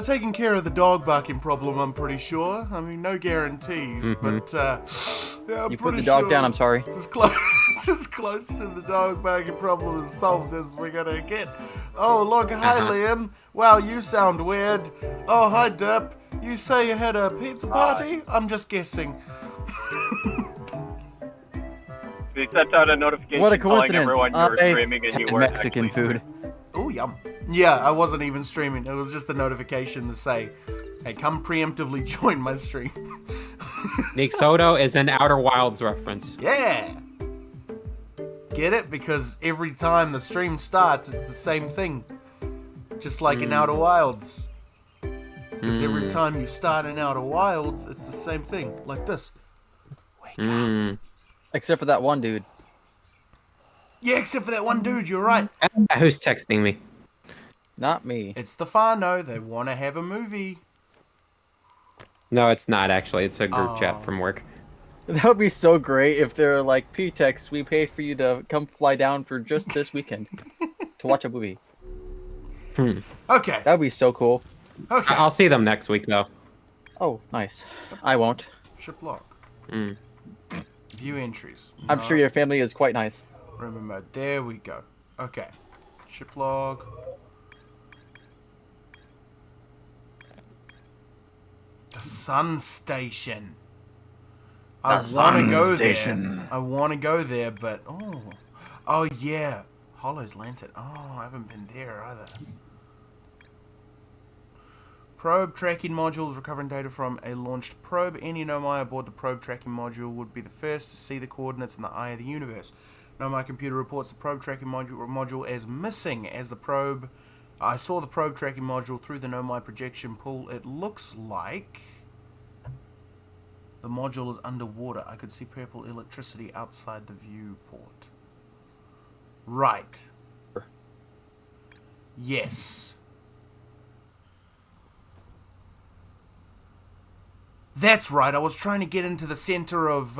taking care of the dog barking problem, I'm pretty sure. I mean, no guarantees, but yeah, I'm You pretty put the dog sure down, I'm sorry. It's as close, it's as close to the dog barking problem as solved as we're gonna get. Oh, look, hi, Liam. Wow, you sound weird. Oh, hi, Derp. You say you had a pizza party? I'm just guessing. They sent out a notification What a telling coincidence. everyone you were streaming and you weren't Mexican actually. food. Oh, yum. Yeah, I wasn't even streaming. It was just a notification to say, hey, come preemptively join my stream. Nick Soto is an Outer Wilds reference. Yeah! Get it? Because every time the stream starts, it's the same thing. Just like in Outer Wilds. Because every time you start in Outer Wilds, it's the same thing. Like this. Wake up. Except for that one dude. Yeah, except for that one dude, you're right. Who's texting me? Not me. It's the Fano. They want to have a movie. No, it's not actually. It's a group chat from work. That would be so great if they're like, P-Tex, we paid for you to come fly down for just this weekend to watch a movie. Okay. That would be so cool. Okay. I'll see them next week, though. Oh, nice. I won't. Ship lock. View entries. I'm sure your family is quite nice. Remember, there we go. Okay. Ship log. The Sun Station. I want to go there. I want to go there, but oh yeah, Hollow's Lantern. Oh, I haven't been there either. Probe tracking modules recovering data from a launched probe. Any Nomai aboard the probe tracking module would be the first to see the coordinates in the eye of the universe. Nomai computer reports the probe tracking module as missing as the probe. I saw the probe tracking module through the Nomai projection pool. It looks like the module is underwater. I could see purple electricity outside the viewport. Right. Yes. That's right, I was trying to get into the center of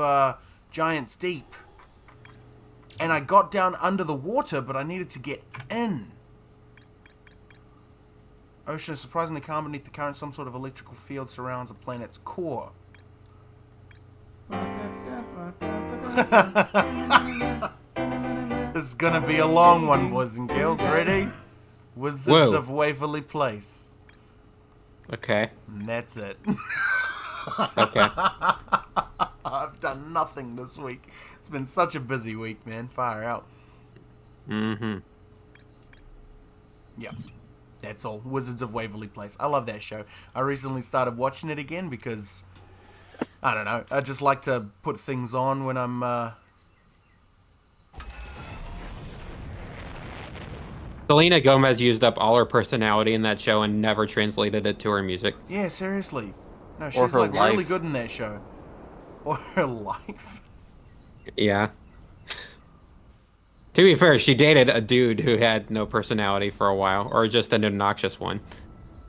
Giant's Deep. And I got down under the water, but I needed to get in. Ocean is surprisingly calm beneath the current. Some sort of electrical field surrounds the planet's core. This is gonna be a long one, boys and girls. Ready? Wizards of Waverly Place. Okay. And that's it. Okay. I've done nothing this week. It's been such a busy week, man. Fire out. Yeah. That's all. Wizards of Waverly Place. I love that show. I recently started watching it again because, I don't know, I just like to put things on when I'm, Selena Gomez used up all her personality in that show and never translated it to her music. Yeah, seriously. No, Or she's her like really life. good in that show. Or her life. Yeah. To be fair, she dated a dude who had no personality for a while, or just an obnoxious one.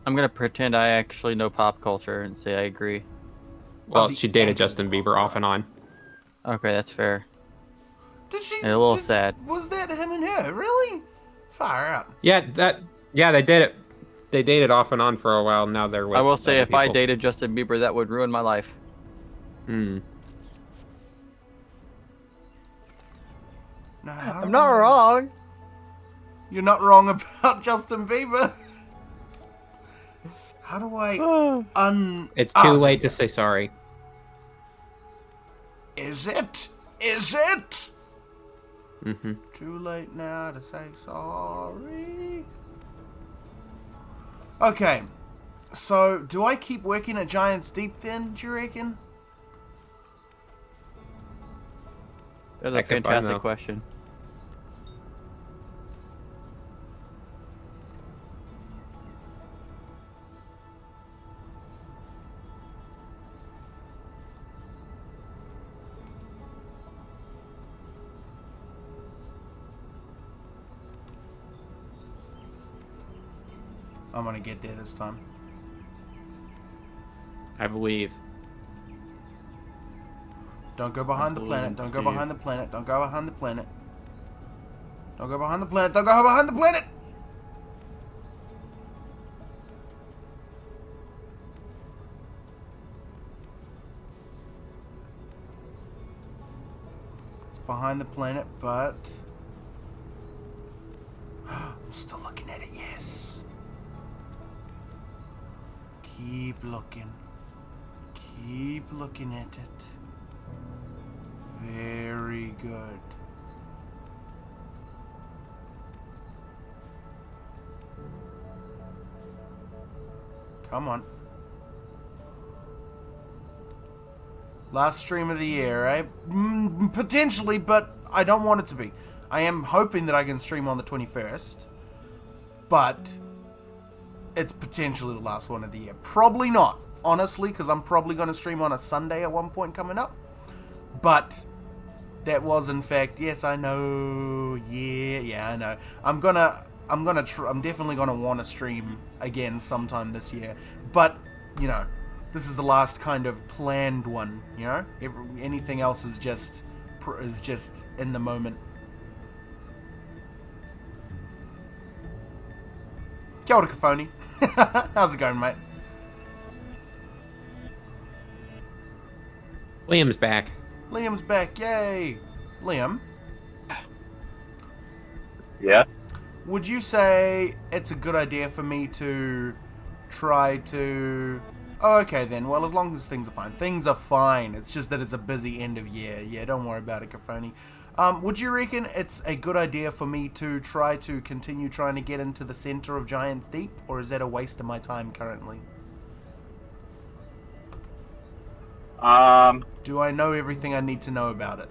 I'm gonna pretend I actually know pop culture and say I agree. Well, the she dated actor. Justin Bieber off and on. Okay, that's fair. Did she? And a little sad. Was that him and her? Really? Fire out. Yeah, they did it. They dated off and on for a while. Now they're with I will say, other if I people. dated Justin Bieber, that would ruin my life. No, I'm not wrong. You're not wrong about Justin Bieber. How do I It's too late to say sorry. Is it? Is it? Mm-hmm. Too late now to say sorry. Okay. So, do I keep working at Giant's Deep then, do you reckon? That's I a could find fantastic out. question. I'm gonna get there this time. I believe. Don't go behind the planet. Don't go behind the planet. Don't go behind the planet. Don't go behind the planet. Don't go behind the planet. behind the planet, but I'm still looking at it. Yes. Keep looking. Keep looking at it. Very good. Come on. Last stream of the year, eh? Potentially, but I don't want it to be. I am hoping that I can stream on the 21st, but it's potentially the last one of the year. Probably not, honestly, because I'm probably going to stream on a Sunday at one point coming up. But that was, in fact, yes, I know. Yeah, I know. I'm definitely gonna want to stream again sometime this year. But you know, this is the last kind of planned one. You know, anything else is just in the moment. Kia ora, Kafoni. How's it going, mate? Liam's back. Liam's back, yay! Liam, Yeah. would you say it's a good idea for me to try to... Oh, okay then. Well, as long as things are fine. Things are fine. It's just that it's a busy end of year. Yeah, don't worry about it, Kafoni. Would you reckon it's a good idea for me to try to continue trying to get into the center of Giant's Deep? Or is that a waste of my time currently? Do I know everything I need to know about it?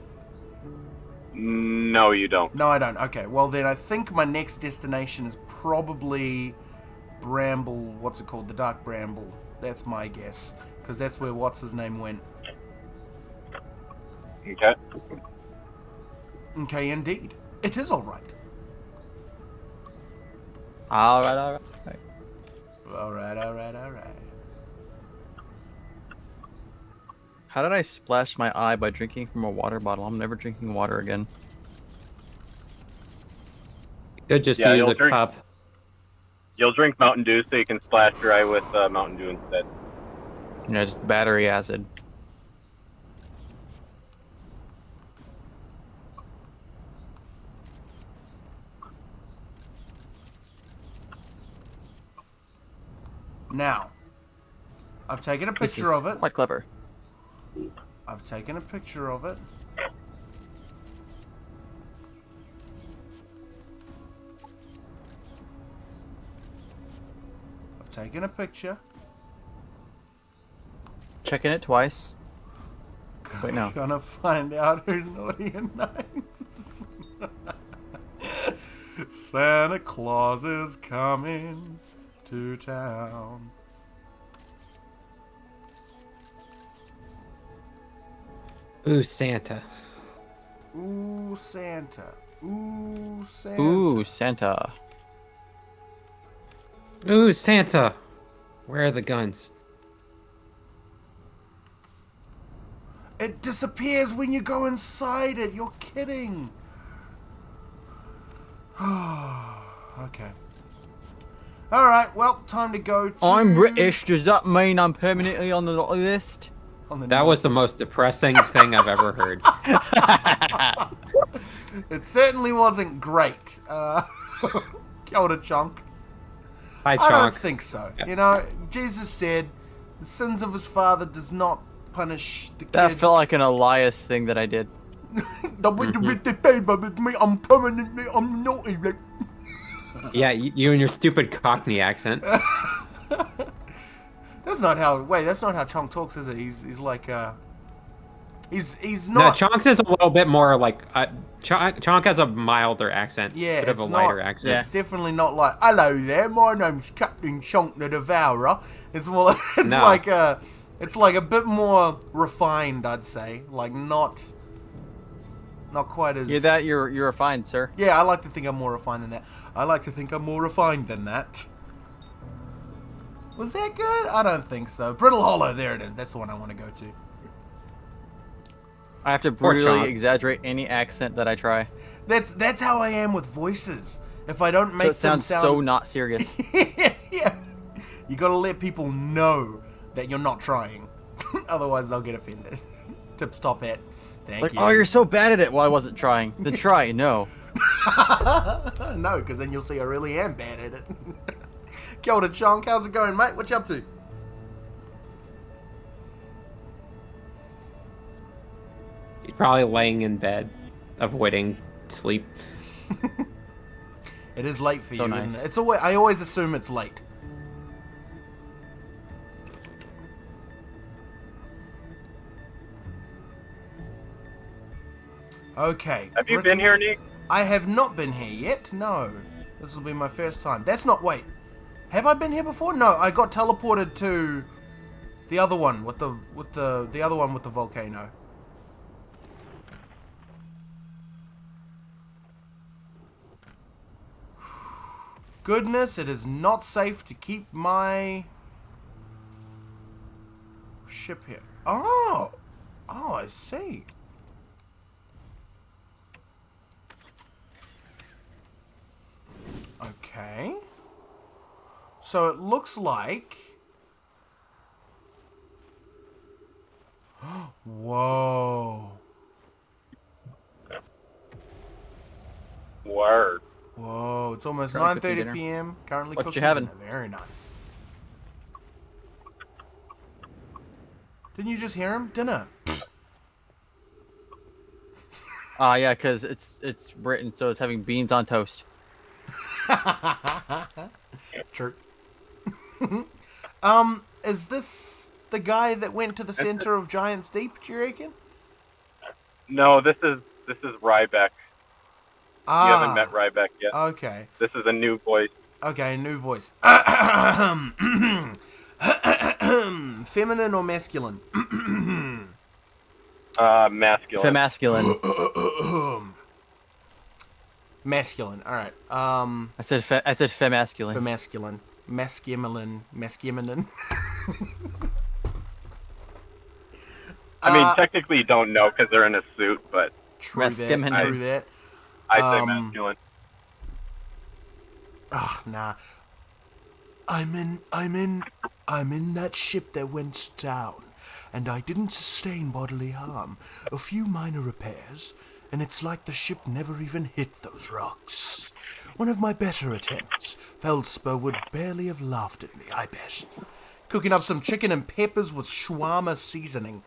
No, you don't. No, I don't. Okay, well then I think my next destination is probably Bramble, what's it called? The Dark Bramble. That's my guess. Because that's where what's-his-name went. Okay. Okay, indeed. It is alright. Alright. Alright. How did I splash my eye by drinking from a water bottle? I'm never drinking water again. You could just Yeah, use you'll a drink- cup. You'll drink Mountain Dew so you can splash your eye with Mountain Dew instead. Yeah, just battery acid. Now, I've taken a This picture is of it. quite clever. I've taken a picture of it. I've taken a picture. Checking it twice. Wait, no. Gonna find out who's naughty and nice. Santa Claus is coming to town. Ooh, Santa. Ooh, Santa. Ooh, Santa. Ooh, Santa. Ooh, Santa. Where are the guns? It disappears when you go inside it. You're kidding. Okay. Alright, well, time to go to... I'm British. Does that mean I'm permanently on the naughty list? on the That was the most depressing thing I've ever heard. It certainly wasn't great. Kia ora, Chonk. Hi, I don't Chonk. think so. You know, Jesus said, the sins of his father does not punish the kid. That felt like an Elias thing that I did. I'm permanently, I'm naughty. Like. Yeah, you and your stupid Cockney accent. That's not how. Wait, that's not how Chonk talks, is it? He's like he's No, not. Chonk's is a little bit more like Chonk has a milder accent. Yeah, bit of a it's lighter not, accent. It's definitely not like, hello there, my name's Captain Chonk the Devourer. It's more. It's No. like a. It's like a bit more refined, I'd say. Like not quite as. You're refined, sir. Yeah, I like to think I'm more refined than that. I like to think I'm more refined than that. Was that good? I don't think so. Brittle Hollow, there it is. That's the one I want to go to. I have to Poor brutally Chonk. exaggerate any accent that I try. That's how I am with voices. If I don't So make it sounds them so sound not serious. yeah. You gotta let people know that you're not trying. Otherwise they'll get offended. Tips top hat. Thank Like, you. oh, you're so bad at it. Well, I wasn't trying. Then try, no. No, because then you'll see I really am bad at it. Kia ora, Chonk. How's it going, mate? What you up to? He's probably laying in bed, avoiding sleep. It is late for So you, nice. isn't it? It's always, I always assume it's late. Okay. Have you Britain- been here, Nick? I have not been here yet. No, this will be my first time. That's not. Wait, have I been here before? No, I got teleported to the other one with the other one with the volcano. Goodness, it is not safe to keep my ship here. Oh, I see. Okay. So it looks like... Whoa. Word. Whoa, it's almost Currently cooking 9:30 dinner. p.m. Currently What cooking you having? dinner. Very nice. Didn't you just hear him? Dinner. Yeah, because it's Britain, so it's having beans on toast. True. Is this the guy that went to the center of Giant's Deep, do you reckon? No, this is Ryback. You haven't met Ryback yet. Okay. This is a new voice. Okay, new voice. Feminine or masculine? Masculine. Femasculine. Masculine. All right. I said femasculine. For masculine. Masculine. I mean, technically you don't know because they're in a suit, but True that. Masculine. True that. I say masculine. Nah. I'm in that ship that went down, and I didn't sustain bodily harm. A few minor repairs, and it's like the ship never even hit those rocks. One of my better attempts. Feldspar would barely have laughed at me, I bet. Cooking up some chicken and peppers with shawarma seasoning.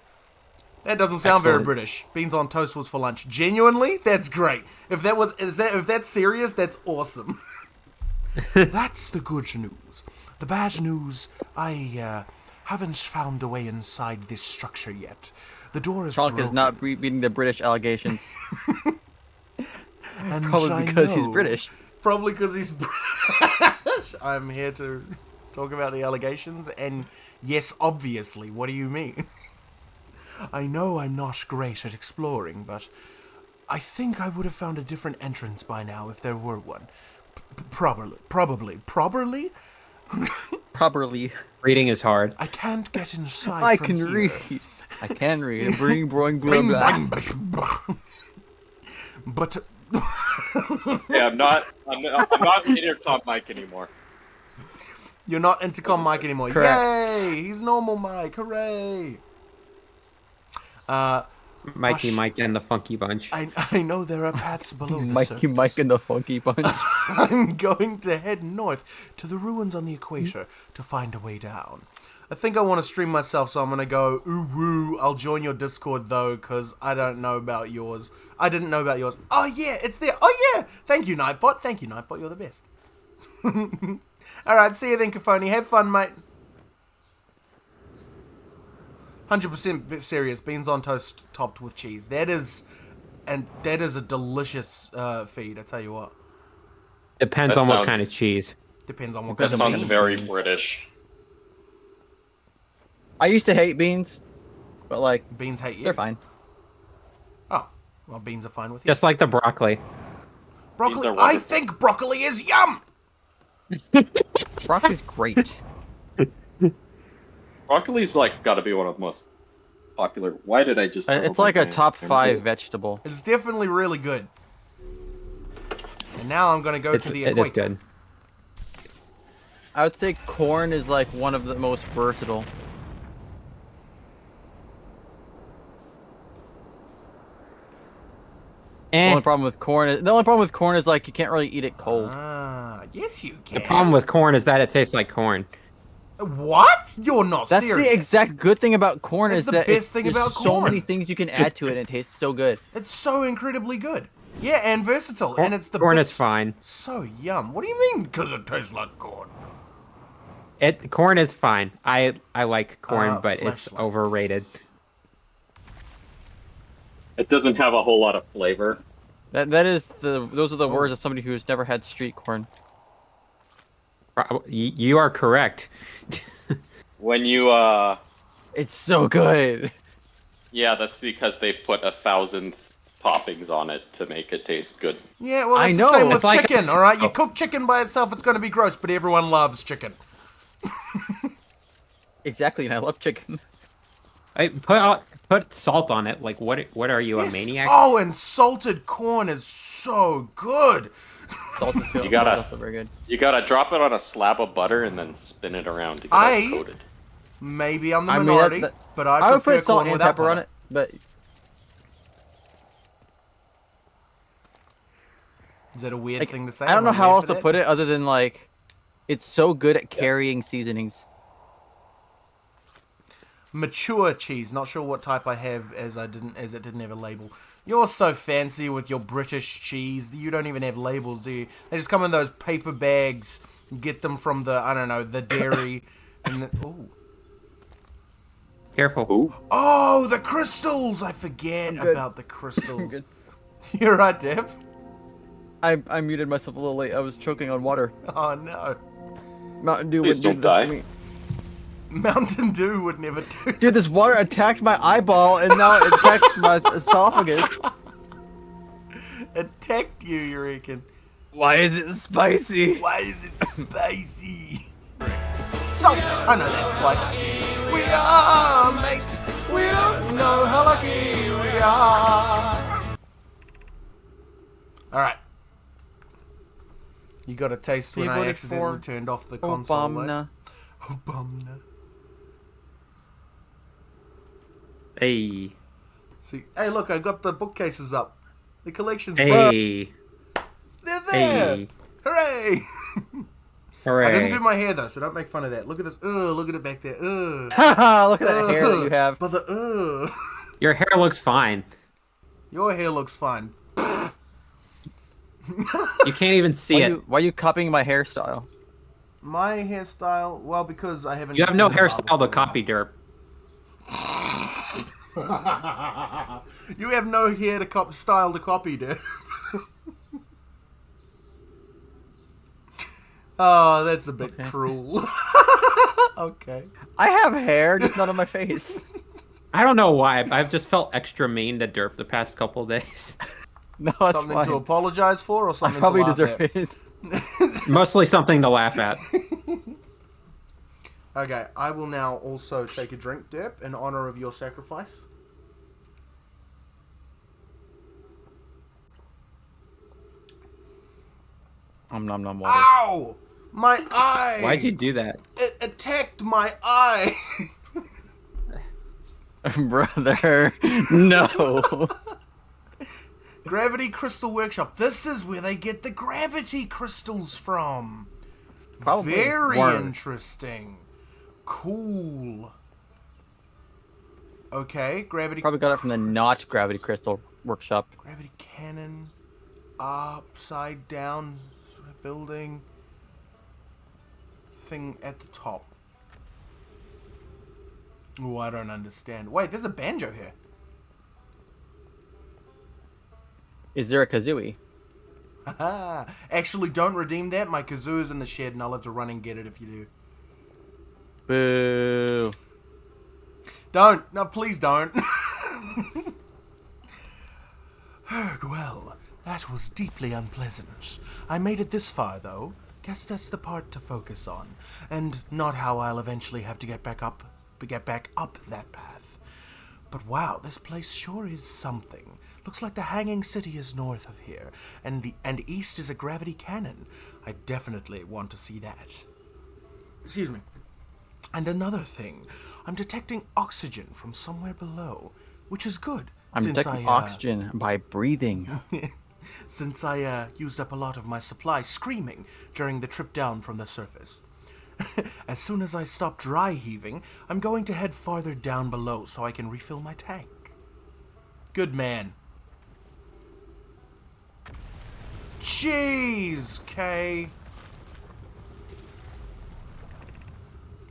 That doesn't sound very Excellent. British. Beans on toast was for lunch. Genuinely, that's great. If that's serious, that's awesome. That's the good news. The bad news, I haven't found a way inside this structure yet. The door is Chonk broken. is not beating the British allegations. and Probably I because he's know- British. Probably because he's British. I'm here to talk about the allegations, and yes, obviously. What do you mean? I know I'm not great at exploring, but I think I would have found a different entrance by now if there were one. Probably. Properly. Reading is hard. I can't get inside. I from can here. read. I can read. Bring, bring, Bring, blah, blah. bring, bring. But Yeah, I'm not an intercom mic anymore. you're not intercom Mike anymore. Correct. Yay! He's normal Mike. Hooray! Mikey, Mike, and the Funky Bunch. I know there are paths below the Mikey, surface. Mike, and the Funky Bunch. I'm going to head north to the ruins on the equator to find a way down. I think I want to stream myself, so I'm going to go, ooh, woo. I'll join your Discord, though, because I don't know about yours. I didn't know about yours. Oh, yeah, it's there. Oh, yeah. Thank you, Nightbot. Thank you, Nightbot. You're the best. All right, see you then, Kafoni. Have fun, mate. 100% serious. Beans on toast topped with cheese. That is a delicious feed, I tell you what. Depends That on what sounds- kind of cheese. Depends on what That kind That of sounds beans. very British. I used to hate beans, but like Beans hate you. they're fine. Oh, well, beans are fine with you. Just like the broccoli. Broccoli. Beans are I wonderful. think broccoli is yum. Broccoli's great. Broccoli's like got to be one of the most popular. Why did I just? It's like a top 5 vegetable. It's definitely really good. And now I'm gonna go to the It is equator. good. I would say corn is like one of the most versatile. The only problem with corn is like you can't really eat it cold. Ah, yes you can. The problem with corn is that it tastes like corn. What? You're not That's serious. the exact good thing about corn That's is the that best thing there's about so many corn. things you can add to it and it tastes so good. It's so incredibly good. Yeah, and versatile. And it's the Corn bits is fine. So yum. What do you mean? Because it tastes like corn. Corn is fine. I like corn, but it's Fleshlight. overrated. It doesn't have a whole lot of flavor. Those are the words of somebody who's never had street corn. You are correct. When you It's so good. yeah, that's because they put 1,000 toppings on it to make it taste good. Yeah, well, I it's know. the same with It's like chicken, a- all right? You cook chicken by itself, it's going to be gross, but everyone loves chicken. Exactly, and I love chicken. Put salt on it. Like what are you, Yes. a maniac? Oh, and salted corn is so good. Salted field You gotta- is also very good. You gotta drop it on a slab of butter and then spin it around to get I- it coated. Maybe I'm the I mean, minority, that- but I would prefer put salt corn and without pepper on butter. it, but Is that a weird like, thing to say? I don't know Am how weird else for to put it other than like, it's so good at carrying seasonings. Mature cheese. Not sure what type I have, as it didn't have a label. You're so fancy with your British cheese. You don't even have labels, do you? They just come in those paper bags. You get them from the, I don't know, the dairy. Ooh. Careful. Ooh. Oh, the crystals! I forget I'm good. about the crystals. good. You're right, Dev. I muted myself a little late. I was choking on water. Oh no. Mountain Dew Please wouldn't do don't this to die. me. Mountain Dew would never do Dude, this water attacked my eyeball and now it attacks my esophagus. Attacked you, you reckon? Why is it spicy? Why is it spicy? Salt! I know that spice. We are mates. We don't know how lucky we are. Alright. You got a taste when You I voted accidentally for turned off the console. Obama. Obama. Hey. See, hey, look, I got the bookcases up. The collection's Hey. They're there. Hey. Hooray! Hooray. I didn't do my hair though, so don't make fun of that. Look at this. Look at it back there. Haha, look at that hair that you have. But the Your hair looks fine. your hair looks fine. You can't even see it. Why are you copying my hairstyle? My hairstyle, well, because I haven't. You have no been to the hairstyle barber to for a copy derp. while. You have no hair to style to copy, dude. Oh, that's a bit cruel. Okay. I have hair, just not on my face. I don't know why. I've just felt extra mean to derp the past couple days. No, that's Something fine. to apologize for, or I something probably to laugh deserve at? it. Mostly something to laugh at. Okay, I will now also take a drink, Derp, in honor of your sacrifice. Nom nom water. Ow! My eye! Why'd you do that? It attacked my eye! Brother, no. Gravity Crystal Workshop. This is where they get the gravity crystals from. Probably Very weren't. interesting. Cool. Okay, gravity Probably got it from the Notch Gravity Crystal Workshop. gravity cannon. Upside down building thing at the top. Oh, I don't understand. Wait, there's a banjo here. Is there a kazooie? Haha. Actually, don't redeem that. My kazoo is in the shed, and I'll have to run and get it if you do. Boo. Don't. No, please don't. Well, that was deeply unpleasant. I made it this far, though. Guess that's the part to focus on, and not how I'll eventually have to get back up that path. But wow, this place sure is something. Looks like the Hanging City is north of here, and east is a gravity cannon. I definitely want to see that. Excuse me. And another thing, I'm detecting oxygen from somewhere below, which is good, I'm Since detecting oxygen by breathing. Since I used up a lot of my supply screaming during the trip down from the surface. As soon as I stop dry heaving, I'm going to head farther down below so I can refill my tank. Good man. Jeez, Kay.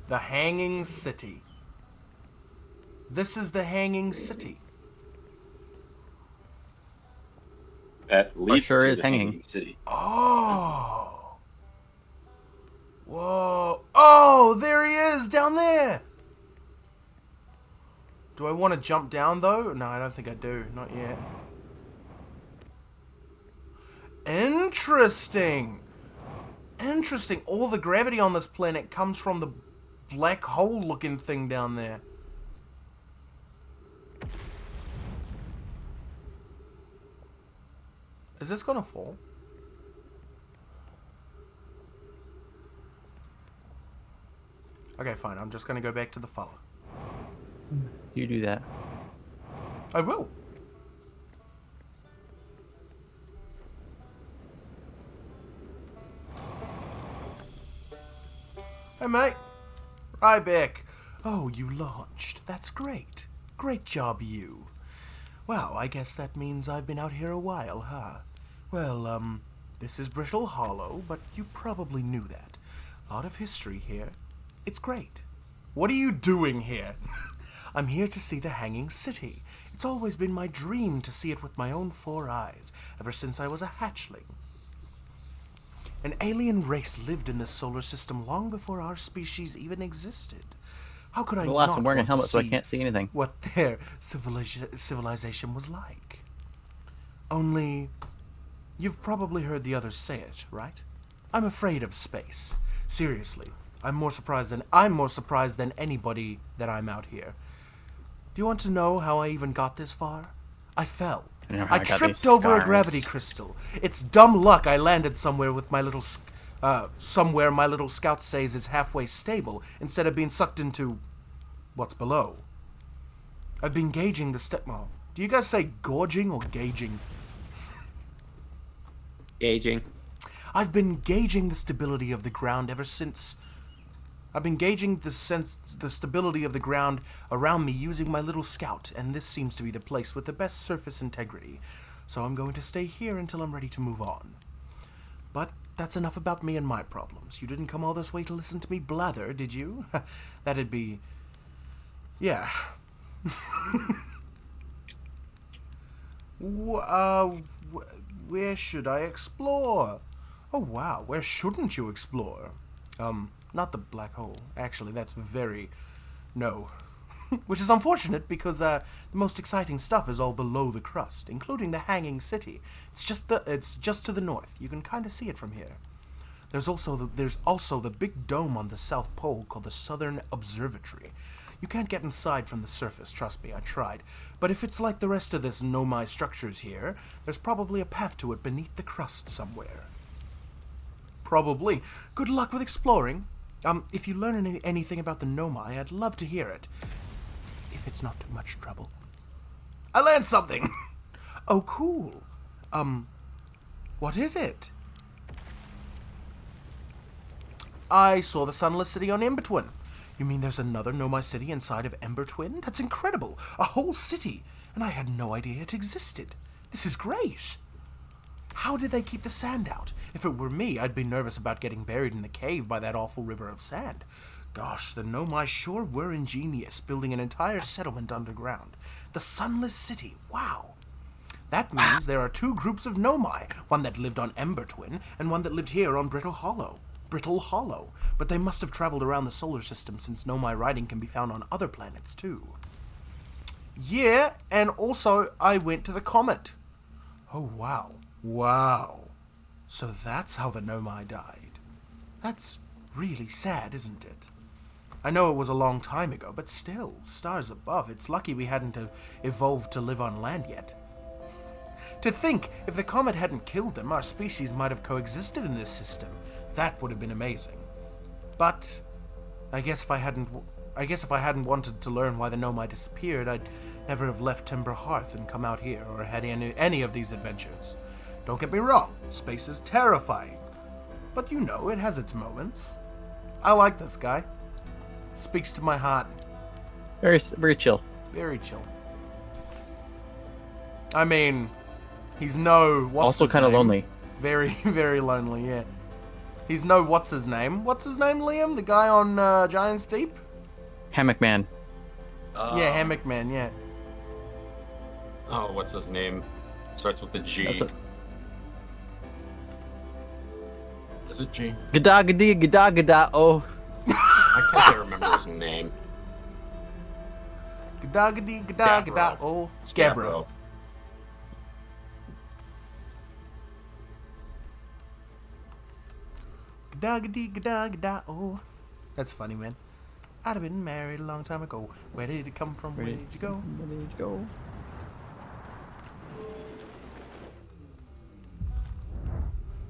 The Hanging City. This is the Hanging City. That leads sure to is the hanging. city. Oh. Whoa. Oh, there he is, down there. Do I want to jump down, though? No, I don't think I do. Not yet. Interesting. Interesting. All the gravity on this planet comes from the black hole-looking thing down there. Is this gonna fall? Okay, fine. I'm just gonna go back to the funnel. You do that. I will. Hey, mate. Right back. Oh, you launched. That's great. Great job, you. Well, I guess that means I've been out here a while, huh? Well, this is Brittle Hollow, but you probably knew that. A lot of history here. It's great. What are you doing here? I'm here to see the Hanging City. It's always been my dream to see it with my own 4 eyes, ever since I was a hatchling. An alien race lived in this solar system long before our species even existed. How could I The last not I'm wearing a want to helmet, so I see can't see anything. what their civilization was like? Only, you've probably heard the others say it, right? I'm afraid of space. Seriously, I'm more surprised than anybody that I'm out here. Do you want to know how I even got this far? I fell. You know how I I got tripped these over a scars. gravity crystal. It's dumb luck I landed somewhere with my little somewhere my little scout says is halfway stable instead of being sucked into what's below. I've been gauging the well, do you guys say gorging or gauging? Gauging. I've been gauging the stability of the ground ever since. I've been gauging the stability of the ground around me using my little scout, and this seems to be the place with the best surface integrity. So I'm going to stay here until I'm ready to move on. But that's enough about me and my problems. You didn't come all this way to listen to me blather, did you? That'd be... yeah. Where should I explore? Oh wow, where shouldn't you explore? Not the black hole. Actually, that's very... no. Which is unfortunate because the most exciting stuff is all below the crust, including the Hanging City. It's just to the north. You can kind of see it from here. There's also the big dome on the South Pole called the Southern Observatory. You can't get inside from the surface, trust me, I tried. But if it's like the rest of this Nomai structures here, there's probably a path to it beneath the crust somewhere. Probably. Good luck with exploring. If you learn anything about the Nomai, I'd love to hear it. If it's not too much trouble. I learned something! Oh, cool. What is it? I saw the Sunless City on Embertwin. You mean there's another Nomai city inside of Embertwin? That's incredible! A whole city! And I had no idea it existed. This is great! How did they keep the sand out? If it were me, I'd be nervous about getting buried in the cave by that awful river of sand. Gosh, the Nomai sure were ingenious, building an entire settlement underground. The Sunless City, wow! That means there are 2 groups of Nomai, one that lived on Embertwin, and one that lived here on Brittle Hollow. But they must have traveled around the solar system since Nomai writing can be found on other planets too. Yeah, and also I went to the comet. Oh wow. Wow. So that's how the Nomai died. That's really sad, isn't it? I know it was a long time ago, but still, stars above, it's lucky we hadn't evolved to live on land yet. To think, if the comet hadn't killed them, our species might have coexisted in this system. That would have been amazing. But I guess if I hadn't I guess if I hadn't wanted to learn why the Nomai disappeared, I'd never have left Timber Hearth and come out here, or had any of these adventures. Don't get me wrong, space is terrifying. But you know, it has its moments. I like this guy. Speaks to my heart. Very chill. Very chill. I mean, he's no... Also kind of lonely. Very, very lonely, yeah. He's no what's his name? What's his name, Liam? The guy on Giant's Deep? Hammock Man. Yeah, Hammock Man, yeah. Oh, what's his name? Starts with a G. Is it G? Gada gada gada gada oh. I can't remember his name. Gadagadi, gada, gada, oh. Scabro. Gadagadi, gada, gada, oh. That's funny, man. I'd have been married a long time ago. Where did it come from? Where did you go? Where did you go?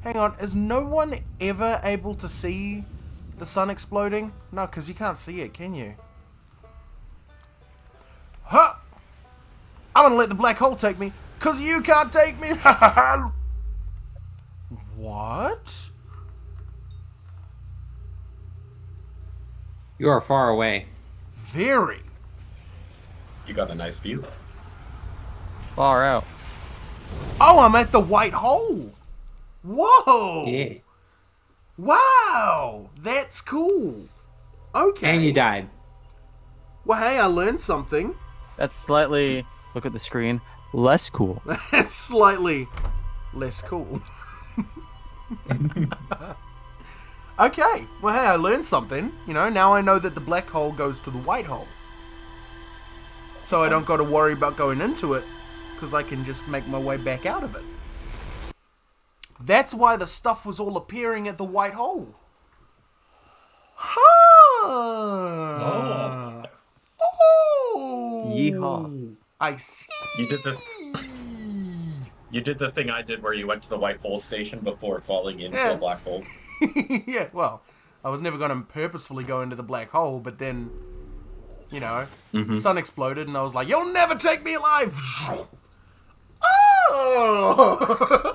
Hang on, is no one ever able to see the sun exploding? No, because you can't see it, can you? Huh! I'm gonna let the black hole take me, because you can't take me! What? You are far away. Very. You got a nice view. Far out. Oh, I'm at the white hole! Whoa! Yeah. Wow! That's cool. Okay. And you died. Well, hey, I learned something. That's slightly, look at the screen, less cool. That's slightly less cool. Okay. Well, hey, I learned something. You know, now I know that the black hole goes to the white hole. So I don't got to worry about going into it, because I can just make my way back out of it. That's why the stuff was all appearing at the white hole. Huh. Oh. Yeehaw. I see. You did the thing I did where you went to the white hole station before falling into Yeah. a black hole. Yeah, well, I was never going to purposefully go into the black hole, but then, you know, the sun exploded and I was like, you'll never take me alive! Oh!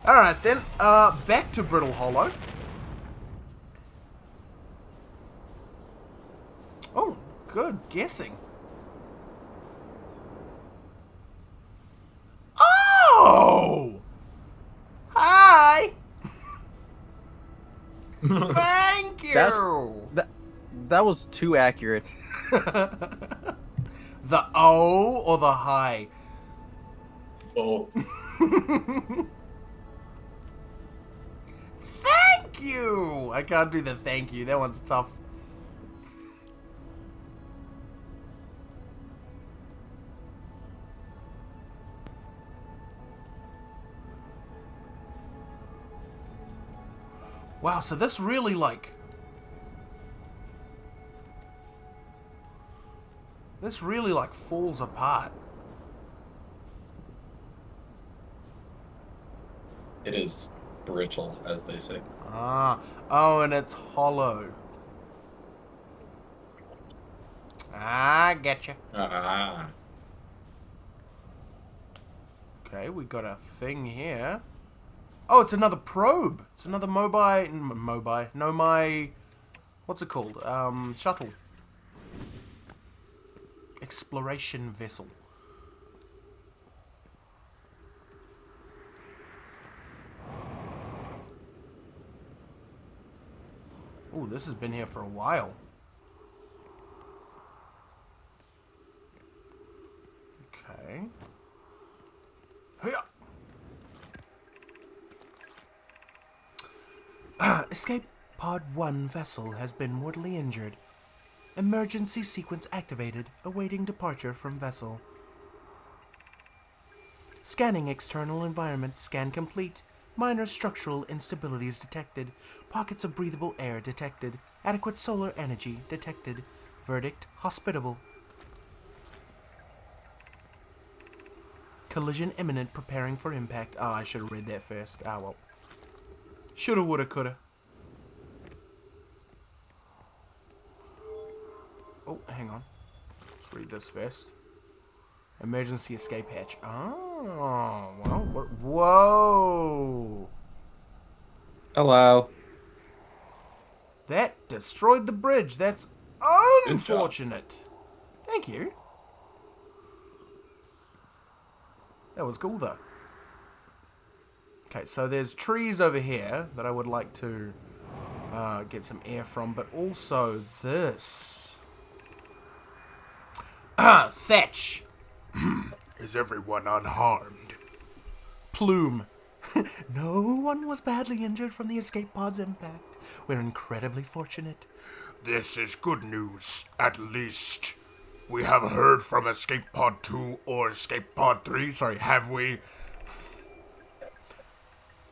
Alright then, back to Brittle Hollow. Oh, good guessing. Oh! Hi! Thank you! That was too accurate. The O or the hi? Oh, Thank you! I can't do the thank you. That one's tough. Wow, so this really, like... This really, like, falls apart. it is brittle, as they say. Ah. Oh, and it's hollow. I getcha. Ah. Okay, we got a thing here. Oh, it's another probe. It's another Nomai... What's it called? Shuttle. Exploration vessel. Ooh, this has been here for a while. Okay. Hiya! Escape Pod 1 vessel has been mortally injured. Emergency sequence activated, awaiting departure from vessel. Scanning external environment, scan complete. Minor structural instabilities detected. Pockets of breathable air detected. Adequate solar energy detected. Verdict, hospitable. Collision imminent, preparing for impact. Ah, I should have read that first. Ah, well. Shoulda, woulda, coulda. Oh, hang on. Let's read this first. Emergency escape hatch. Oh, well, what? Whoa! Hello. That destroyed the bridge. That's unfortunate. Thank you. That was cool, though. Okay, so there's trees over here that I would like to get some air from, but also this. Thatch. Is everyone unharmed? Plume. No one was badly injured from the escape pod's impact. We're incredibly fortunate. This is good news, at least. We have heard from Escape Pod 2 or Escape Pod 3, sorry, have we?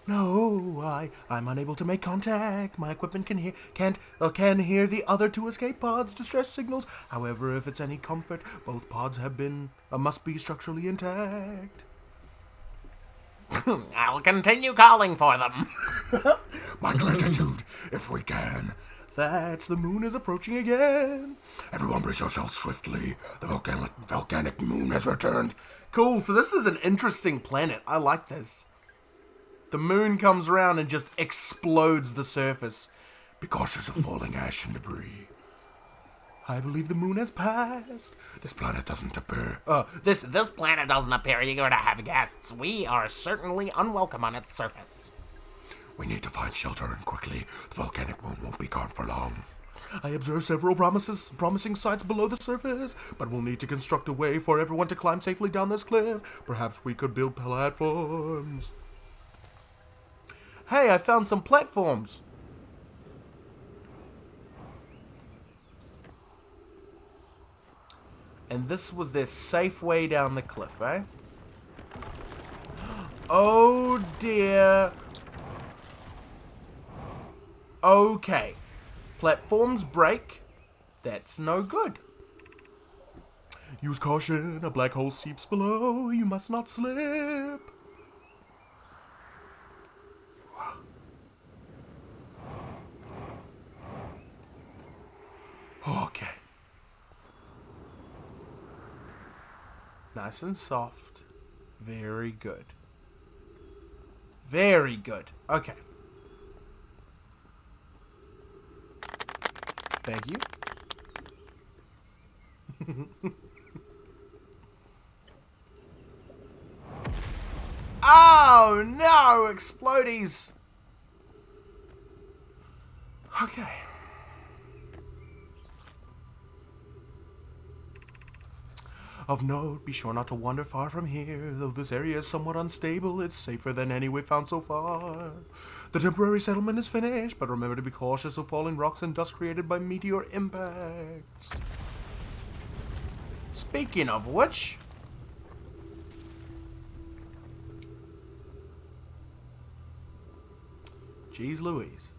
No, I'm unable to make contact. My equipment can hear the other two escape pods' distress signals. However, if it's any comfort, both pods must be structurally intact. I'll continue calling for them. My gratitude, if we can. Thatch, the moon is approaching again. Everyone brace yourselves swiftly. The volcanic moon has returned. Cool, so this is an interesting planet. I like this. The moon comes around and just explodes the surface. Be cautious of falling ash and debris. I believe the moon has passed. This planet doesn't appear. This planet doesn't appear eager to have guests. We are certainly unwelcome on its surface. We need to find shelter and quickly. The volcanic moon won't be gone for long. I observe several promising sites below the surface, but we'll need to construct a way for everyone to climb safely down this cliff. Perhaps we could build platforms. Hey, I found some platforms. And this was their safe way down the cliff, eh? Oh dear. Okay. Platforms break. That's no good. Use caution. A black hole seeps below. You must not slip. Okay. Nice and soft. Very good. Very good. Okay. Thank you. Oh no! Explodies! Okay. Of note, be sure not to wander far from here. Though this area is somewhat unstable, it's safer than any we've found so far. The temporary settlement is finished, but remember to be cautious of falling rocks and dust created by meteor impacts. Speaking of which... Jeez Louise.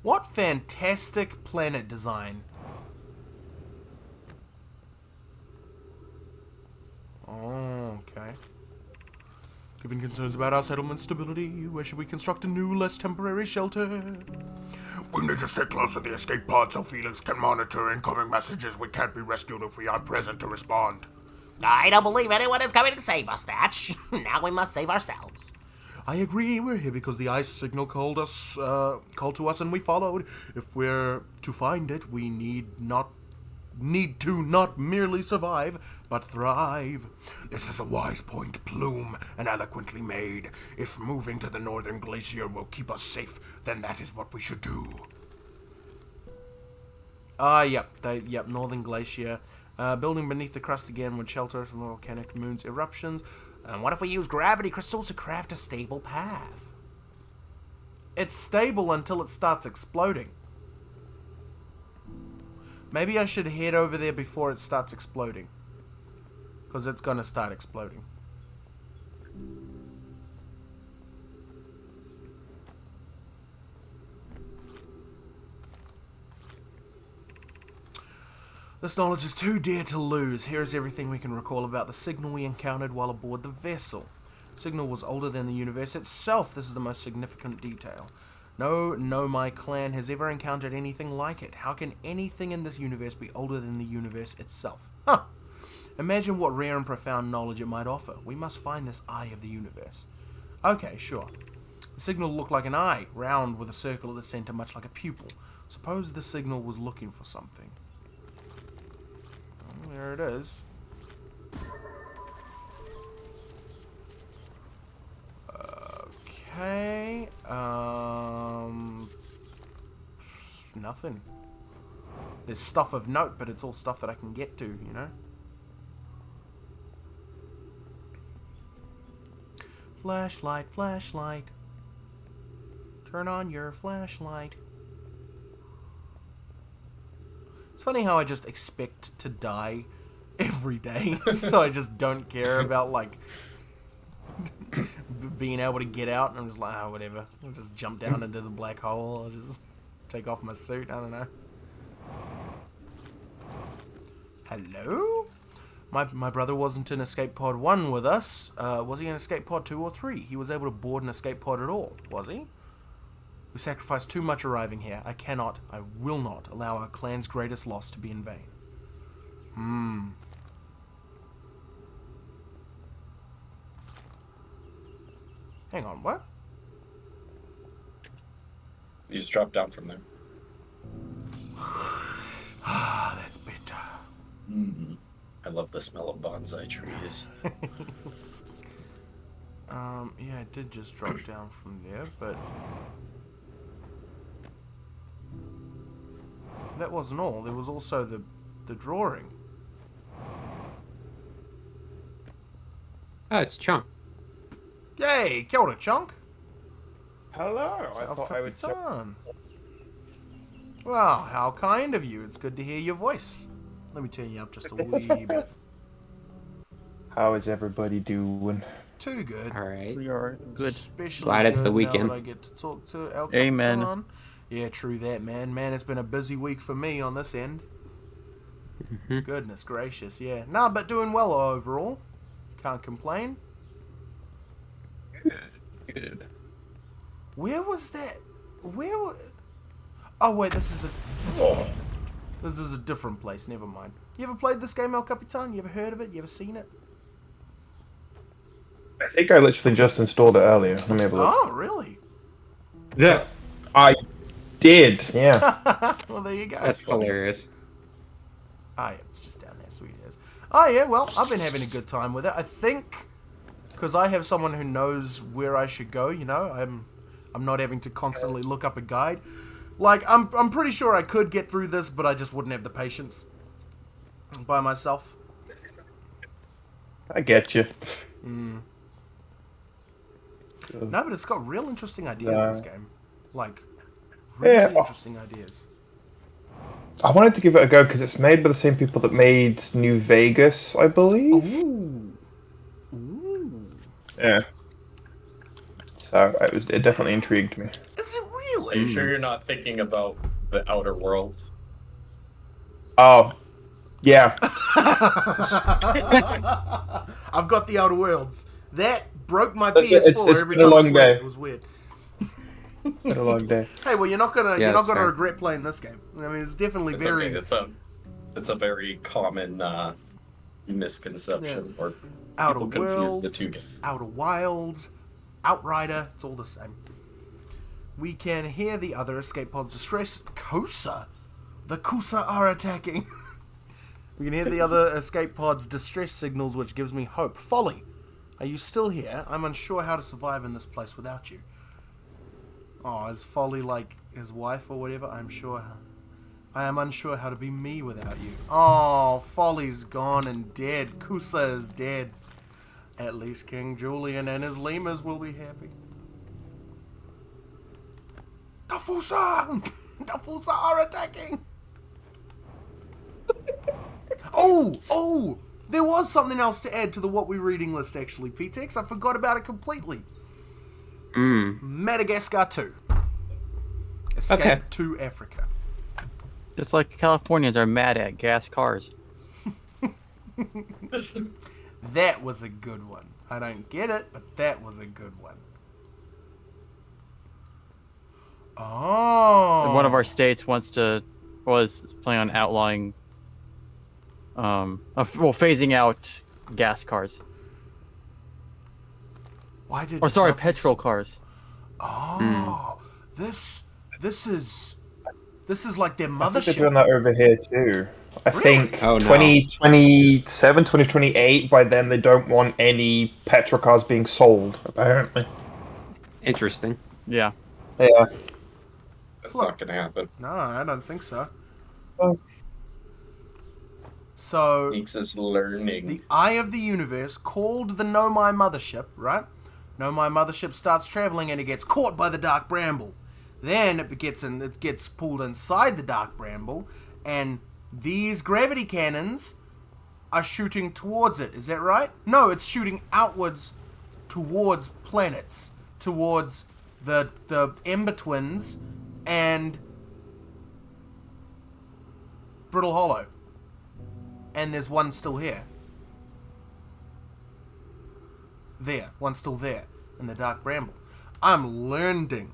What fantastic planet design. Oh, okay. Given concerns about our settlement stability, where should we construct a new, less temporary shelter? We need to stay close to the escape pod so Felix can monitor incoming messages. We can't be rescued if we aren't present to respond. I don't believe anyone is coming to save us, Thatch. Now we must save ourselves. I agree, we're here because the ice signal called to us and we followed. If we're to find it, we need to not merely survive, but thrive. This is a wise point, Plume, and eloquently made. If moving to the northern glacier will keep us safe, then that is what we should do. Yep, northern glacier. Building beneath the crust again would shelter us from the volcanic moon's eruptions. And what if we use gravity crystals to craft a stable path? It's stable until it starts exploding. Maybe I should head over there before it starts exploding. Because it's going to start exploding. This knowledge is too dear to lose. Here is everything we can recall about the signal we encountered while aboard the vessel. The signal was older than the universe itself. This is the most significant detail. No, my clan has ever encountered anything like it. How can anything in this universe be older than the universe itself? Huh. Imagine what rare and profound knowledge it might offer. We must find this eye of the universe. Okay, sure. The signal looked like an eye, round with a circle at the center, much like a pupil. Suppose the signal was looking for something. Well, there it is. Okay. Nothing. There's stuff of note, but it's all stuff that I can get to, you know? Flashlight, flashlight. Turn on your flashlight. It's funny how I just expect to die every day, so I just don't care about, like, being able to get out. And I'm just like, whatever. I'll just jump down into the black hole. I'll just take off my suit. I don't know. Hello? My brother wasn't in Escape Pod 1 with us. Was he in Escape Pod 2 or 3? He was able to board an Escape Pod at all, was he? We sacrificed too much arriving here. I will not allow our clan's greatest loss to be in vain. Hang on, what? You just drop down from there. Ah, that's better. I love the smell of bonsai trees. Yeah, I did just drop down from there, but that wasn't all. There was also the drawing. Oh, it's Chunk. Yay! Kia ora, Chunk! Hello. I thought I would. Capitan. Well, how kind of you. It's good to hear your voice. Let me turn you up just a wee bit. How is everybody doing? Too good. All right. We are good. Especially Glad it's the good weekend. Now that I get to talk to El Amen. Capitan. Yeah, true that, man. Man, it's been a busy week for me on this end. Goodness gracious, yeah. Nah, but doing well overall. Can't complain. Good. Where was that? Where was... Oh, wait, this is a... Oh, this is a different place. Never mind. You ever played this game, El Capitan? You ever heard of it? You ever seen it? I think I literally just installed it earlier. Let me have a look. Oh, really? Yeah. I did, yeah. Well, there you go. That's hilarious. Oh, yeah, it's just down there, sweet as. Oh, yeah, well, I've been having a good time with it. I think, because I have someone who knows where I should go, you know, I'm not having to constantly look up a guide. Like, I'm pretty sure I could get through this, but I just wouldn't have the patience by myself. I get you. No, but it's got real interesting ideas, this game. Like, really interesting ideas. I wanted to give it a go because it's made by the same people that made New Vegas, I believe. Ooh. Yeah. So it definitely intrigued me. Is it really? Are you sure you're not thinking about the Outer Worlds? Oh, yeah. I've got the Outer Worlds. That broke my It's PS4 every been a time I long played day. it. It was weird. Been a long day. Hey, well, you're not gonna that's fair. regret playing this game. I mean, it's definitely It's very. okay. It's a very common misconception, or Outer people confuse Worlds, the two games. Outer Wilds, Outrider, it's all the same. We can hear the other escape pods distress. Kosa! The Kosa are attacking! We can hear the other escape pods distress signals, which gives me hope. Folly! Are you still here? I'm unsure how to survive in this place without you. Oh, is Folly like his wife or whatever? I am unsure how to be me without you. Oh, Folly's gone and dead. Kusa is dead. At least King Julian and his lemurs will be happy. The Fusa! The Fusa are attacking! Oh! There was something else to add to the What We're Reading list, actually, PTX. I forgot about it completely. Madagascar 2. Escape to Africa. Just like Californians are mad at gas cars. That was a good one. I don't get it, but that was a good one. Oh. One of our states was planning on outlawing, phasing out gas cars. Why did? Or sorry, the petrol vessel- cars. Oh, this is like their I think they're doing mothership. that over here too. I Really? think Oh, no. 2027, 2028, by then they don't want any petrol cars being sold, apparently. Interesting. Yeah. Yeah. That's Look. not gonna happen. No, I don't think so. Oh. So Geeks is learning. the Eye of the Universe, called the Know My Mothership, right? Know My Mothership starts traveling and it gets caught by the Dark Bramble. Then it gets pulled inside the Dark Bramble, and these gravity cannons are shooting towards it. Is that right? No, it's shooting outwards towards planets, towards the Ember Twins and Brittle Hollow. And there's one still here. There. One's still there. In the Dark Bramble. I'm learning.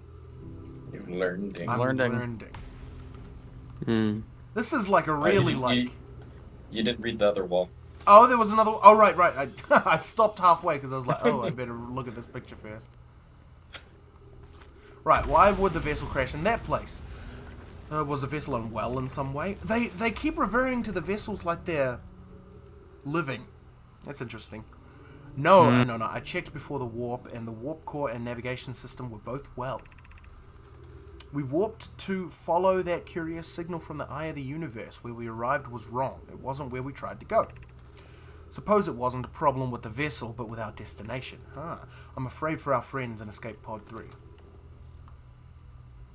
You learned. I'm Learning. learning. Hmm. This is like a really You didn't read the other wall. Oh, there was another... Oh, right. I stopped halfway because I was like, oh, I better look at this picture first. Right, why would the vessel crash in that place? Was the vessel unwell in some way? They keep referring to the vessels like they're living. That's interesting. No, I checked before the warp, and the warp core and navigation system were both well. We warped to follow that curious signal from the Eye of the Universe. Where we arrived was wrong. It wasn't where we tried to go. Suppose it wasn't a problem with the vessel, but with our destination. I'm afraid for our friends in Escape Pod 3.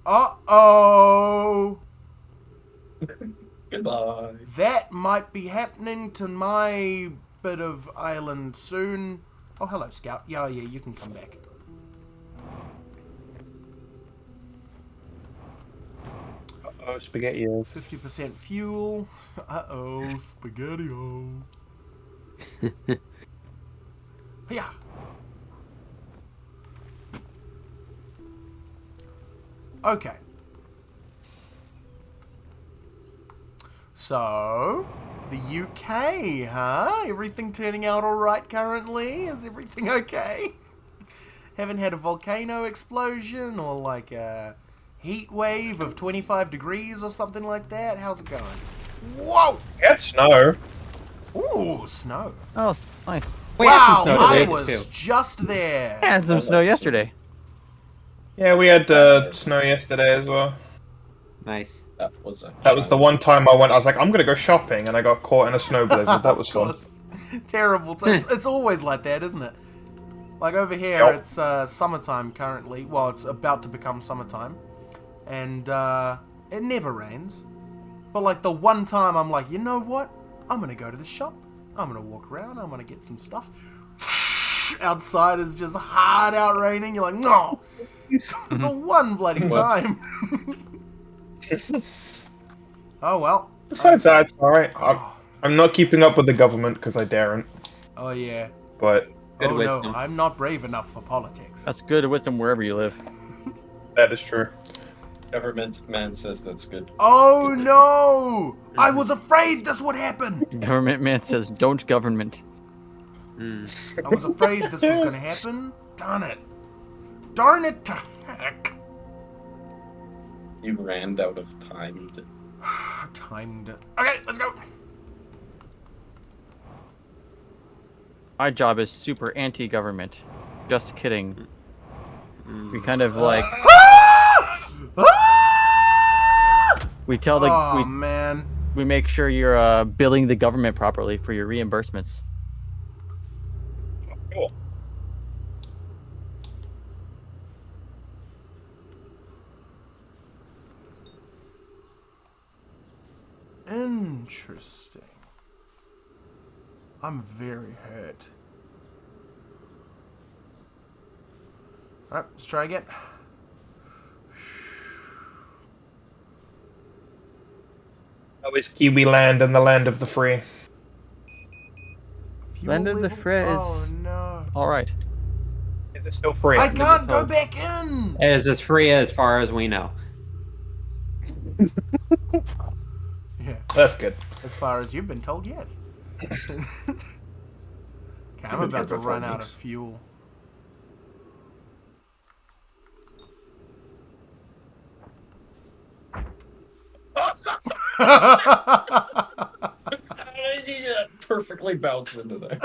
Uh-oh! Goodbye. That might be happening to my bit of island soon. Oh, hello, Scout. Yeah, you can come back. Oh, spaghetti-o. 50% fuel. Uh-oh, spaghetti-o. Yeah. Okay. So, the UK, huh? Everything turning out alright currently? Is everything okay? Haven't had a volcano explosion or like a heat wave of 25 degrees or something like that? How's it going? Whoa! We had snow. Ooh, snow. Oh, nice. We had some Wow, snow I today, was too. just there. I had some snow yesterday. Yeah, we had snow yesterday as well. Nice. That was The one time I was like, I'm gonna go shopping, and I got caught in a snow blizzard. That was fun. Terrible. It's always like that, isn't it? Like over here, Yep. it's summertime currently. Well, it's about to become summertime. And it never rains. But like the one time I'm like, you know what? I'm going to go to the shop. I'm going to walk around. I'm going to get some stuff. Outside is just hard out raining. You're like, no. The one bloody time. Oh, well. Besides that, it's alright. I'm not keeping up with the government because I daren't. Oh, yeah. But Good oh, wisdom. no. I'm not brave enough for politics. That's good wisdom wherever you live. that is true. Government man says that's good. Oh, no. I was afraid this would happen. Government man says, don't government. I was afraid this was going to happen. Darn it. Darn it to heck. You ran out of time. Timed it. Okay, let's go. My job is super anti-government. Just kidding. We kind of like we tell the Oh, man. we make sure you're billing the government properly for your reimbursements. Cool. Interesting. I'm very hurt. Alright, let's try again. That was Kiwi land and the land of the free. Fuel Land of the level- Free is- Oh, no. All right. Is It's still free. I can't go back in. It is as free as far as we know. Yeah, That's good. as far as you've been told, yes. Okay, I'm been about here to before, run out of Minx. fuel. Perfectly bounced into there.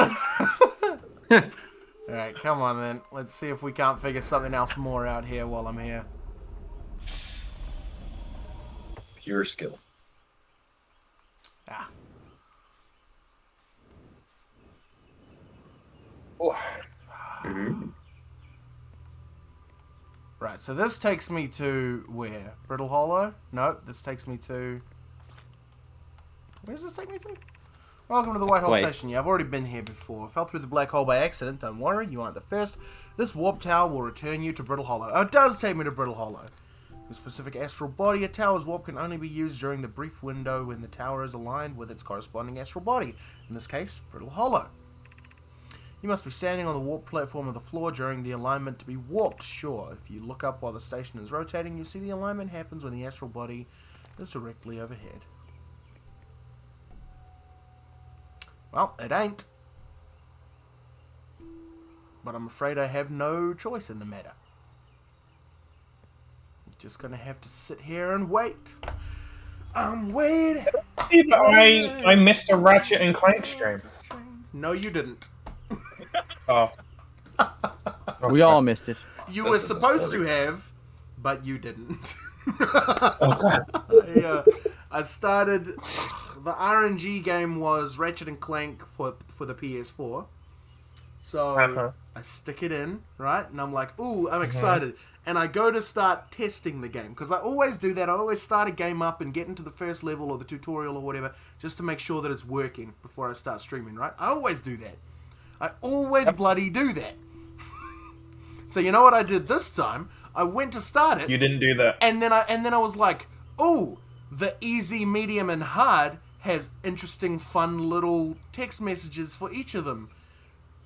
Alright, come on then. Let's see if we can't figure something else more out here while I'm here. Pure skill. Ah. Right, so this takes me to where? Brittle Hollow? No, this takes me to... Where does this take me to? Welcome to the White Hole Place. Station. Yeah, I've already been here before. Fell through the black hole by accident. Don't worry, you aren't the first. This warp tower will return you to Brittle Hollow. Oh, it does take me to Brittle Hollow. The specific astral body, a tower's warp can only be used during the brief window when the tower is aligned with its corresponding astral body. In this case, Brittle Hollow. You must be standing on the warp platform of the floor during the alignment to be warped. Sure, if you look up while the station is rotating, you see the alignment happens when the astral body is directly overhead. Well, it ain't. But I'm afraid I have no choice in the matter. I'm just gonna have to sit here and wait. I'm waiting. I missed a Ratchet and Clank stream. No, you didn't. Oh. We all missed it. You This were is a supposed story. to have, but you didn't. Oh, I started. The RNG game was Ratchet and Clank for the PS4. So I stick it in, right? And I'm like, ooh, I'm excited. And I go to start testing the game. Because I always do that. I always start a game up and get into the first level or the tutorial or whatever just to make sure that it's working before I start streaming, right? I always do that. I always bloody do that. So you know what I did this time? I went to start it. You didn't do that. And then I was like, oh, the easy, medium, and hard has interesting, fun little text messages for each of them.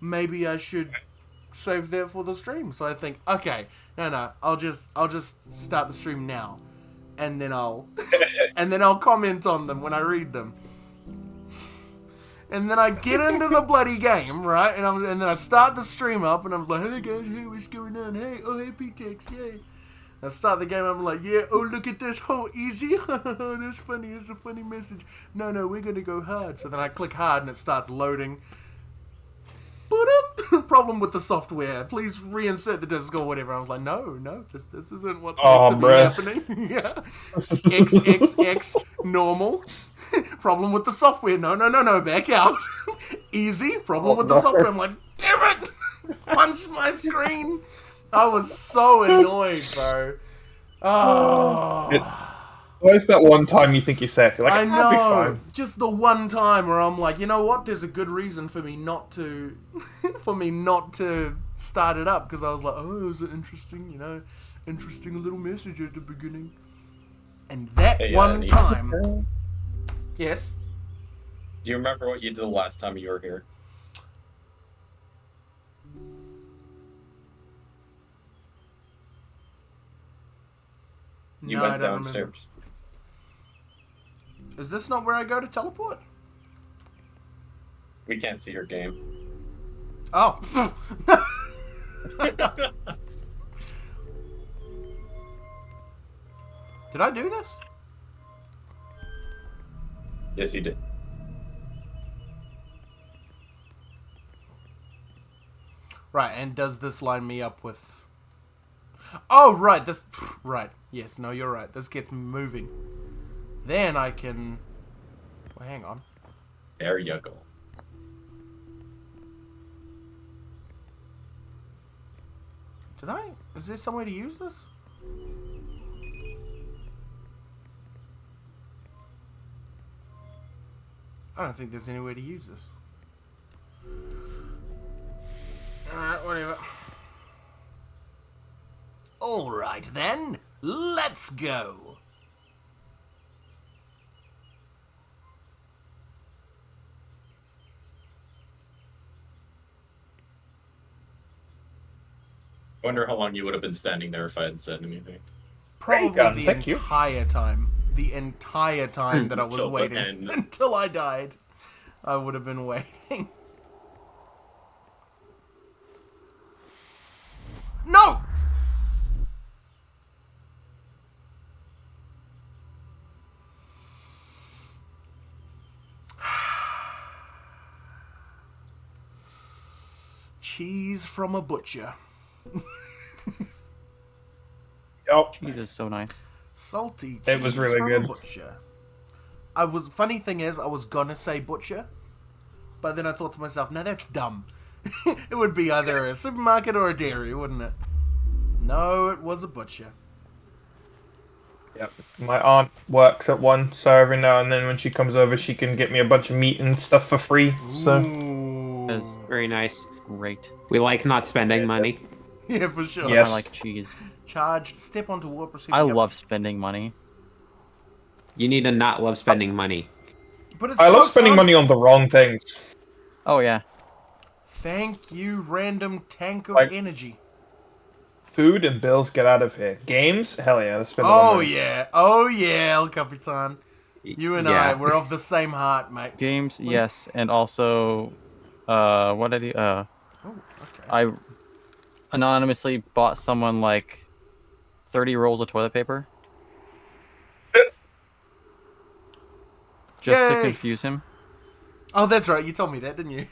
Maybe I should save that for the stream. So I think, okay, no, I'll just start the stream now, and then I'll comment on them when I read them. And then I get into the bloody game, right? And then I start the stream up, and I was like, hey guys, hey, what's going on? Hey, oh hey, P-Tex, yay. I start the game, I'm like, yeah, oh look at this, oh easy, that's funny, it's a funny message. No, we're gonna go hard. So then I click hard, and it starts loading. Problem with the software. Please reinsert the disc or whatever. I was like, no, this isn't what's meant to be happening. Yeah. XXX normal. Problem with the software. No, back out. Easy. Problem with the software. I'm like, damn it! Punch my screen. I was so annoyed, bro. Oh. Where's that one time you think you're set? You're like, I I'll be know. fine. Just the one time where I'm like, you know what? There's a good reason for me not to, start it up, because I was like, oh, it was an interesting little message at the beginning. And that one Nate. time, yes. Do you remember what you did the last time you were here? You No, went I don't downstairs. remember. Is this not where I go to teleport? We can't see your game. Oh. Did I do this? Yes, you did. Right, and does this line me up with... Oh, right, this... Right, yes, no, you're right. This gets me moving. Then I can... Well, hang on. There you go. Did I? Is there some way to use this? I don't think there's any way to use this. Alright, whatever. Alright then, let's go! I wonder how long you would have been standing there if I hadn't said anything. Probably gun, the thank you. entire time. The entire time that I was Until the waiting. end. Until I died. I would have been waiting. No! Cheese from a butcher. Yep. Cheese is so nice. Salty cheese It was really from good. a butcher. Funny thing is, I was gonna say butcher, but then I thought to myself, no, that's dumb. It would be either a supermarket or a dairy, wouldn't it? No, it was a butcher. Yep. My aunt works at one, so every now and then when she comes over, she can get me a bunch of meat and stuff for free. So Ooh. That's Very nice. great. We like not spending money. Yeah, for sure. Yes. I like cheese. Charged. Step onto warp receiver. I Yep. love spending money. You need to not love spending money. But it's I so love spending fun. money on the wrong things. Oh yeah. Thank you, random tank of Like- energy. Food and bills, get out of here. Games, hell yeah, let's spend Oh money. yeah, oh yeah, El Capitan. You and Yeah. I, we're of the same heart, mate. Games, yes, and also, what did I do? Oh, okay. I anonymously bought someone like 30 rolls of toilet paper. Just to Yay. confuse him. Oh, that's right. You told me that, didn't you?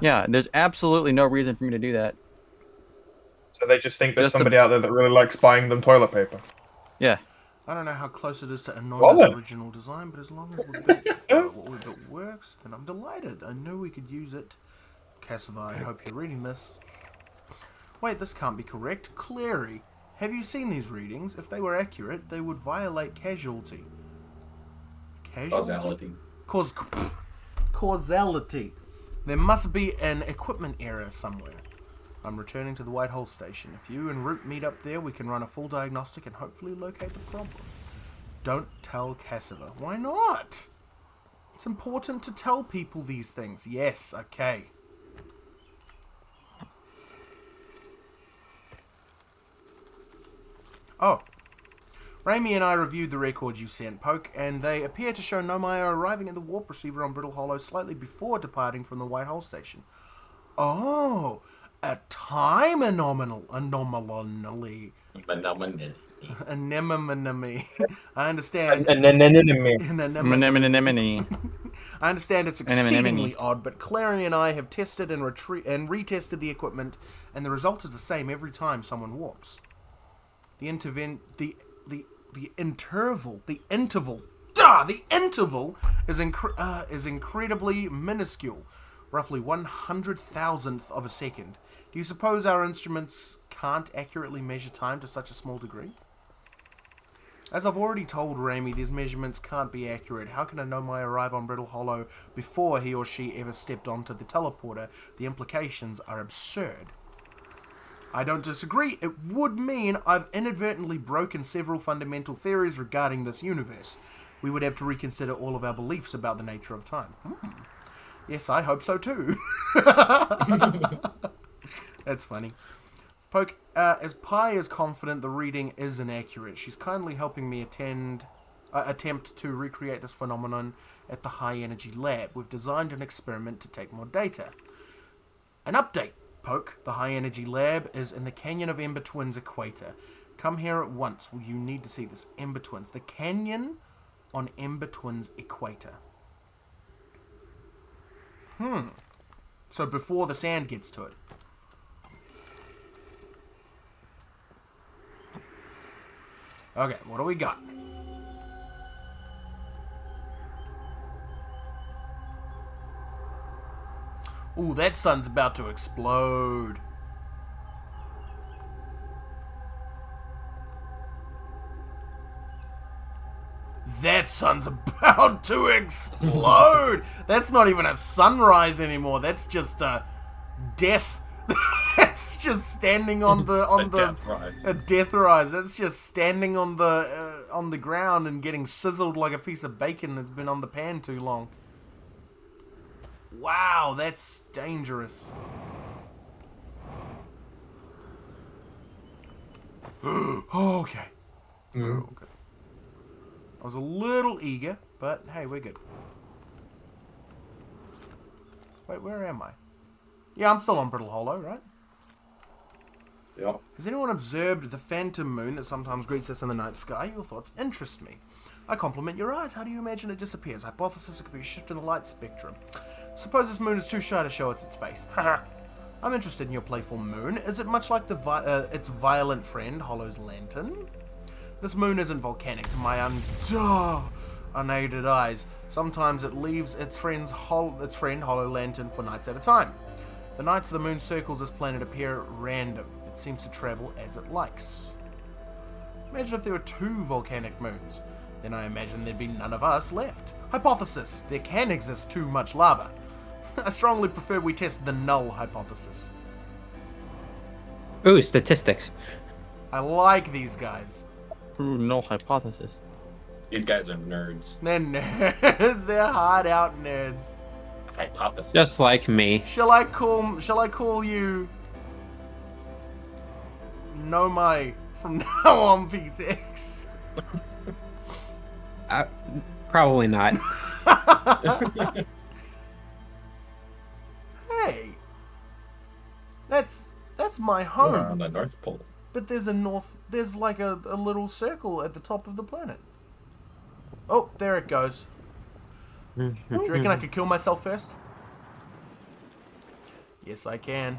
Yeah, there's absolutely no reason for me to do that. So they just think there's Just a- somebody out there that really likes buying them toilet paper. Yeah. I don't know how close it is to Well Anoda's then. original design, but as long as what we built works, then I'm delighted. I knew we could use it. Cassava, I hope you're reading this. Wait, this can't be correct. Clary, have you seen these readings? If they were accurate, they would violate casualty. Casualty? Causality. Causality. There must be an equipment error somewhere. I'm returning to the Whitehall station. If you and Root meet up there, we can run a full diagnostic and hopefully locate the problem. Don't tell Cassava. Why not? It's important to tell people these things. Yes, okay. Oh. Raimi and I reviewed the records you sent, Poke, and they appear to show Nomaya arriving at the warp receiver on Brittle Hollow slightly before departing from the Whitehall station. Oh, a time anomaly. Anemone. I understand. Anemone. I understand it's exceedingly odd, but Clary and I have tested and retested the equipment, and the result is the same every time someone warps. The interval is incredibly minuscule, roughly 100,000th of a second. Do you suppose our instruments can't accurately measure time to such a small degree? As I've already told Raimi, these measurements can't be accurate. How can a Nomai arrive on Brittle Hollow before he or she ever stepped onto the teleporter? The implications are absurd. I don't disagree. It would mean I've inadvertently broken several fundamental theories regarding this universe. We would have to reconsider all of our beliefs about the nature of time. Yes, I hope so too. That's funny. Poke, as Pi is confident the reading is inaccurate, she's kindly helping me attempt to recreate this phenomenon at the high energy lab. We've designed an experiment to take more data. An update, Poke. The high energy lab is in the Canyon of Ember Twins equator. Come here at once. Well, you need to see this. Ember Twins. The Canyon on Ember Twins equator. So before the sand gets to it. Okay, what do we got? Ooh, that sun's about to explode. That sun's about to explode. That's not even a sunrise anymore. That's just a death. That's just standing on the death rise. A death rise. That's just standing on the ground and getting sizzled like a piece of bacon that's been on the pan too long. Wow, that's dangerous. Okay. We're all good. I was a little eager, but hey, we're good. Wait, where am I? Yeah, I'm still on Brittle Hollow, right? Yep. Has anyone observed the phantom moon that sometimes greets us in the night sky? Your thoughts interest me. I compliment your eyes. How do you imagine it disappears? Hypothesis: it could be a shift in the light spectrum. Suppose this moon is too shy to show us its face. I'm interested in your playful moon. Is it much like its violent friend, Hollow's lantern? This moon isn't volcanic to my unaided eyes. Sometimes it leaves its friend Hollow Lantern for nights at a time. The nights the moon circles this planet appear random. It seems to travel as it likes. Imagine if there were 2 volcanic moons. Then I imagine there'd be none of us left. Hypothesis: there can exist too much lava. I strongly prefer we test the null hypothesis. Ooh, statistics. I like these guys. Ooh, no hypothesis. These guys are nerds. They're nerds. They're hard out nerds. Hypothesis. Just like me. Shall I call you Nomai from now on, P6? Probably not. Hey, that's my We're on home. the North Pole. But there's like a little circle at the top of the planet. Oh, there it goes. Do you reckon I could kill myself first? Yes, I can.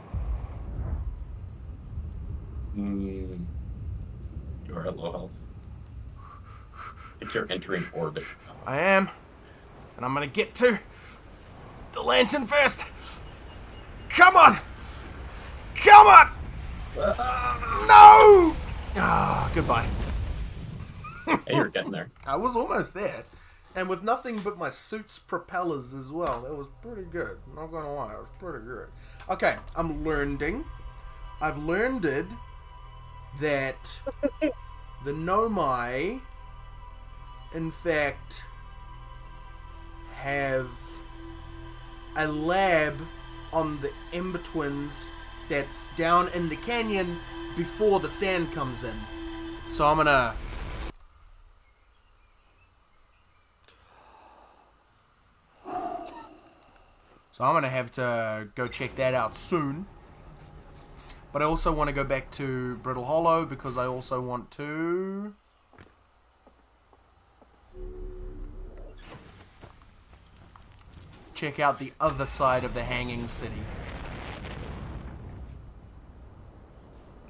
You're at low health. I think you're entering orbit. I am. And I'm gonna get to the lantern first. Come on! Come on! No! Ah, goodbye. Hey, you're getting there. I was almost there. And with nothing but my suit's propellers as well. That was pretty good. Not gonna lie, it was pretty good. Okay, I'm learning. I've learned that the Nomai, in fact, have a lab on the in-betweens that's down in the canyon before the sand comes in. So I'm gonna... have to go check that out soon. But I also want to go back to Brittle Hollow because I also want to... check out the other side of the Hanging City.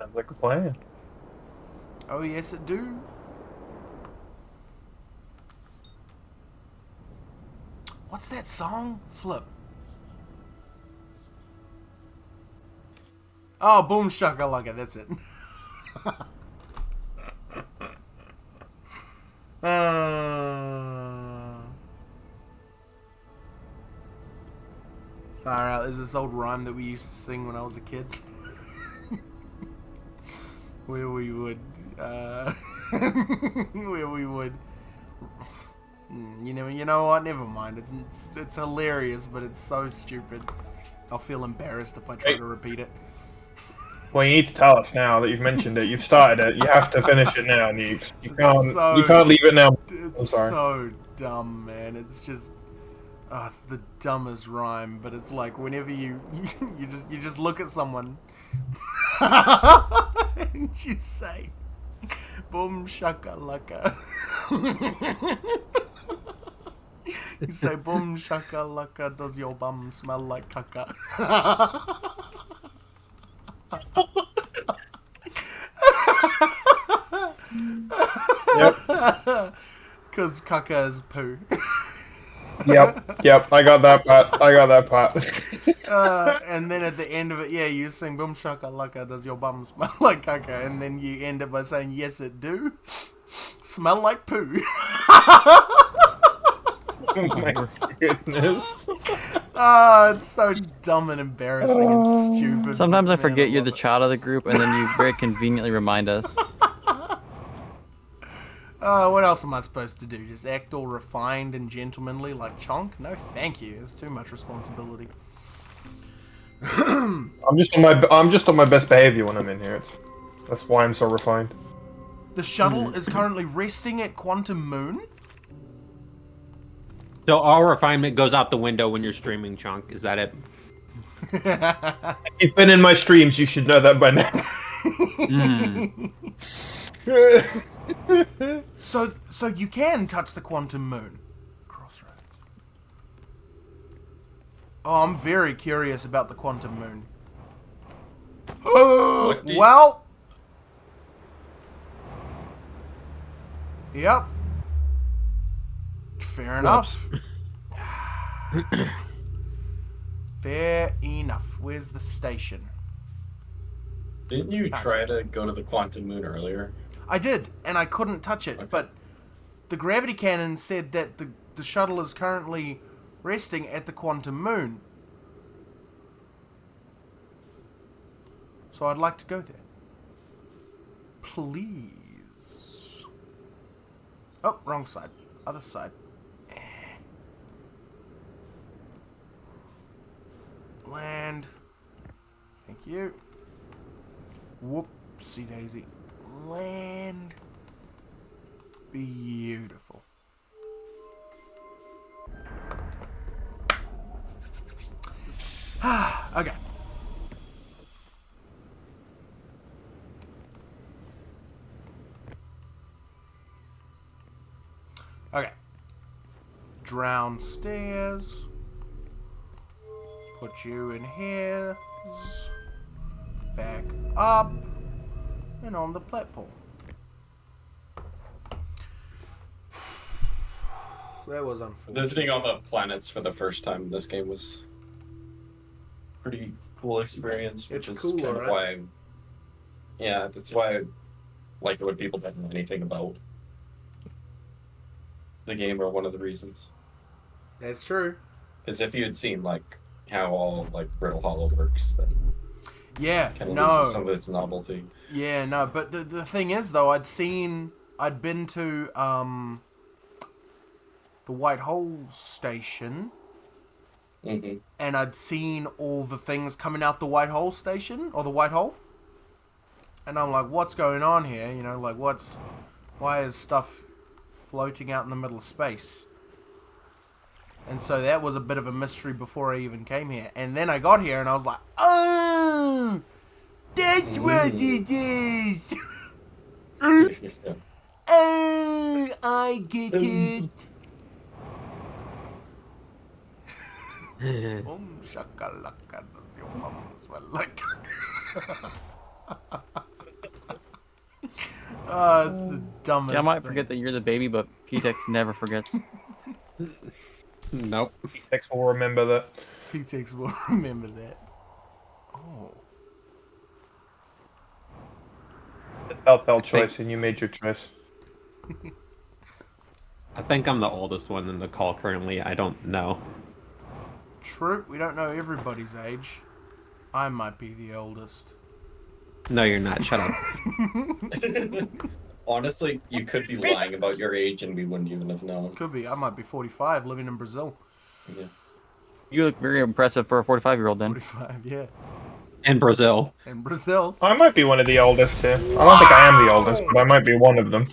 Sounds like a plan. Oh yes, it do. What's that song? Flip. Oh, boom shakalaka, that's it. Far out, there's this old rhyme that we used to sing when I was a kid. Where we would, you know what, never mind, it's hilarious, but it's so stupid. I'll feel embarrassed if I try to repeat it. Well, you need to tell us now that you've mentioned it. You've started it. You have to finish it now, Neeps. You can't leave it now. It's I'm sorry. so dumb, man. It's just, it's the dumbest rhyme. But it's like whenever you just look at someone and you say, "Boom shakalaka." You say, "Boom shakalaka, does your bum smell like caca?" Yep. Because caca is poo. Yep. I got that part. And then at the end of it, yeah, you sing "Boom shakalaka, does your bum smell like caca?" And then you end it by saying, "Yes, it do. Smell like poo." Oh my goodness. It's so dumb and embarrassing and stupid. Sometimes I Man, forget you're love the it. child of the group, and then you very conveniently remind us. What else am I supposed to do? Just act all refined and gentlemanly like Chonk? No, thank you. It's too much responsibility. I'm just on my best behavior when I'm in here. That's why I'm so refined. The shuttle is currently resting at Quantum Moon. So all refinement goes out the window when you're streaming, Chunk. Is that it? You've been in my streams, you should know that by now. So you can touch the Quantum Moon. Crossroads. Oh, I'm very curious about the Quantum Moon. What do you- Well. Yep. Fair enough. Fair enough. Where's the station? Didn't you try to go to the quantum moon earlier? I did, and I couldn't touch it, Okay. but the gravity cannon said that the shuttle is currently resting at the Quantum Moon. So I'd like to go there. Please. Oh, wrong side. Other side. Land. Thank you. Whoopsie daisy. Land. Beautiful. Okay. Okay. Downstairs. Put you in here. Back up. And on the platform. That was unfortunate. Visiting all the planets for the first time in this game was a pretty cool experience. Which It's is cool, kind of right? why. Yeah, that's why I like it when people don't know anything about the game, or one of the reasons. That's true. Because if you had seen like how all like Brittle Hollow works, then Yeah, kind of no. loses some of its novelty. Yeah, no, but the thing is, though, I'd been to, the White Hole station, Mm-hmm. and I'd seen all the things coming out the White Hole station, or the White Hole, and I'm like, what's going on here? You know, like, why is stuff floating out in the middle of space? And so that was a bit of a mystery before I even came here. And then I got here, and I was like, oh, that's what it is. Oh, I get it. Shakalaka, does your mum smell like? Oh, it's the dumbest. Yeah, I might thing. forget that you're the baby, but P-Tex never forgets. Nope. X will remember that. P-Tex will remember that. Oh. The telltale choice, and you made your choice. I think I'm the oldest one in the call currently. I don't know. True, we don't know everybody's age. I might be the oldest. No, you're not. Shut up. Honestly, you could be lying about your age and we wouldn't even have known. Could be. I might be 45, living in Brazil. Yeah. You look very impressive for a 45-year-old then. 45, yeah. In Brazil. In Brazil. I might be one of the oldest here. I don't think I am the oldest, but I might be one of them.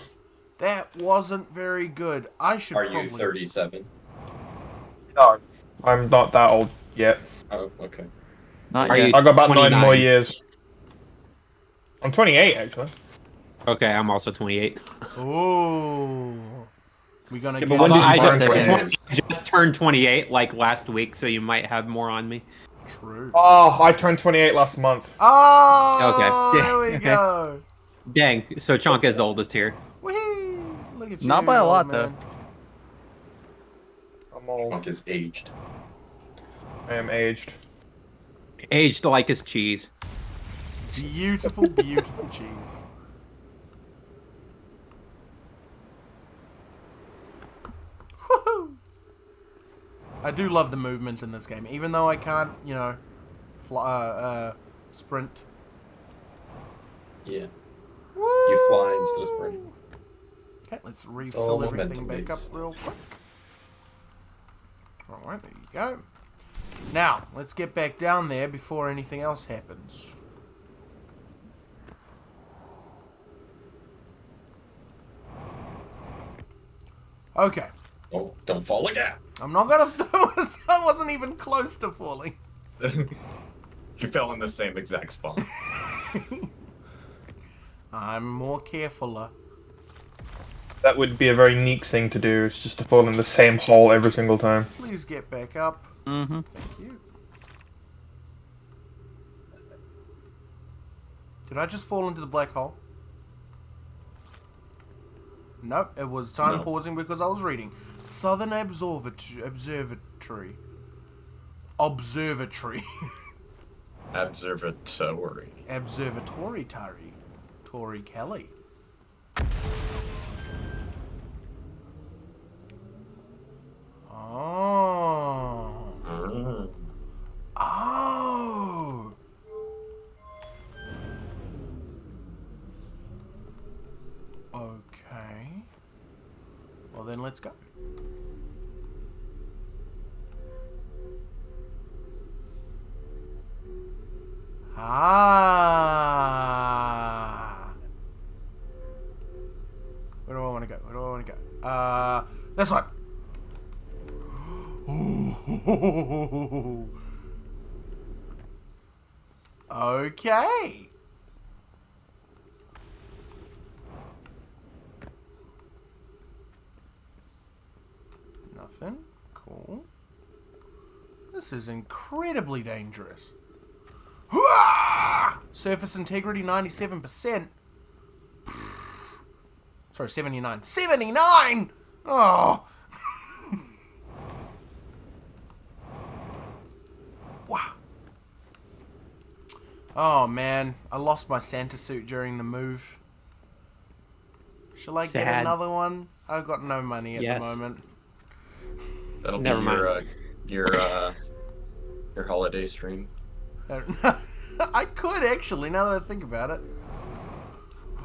That wasn't very good. I should Are probably... you 37? No. I'm not that old yet. Oh, okay. Not Are yet. you- I got about 9 more 29. years. I'm 28, actually. Okay, I'm also 28. Oh. We're gonna Yeah, get... but when Although did I you born turn for 28? just turned 28 like last week, so you might have more on me. True. Oh, I turned 28 last month. Oh, Okay. there we Okay. go. Dang, so Chonk is the oldest here. Whee! Look at you, Not by a old lot, man. I'm old. Monk is aged. I am aged. Aged like his cheese. Beautiful, beautiful cheese. Woohoo! I do love the movement in this game, even though I can't, you know, sprint. Yeah. Woo! You fly instead of sprinting. Okay, let's all refill everything momentum back up based. real quick. Alright, there you go. Now, let's get back down there before anything else happens. Okay. Oh, don't fall again. I'm not gonna. I wasn't even close to falling. You fell in the same exact spot. I'm more carefuler. That would be a very neat thing to do. It's just to fall in the same hole every single time. Please get back up. Mm-hmm. Thank you. Did I just fall into the black hole? Nope, it was time No. pausing because I was reading. Southern Observatory. Observatory. Observatory. Observatory Tari. Tori Kelly. Oh. Oh. Okay. Well then let's go. Ah. Where do I want to go? Where do I want to go? This one. Ooh. Okay. Nothing. Cool. This is incredibly dangerous. Surface integrity 97%. Sorry, 79. 79! Oh! Wow. Oh man, I lost my Santa suit during the move. Shall I get Sad. another one? I've got no money at Yes. the moment. That'll Never be mind. your holiday stream. I could actually, now that I think about it.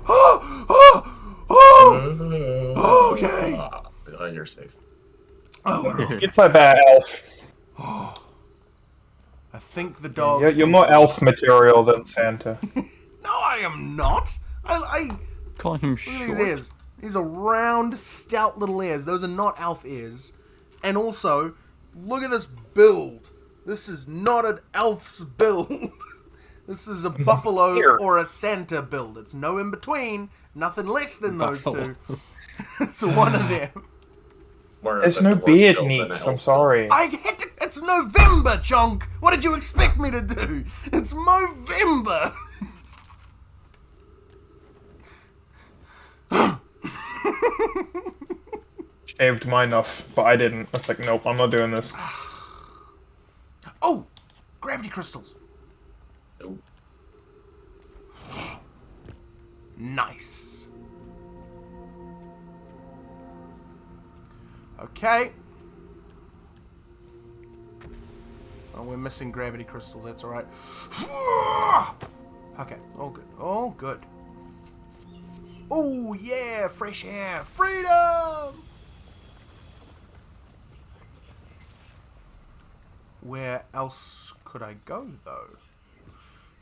Oh, okay. You're safe. Oh, Get my bad elf. I think the dogs. You're more elf material than Santa. No, I am not. I Calling him look at short. these ears. These are round, stout little ears. Those are not elf ears. And also, look at this build. This is not an elf's build. This is a buffalo Here. or a Santa build. It's no in between. Nothing less than those Buffalo. two. It's one of them. More of There's a no dwarf beard build than neeks, an I'm elf sorry. I had to. It's November, chonk. What did you expect me to do? It's Movember. Shaved mine off, but I didn't. I was like, nope, I'm not doing this. Oh, gravity crystals. build. Nice. Okay. Oh, we're missing gravity crystals. That's all right. Okay, all good. All good. Oh, yeah, fresh air. Freedom! Where else could I go, though?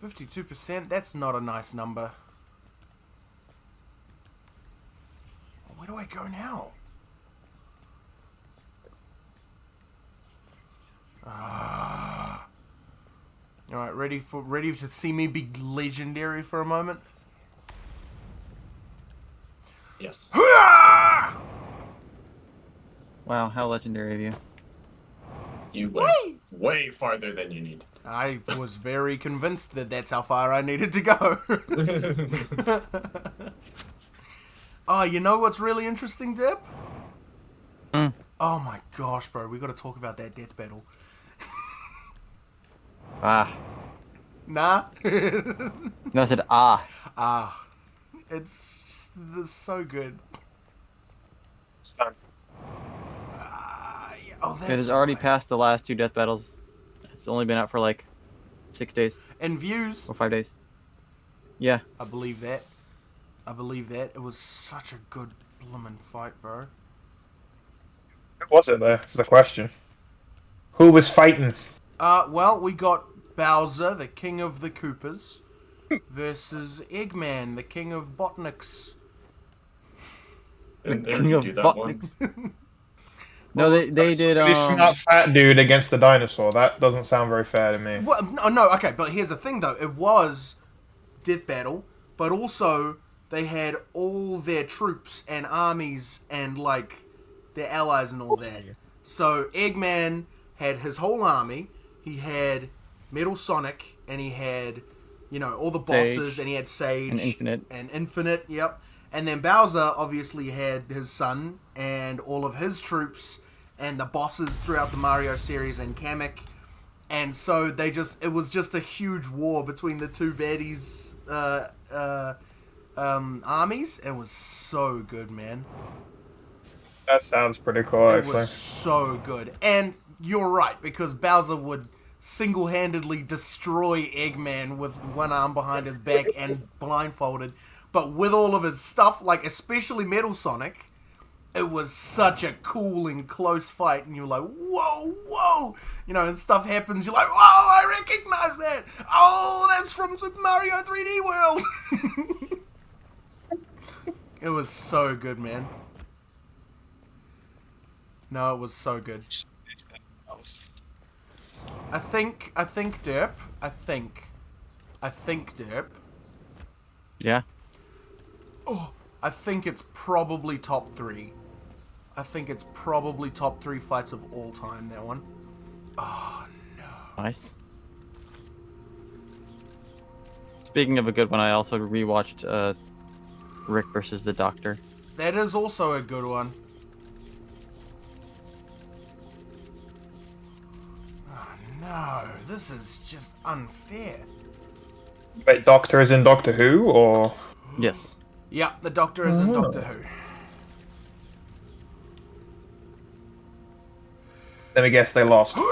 52%, that's not a nice number. Where do I go now? Ah. Alright, ready to see me be legendary for a moment? Yes. Wow, how legendary of you. You went way farther than you needed. I was very convinced that that's how far I needed to go. Oh, you know what's really interesting, Deb? Mm. Oh my gosh, bro, we gotta talk about that death battle. Ah. Nah? No, I said ah. Ah. It's so good. It's done. Yeah, oh, that's It has already right. passed the last two death battles. It's only been out for like 6 days And views. or 5 days. Yeah. I believe that. I believe that. It was such a good bloomin' fight, bro. Who was it there? That's the question. Who was fighting? Well, we got Bowser, the king of the Koopas, versus Eggman, the king of Botniks. Didn't they King already of do that Botniks. once? No, they did. Really smart fat dude against the dinosaur. That doesn't sound very fair to me. Well, no, okay, but here's the thing though. It was Death Battle, but also they had all their troops and armies and like their allies and all that. So Eggman had his whole army. He had Metal Sonic, and he had, all the bosses, and he had Sage and Infinite. Yep. And then Bowser obviously had his son and all of his troops and the bosses throughout the Mario series and Kamek. And so it was just a huge war between the two baddies' armies. It was so good, man. That sounds pretty cool, actually. It was so good. And you're right, because Bowser would single-handedly destroy Eggman with one arm behind his back and blindfolded. But with all of his stuff, like especially Metal Sonic, it was such a cool and close fight, and you're like, whoa, and stuff happens, you're like, whoa, I recognize that! Oh, that's from Super Mario 3D World! It was so good, man. No, it was so good. I think Derp, Yeah. Oh, I think it's probably top 3. I think it's probably top 3 fights of all time, that one. Oh, no. Nice. Speaking of a good one, I also rewatched Rick versus the Doctor. That is also a good one. Oh, no. This is just unfair. Wait, Doctor is in Doctor Who, or...? Yes. Yeah, the Doctor is in Doctor Who. Let me guess, they lost. Would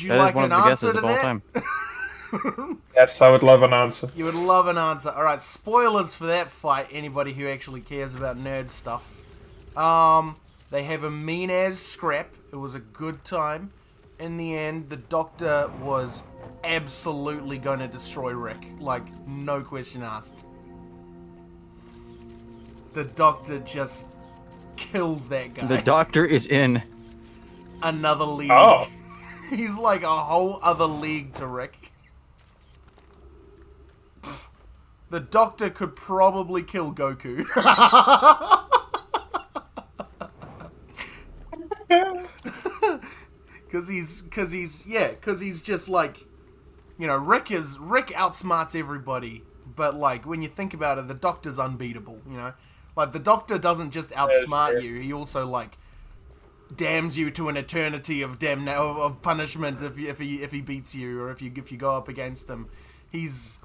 you That like is one an of the answer guesses to of all that? time. Yes, I would love an answer. You would love an answer. Alright, spoilers for that fight, anybody who actually cares about nerd stuff. They have a mean-ass scrap. It was a good time. In the end, the Doctor was absolutely going to destroy Rick. Like, no question asked. The Doctor just kills that guy. The Doctor is in. Another league. Oh. He's like a whole other league to Rick. The Doctor could probably kill Goku. Cause he's just like, Rick outsmarts everybody, but like when you think about it, the Doctor's unbeatable, Like the Doctor doesn't just outsmart you, he also like damns you to an eternity of of punishment if he beats you, or if you go up against him. He's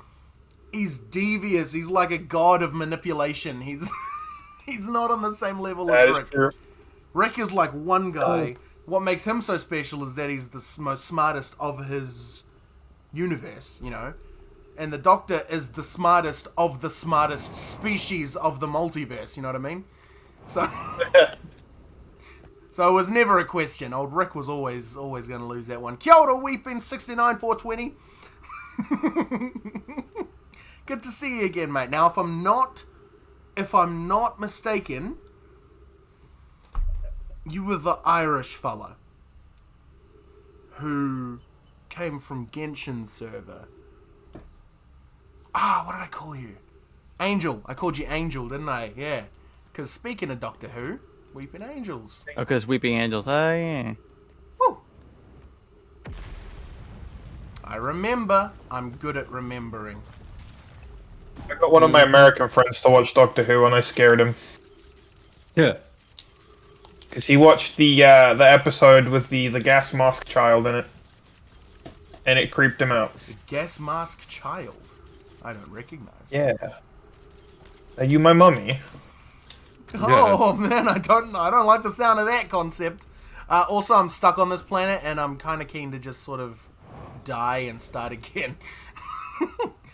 devious. He's like a god of manipulation. He's not on the same level as Rick. True. Rick is like one guy. What makes him so special is that he's the most smartest of his universe, And the Doctor is the smartest of the smartest species of the multiverse, you know what I mean? So it was never a question. Old Rick was always going to lose that one. Kia ora, weeping 69 420. Good to see you again, mate. Now, if I'm not mistaken, you were the Irish fella who came from Genshin's server. What did I call you? Angel. I called you Angel, didn't I? Yeah. Because speaking of Doctor Who, Weeping Angels. Oh, because Weeping Angels. Oh, yeah. Woo! I remember. I'm good at remembering. I got one of my American friends to watch Doctor Who, and I scared him. Yeah. Because he watched the episode with the gas mask child in it. And it creeped him out. The gas mask child? I don't recognize. Yeah. Are you my mummy? Oh man, I don't like the sound of that concept. Also, I'm stuck on this planet, and I'm kind of keen to just sort of die and start again.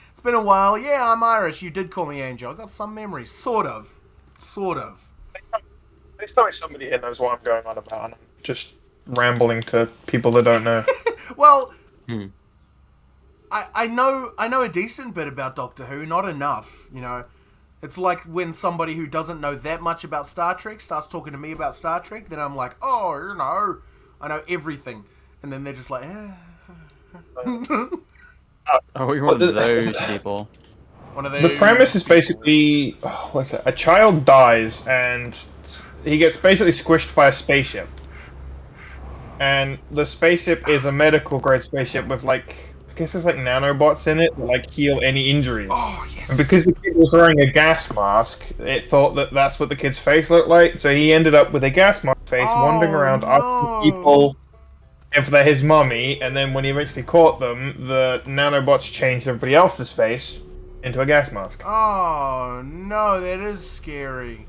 It's been a while. Yeah, I'm Irish. You did call me Angel. I got some memories. Sort of. Please tell me somebody here knows what I'm going on about, and I'm just rambling to people that don't know. Well, I know a decent bit about Doctor Who. Not enough, It's like when somebody who doesn't know that much about Star Trek starts talking to me about Star Trek, then I'm like, oh, I know everything. And then they're just like, Oh, you're one of those people. One of The those premise is people. basically, what's it? A child dies and he gets basically squished by a spaceship. And the spaceship is a medical grade spaceship with I guess there's nanobots in it that heal any injuries. Oh, yes. And because the kid was wearing a gas mask, it thought that that's what the kid's face looked like. So he ended up with a gas mask face, wandering around asking people if they're his mummy. And then when he eventually caught them, the nanobots changed everybody else's face into a gas mask. Oh, no, that is scary.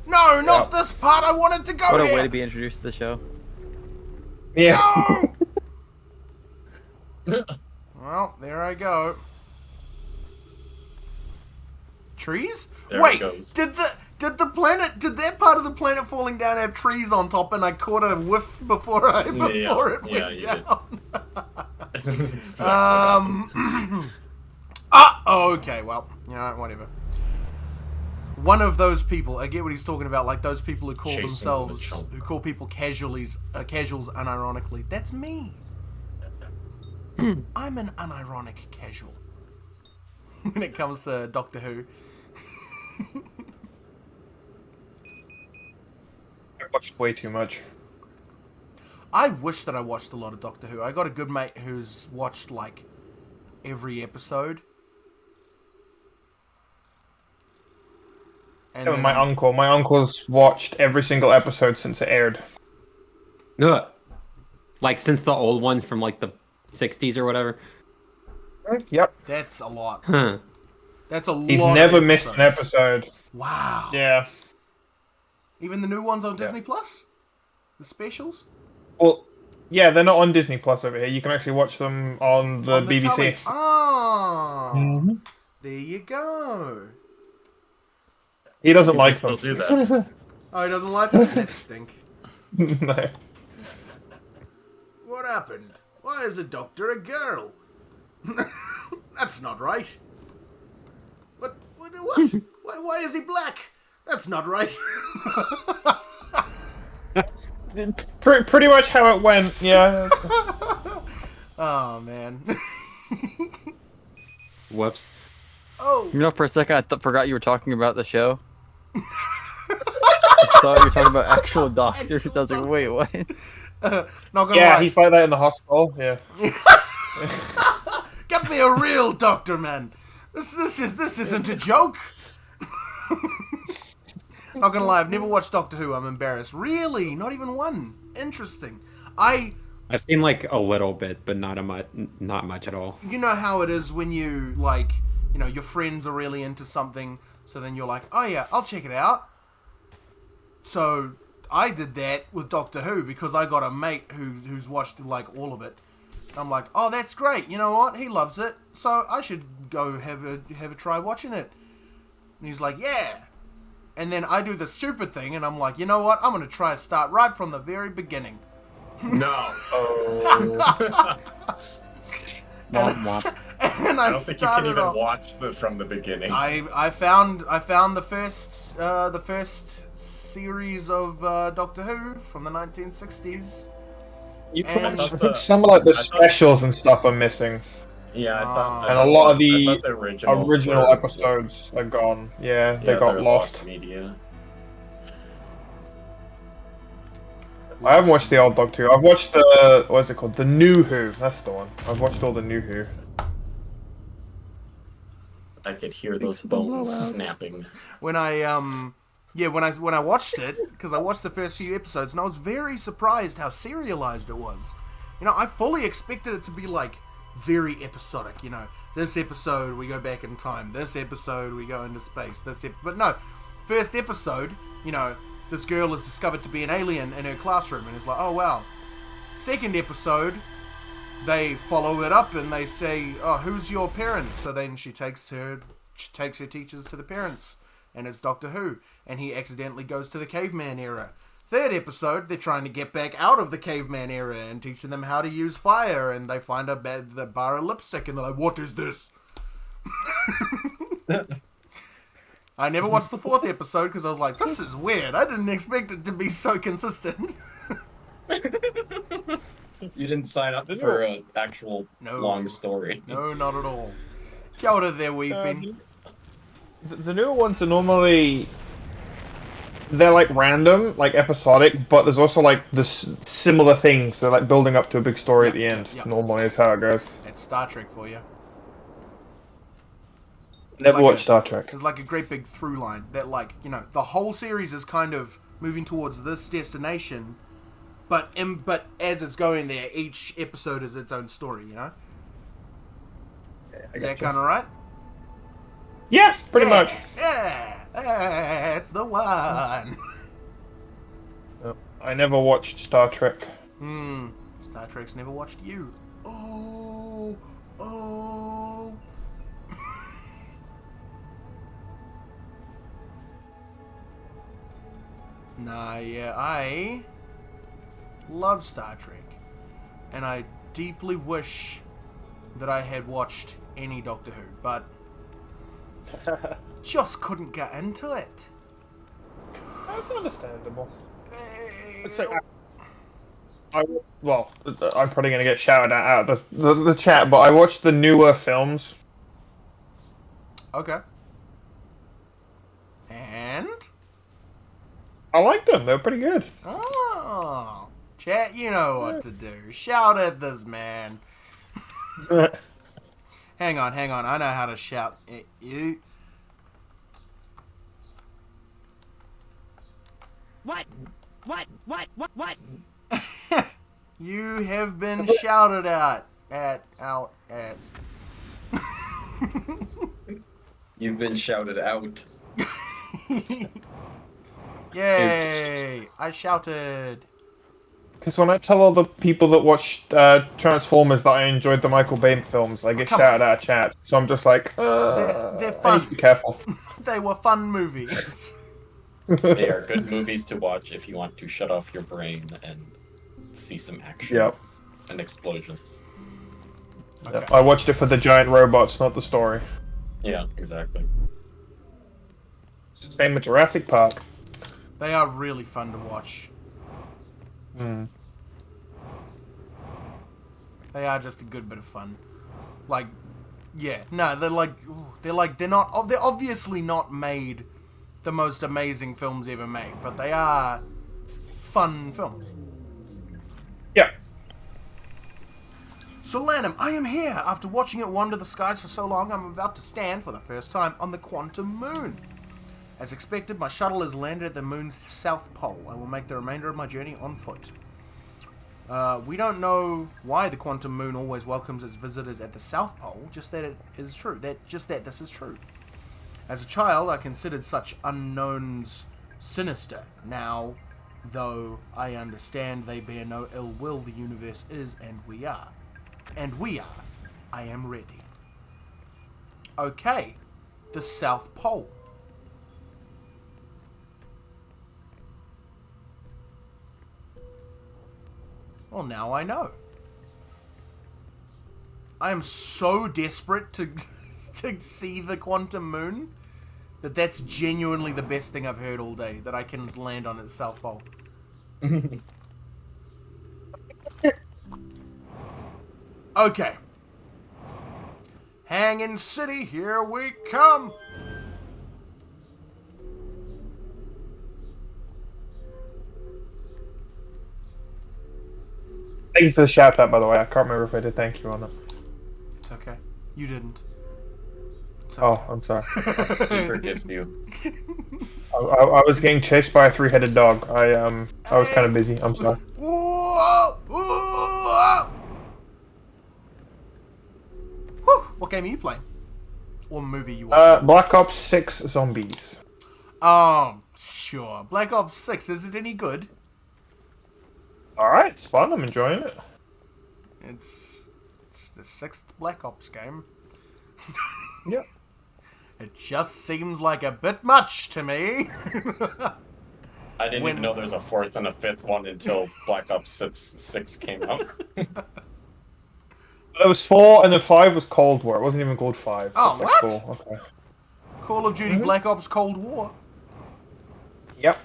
No, not this part. I wanted to go What a here. way to be introduced to the show. Yeah. No! Well, there I go. Trees? There Wait, it goes. did that part of the planet falling down have trees on top and I caught a whiff before it went down? Okay, well, whatever. One of those people, I get what he's talking about, like those people who call Chasing themselves, the who call people casuals unironically. That's me. I'm an unironic casual. When it comes to Doctor Who. I watched way too much. I wish that I watched a lot of Doctor Who. I got a good mate who's watched, every episode. And My uncle's watched every single episode since it aired. Ugh. Since the old ones from the 60s or whatever. Yep. That's a lot. Huh. That's a lot. He's never missed an episode. Wow. Yeah. Even the new ones on Disney Plus? The specials? Well, yeah, they're not on Disney Plus over here. You can actually watch them on the BBC. Telly. Oh. Mm-hmm. There you go. He doesn't People like still them. do that. Oh, he doesn't like them? That stink. No. What happened? Why is a doctor a girl? That's not right. What? Why is he black? That's not right. Pretty much how it went, yeah. Oh, man. Whoops. Oh. For a second, I forgot you were talking about the show. I thought you were talking about actual doctors. I was like, wait, what? Not gonna lie. He's like that in the hospital, yeah. Get me a real doctor, man. This isn't a joke. Not gonna lie, I've never watched Doctor Who. I'm embarrassed. Really? Not even one. Interesting. I've seen a little bit, but not much at all. You know how it is when you your friends are really into something, so then you're like, oh yeah, I'll check it out. So I did that with Doctor Who because I got a mate who's watched all of it. I'm like, oh, that's great. You know what? He loves it, so I should go have a try watching it. And he's like, yeah. And then I do the stupid thing, and I'm like, you know what? I'm gonna try to start right from the very beginning. No. Womp womp. And I don't think you can even watch from the beginning. I found the first series of Doctor Who from the 1960s. I think some of the specials and stuff are missing. Yeah, I thought. And a lot of the original episodes are gone. Yeah, they got lost. Media. I haven't watched the old Doctor Who. I've watched the what's it called? The New Who. That's the one. I've watched all the New Who. I could hear those bones snapping. When I watched it, because I watched the first few episodes, and I was very surprised how serialized it was. I fully expected it to be very episodic. This episode we go back in time. This episode we go into space. But no, first episode, this girl is discovered to be an alien in her classroom, and is like, oh wow. Second episode, they follow it up and they say, oh, who's your parents? So then she takes her teachers to the parents, and it's Doctor Who, and he accidentally goes to the caveman era. Third episode, they're trying to get back out of the caveman era and teaching them how to use fire, and they find the bar of lipstick, and they're like, what is this? I never watched the 4th episode because I was like, this is weird. I didn't expect it to be so consistent. You didn't sign up for an actual long story. No, not at all. Kia ora there, weeping. The newer ones are normally... They're like random, like episodic, but there's also like similar things. They're like building up to a big story at the end. Normally is how it goes. That's Star Trek for you. Never watched Star Trek. There's like a great big through line that, like, you know, the whole series is kind of moving towards this destination, but as it's going there, each episode is its own story, you know? Is that kind of right? Yeah, pretty much. Yeah, that's the one. I never watched Star Trek. Star Trek's never watched you. Oh. Nah, yeah, I love Star Trek, and I deeply wish that I had watched any Doctor Who, but just couldn't get into it. That's understandable. It's like, I'm probably gonna get shouted out of the chat, but I watched the newer films. Okay. And? I liked them. They're pretty good. Oh, chat, you know what to do. Shout at this man. Hang on. I know how to shout at you. What? You have been shouted at. You've been shouted out. Yay! I shouted. Because when I tell all the people that watched Transformers that I enjoyed the Michael Bay films, I get shouted out of chat. So I'm just like, they're fun. I need to be careful. They were fun movies. They are good movies to watch if you want to shut off your brain and see some action. Yep. And explosions. Okay. I watched it for the giant robots, not the story. Yeah, exactly. Same with Jurassic Park. They are really fun to watch. They are just a good bit of fun. Like, yeah, no, they're obviously not made the most amazing films ever made, but they are fun films. Yeah. So, Lanham, I am here. After watching it wander the skies for so long, I'm about to stand for the first time on the quantum moon. As expected, my shuttle has landed at the moon's south pole. I will make the remainder of my journey on foot. We don't know why the quantum moon always welcomes its visitors at the South Pole, just that it is true. That this is true. As a child, I considered such unknowns sinister. Now, though I understand they bear no ill will, the universe is, and we are. And we are. I am ready. Okay. The South Pole. Well, now I know. I am so desperate to to see the quantum moon that's genuinely the best thing I've heard all day, that I can land on its South Pole. Okay. Hanging City, here we come! Thank you for the shout out, by the way. I can't remember if I did thank you on it. It's okay. You didn't. It's Oh, I'm sorry. He forgives you. I was getting chased by a 3-headed dog. I was kind of busy. I'm sorry. Whoa! Whoa! Whew. What game are you playing? Or movie you watching? Black Ops 6 Zombies. Oh, sure. Black Ops 6, is it any good? Alright, it's fun. I'm enjoying it. It's the 6th Black Ops game. Yep. It just seems like a bit much to me. I didn't even know there was a 4th and a 5th one until Black Ops 6 came out. It was 4 and then 5 was Cold War. It wasn't even called 5. Oh, It's what? Cool. Okay. Call of Duty Black Ops Cold War. Yep.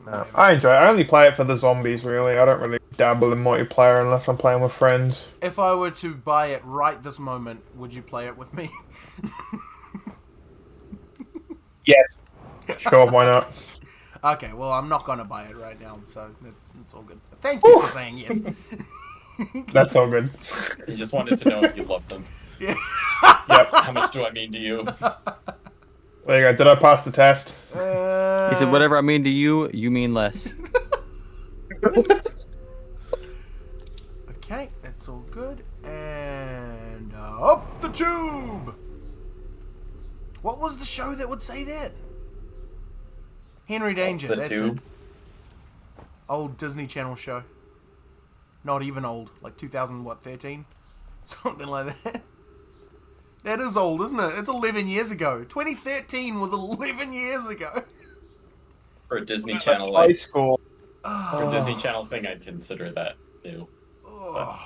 No, I enjoy it. I only play it for the zombies, really. I don't really dabble in multiplayer unless I'm playing with friends. If I were to buy it right this moment, would you play it with me? Yes. Sure, why not? Okay, well, I'm not gonna buy it right now, so it's all good. But thank you for saying yes. That's all good. He just wanted to know if you loved them. Yeah. Yep. How much do I mean to you? There you go. Did I pass the test? He said, "Whatever I mean to you, you mean less." Okay, that's all good. And up the tube! What was the show that would say that? Henry Danger, The that's Tube. it. Old Disney Channel show. Not even old, like 2013? Something like that. That is old, isn't it? It's 11 years ago. 2013 was 11 years ago. For a Disney Channel, High school. for a Disney Channel thing, I'd consider that new. Oh,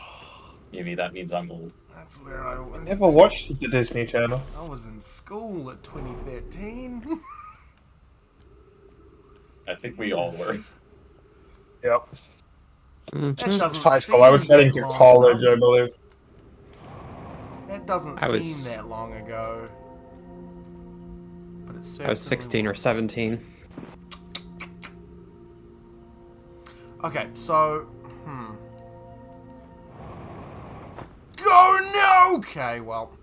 Maybe that means I'm old. that's where I was. Never watched the Disney Channel. I was in school at 2013. I think we all were. Yep. That doesn't High school. I was seem heading that to long college, enough. I believe. That doesn't I seem was- that long ago. But it's I was 16 or 17. Okay, so Go no! Okay, well.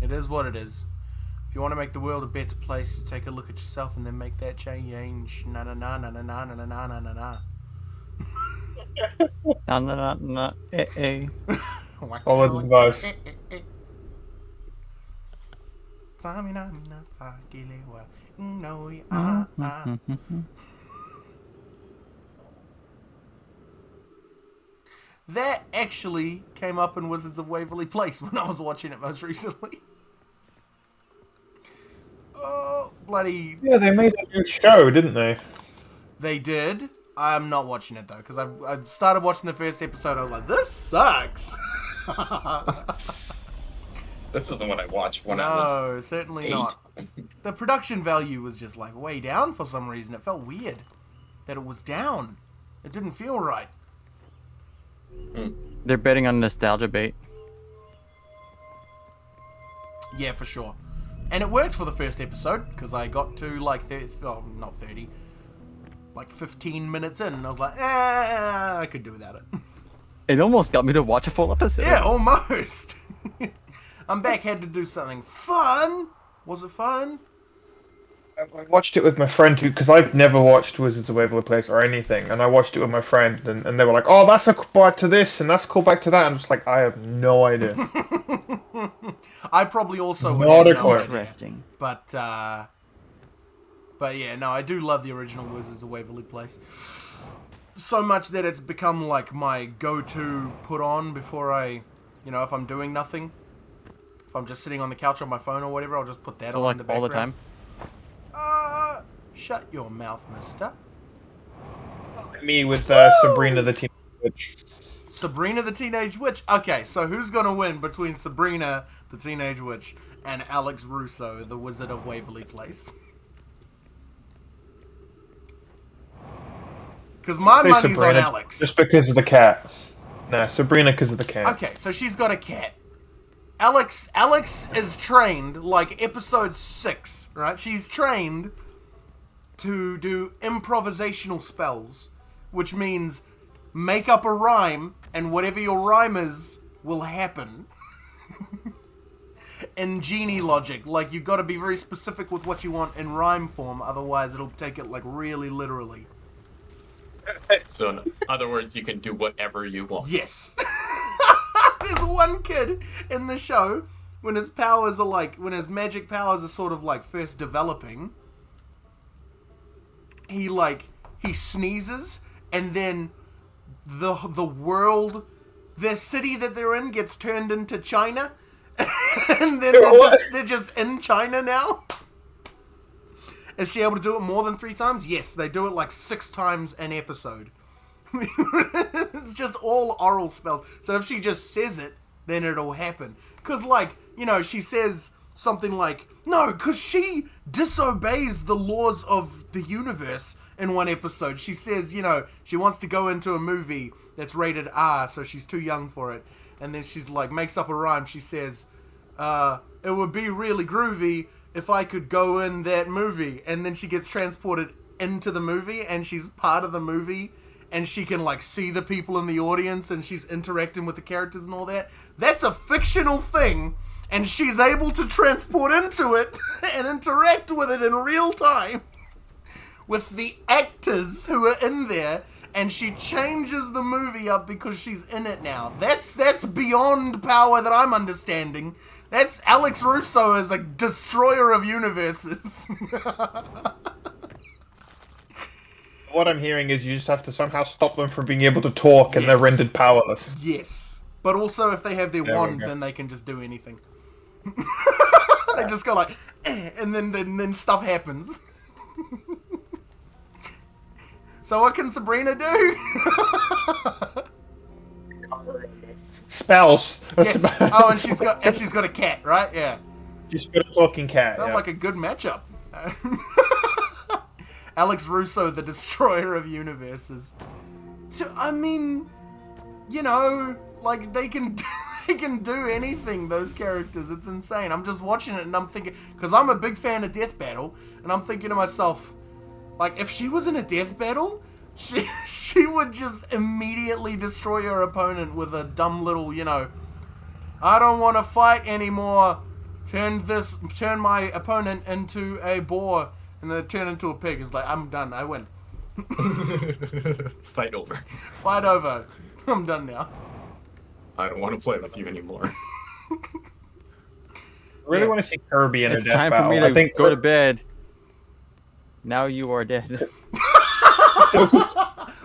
It is what it is. If you want to make the world a better place, take a look at yourself and then make that change. Na na na na na na na na na na na. Nah, nah, nah, nah, eh. Follow the advice. That actually came up in Wizards of Waverly Place when I was watching it most recently. Oh, bloody... Yeah, they made a new show, didn't they? They did. I'm not watching it, though, because I started watching the first episode. I was like, this sucks. This isn't what I watched when I was No, certainly 8. not. The production value was just, like, way down for some reason. It felt weird that it was down. It didn't feel right. They're betting on nostalgia bait. Yeah, for sure. And it worked for the first episode, because I got to, like, not 30, like 15 minutes in, and I was like, I could do without it. It almost got me to watch a full episode. Yeah, almost. I'm back, had to do something fun. Was it fun? I watched it with my friend too, because I've never watched Wizards of Waverly Place or anything, and I watched it with my friend, and they were like, "Oh, that's a callback to this, and that's a callback to that." I'm just like, I have no idea. I probably also would Not have a no clue. idea. Interesting. But yeah, no, I do love the original Wizards of Waverly Place. So much that it's become like my go-to put on before I, if I'm doing nothing. If I'm just sitting on the couch on my phone or whatever, I'll just put that So, on like, in the background. all the time? Shut your mouth, mister. Me with Sabrina the Teenage Witch. Sabrina the Teenage Witch. Okay, so who's gonna win between Sabrina the Teenage Witch and Alex Russo, the Wizard of Waverly Place? Because my Say money's Sabrina on Alex. just because of the cat. No, Sabrina because of the cat. Okay, so she's got a cat. Alex is trained, like episode 6, right? She's trained to do improvisational spells, which means make up a rhyme, and whatever your rhyme is will happen. In genie logic, like you've got to be very specific with what you want in rhyme form, otherwise it'll take it like really literally. So, in other words, you can do whatever you want. Yes. There's one kid in the show when his powers are when his magic powers are sort of like first developing. He sneezes and then the world, their city that they're in gets turned into China, and then they're just in China now. Is she able to do it more than 3 times? Yes, they do it like 6 times an episode. It's just all oral spells. So if she just says it, then it'll happen. Because, like, you know, she says something like, no, because she disobeys the laws of the universe in one episode. She says, you know, she wants to go into a movie that's rated R, so she's too young for it. And then she's like, makes up a rhyme. She says, it would be really groovy if I could go in that movie. And then she gets transported into the movie, and she's part of the movie, and she can, like, see the people in the audience, and she's interacting with the characters and all that. That's a fictional thing, and she's able to transport into it and interact with it in real time with the actors who are in there, and she changes the movie up because she's in it now. That's beyond power that I'm understanding. That's Alex Russo as a destroyer of universes. What I'm hearing is you just have to somehow stop them from being able to talk, and they're rendered powerless. Yes. But also, if they have their wand, then they can just do anything. They just go like, and then stuff happens. So what can Sabrina do? Spells. Yes. Oh, and she's got a cat, right? Yeah. She's got a talking cat. Sounds like a good matchup. Alex Russo, the destroyer of universes. So, I mean, you know, like, they can do anything, those characters. It's insane. I'm just watching it and I'm thinking, because I'm a big fan of Death Battle, and I'm thinking to myself, like, if she was in a death battle, she would just immediately destroy her opponent with a dumb little, you know, I don't want to fight anymore. Turn my opponent into a boar, and then turn into a pig. It's like, I'm done. I win. Fight over. Fight over. I'm done now. I don't want to play with you anymore. I really want to see Kirby in It's a death time battle. for me to I think go to bed. Now you are dead.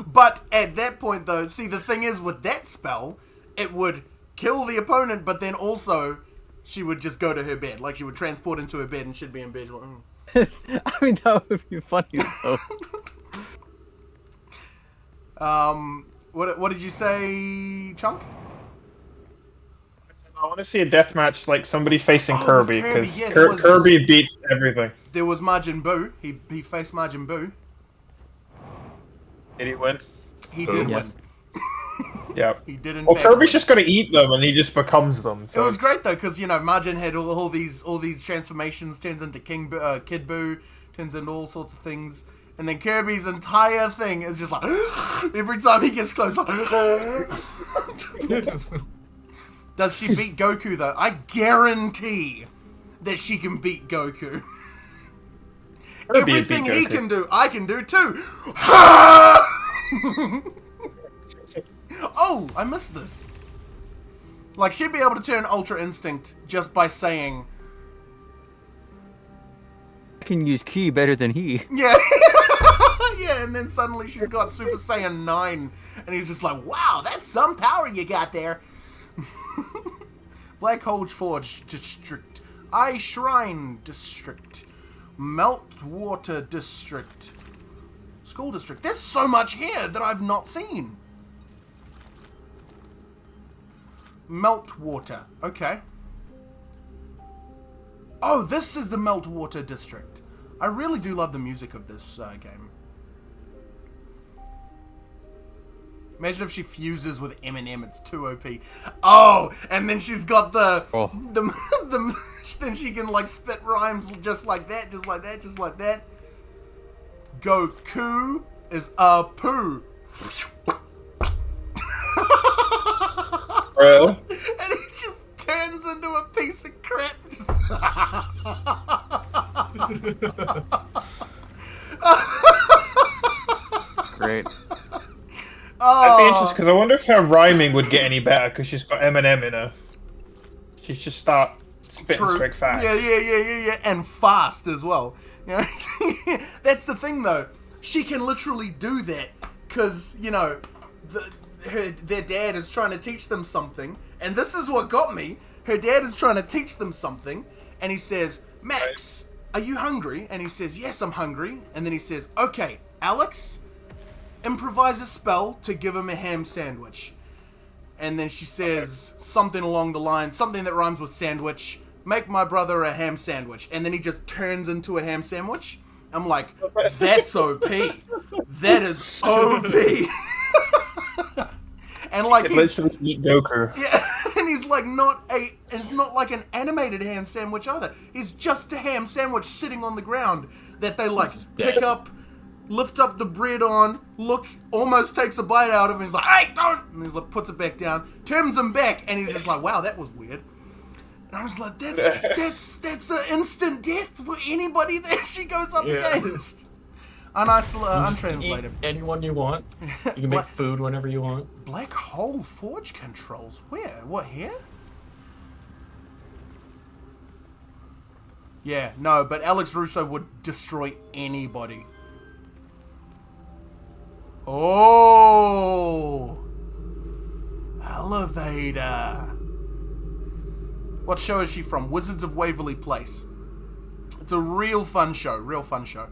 But at that point, though, see, the thing is, with that spell, it would kill the opponent, but then also she would just go to her bed. Like, she would transport into her bed and she'd be in bed. Like, I mean, that would be funny, though. What did you say, Chunk? I want to see a death match like somebody facing Kirby, because yeah, Kirby beats everything. There was Majin Buu. He faced Majin Buu. Did he win? He did Yes. win. Yeah. He did in Well, fact Kirby's win. just gonna eat them, and he just becomes them. It So was great though, because you know Majin had all these transformations, turns into Kid Buu, turns into all sorts of things, and then Kirby's entire thing is just like every time he gets close, like. Does she beat Goku though? I guarantee that she can beat Goku. Kirby Everything beat he Goku. can do, I can do too. Oh, I missed this. Like, she'd be able to turn Ultra Instinct just by saying, I can use ki better than he. yeah. Yeah, and then suddenly she's got Super Saiyan 9, and he's just like, wow, that's some power you got there. Black Hole Forge District, Ice Shrine District, Meltwater District, School District. There's so much here that I've not seen. Meltwater, okay. Oh, this is the Meltwater District. I really do love the music of this game. Imagine if she fuses with Eminem, it's too OP. Oh, and then she's got the then she can like spit rhymes just like that, just like that, just like that. Goku is a poo. Bro. And he just turns into a piece of crap. Just Great. That'd be interesting, because I wonder if her rhyming would get any better, because she's got Eminem in her. She's just start spitting True. straight facts. Yeah, and fast as well. You know, that's the thing though. She can literally do that because you know their dad is trying to teach them something, and this is what got me. Her dad is trying to teach them something, and he says, "Max, are you hungry?" And he says, "Yes, I'm hungry." And then he says, "Okay, Alex, improvise a spell to give him a ham sandwich. And then she says something along the line, something that rhymes with sandwich. Make my brother a ham sandwich. And then he just turns into a ham sandwich. I'm like, that's OP. That is OP. And like Let's eat Goku. yeah, and he's like it's not like an animated ham sandwich either. He's just a ham sandwich sitting on the ground that they like pick up, lift up the bread on, look, almost takes a bite out of, and he's like, "Hey, don't!" And he's like, puts it back down, turns him back, and he's just like, "Wow, that was weird." And I was like, "That's an instant death for anybody that she goes up against." Untranslated. Anyone you want. You can make food whenever you want. Black hole forge controls. Where? What, here? Yeah, no, but Alex Russo would destroy anybody. Oh! Elevator. What show is she from? Wizards of Waverly Place. It's a real fun show. Real fun show.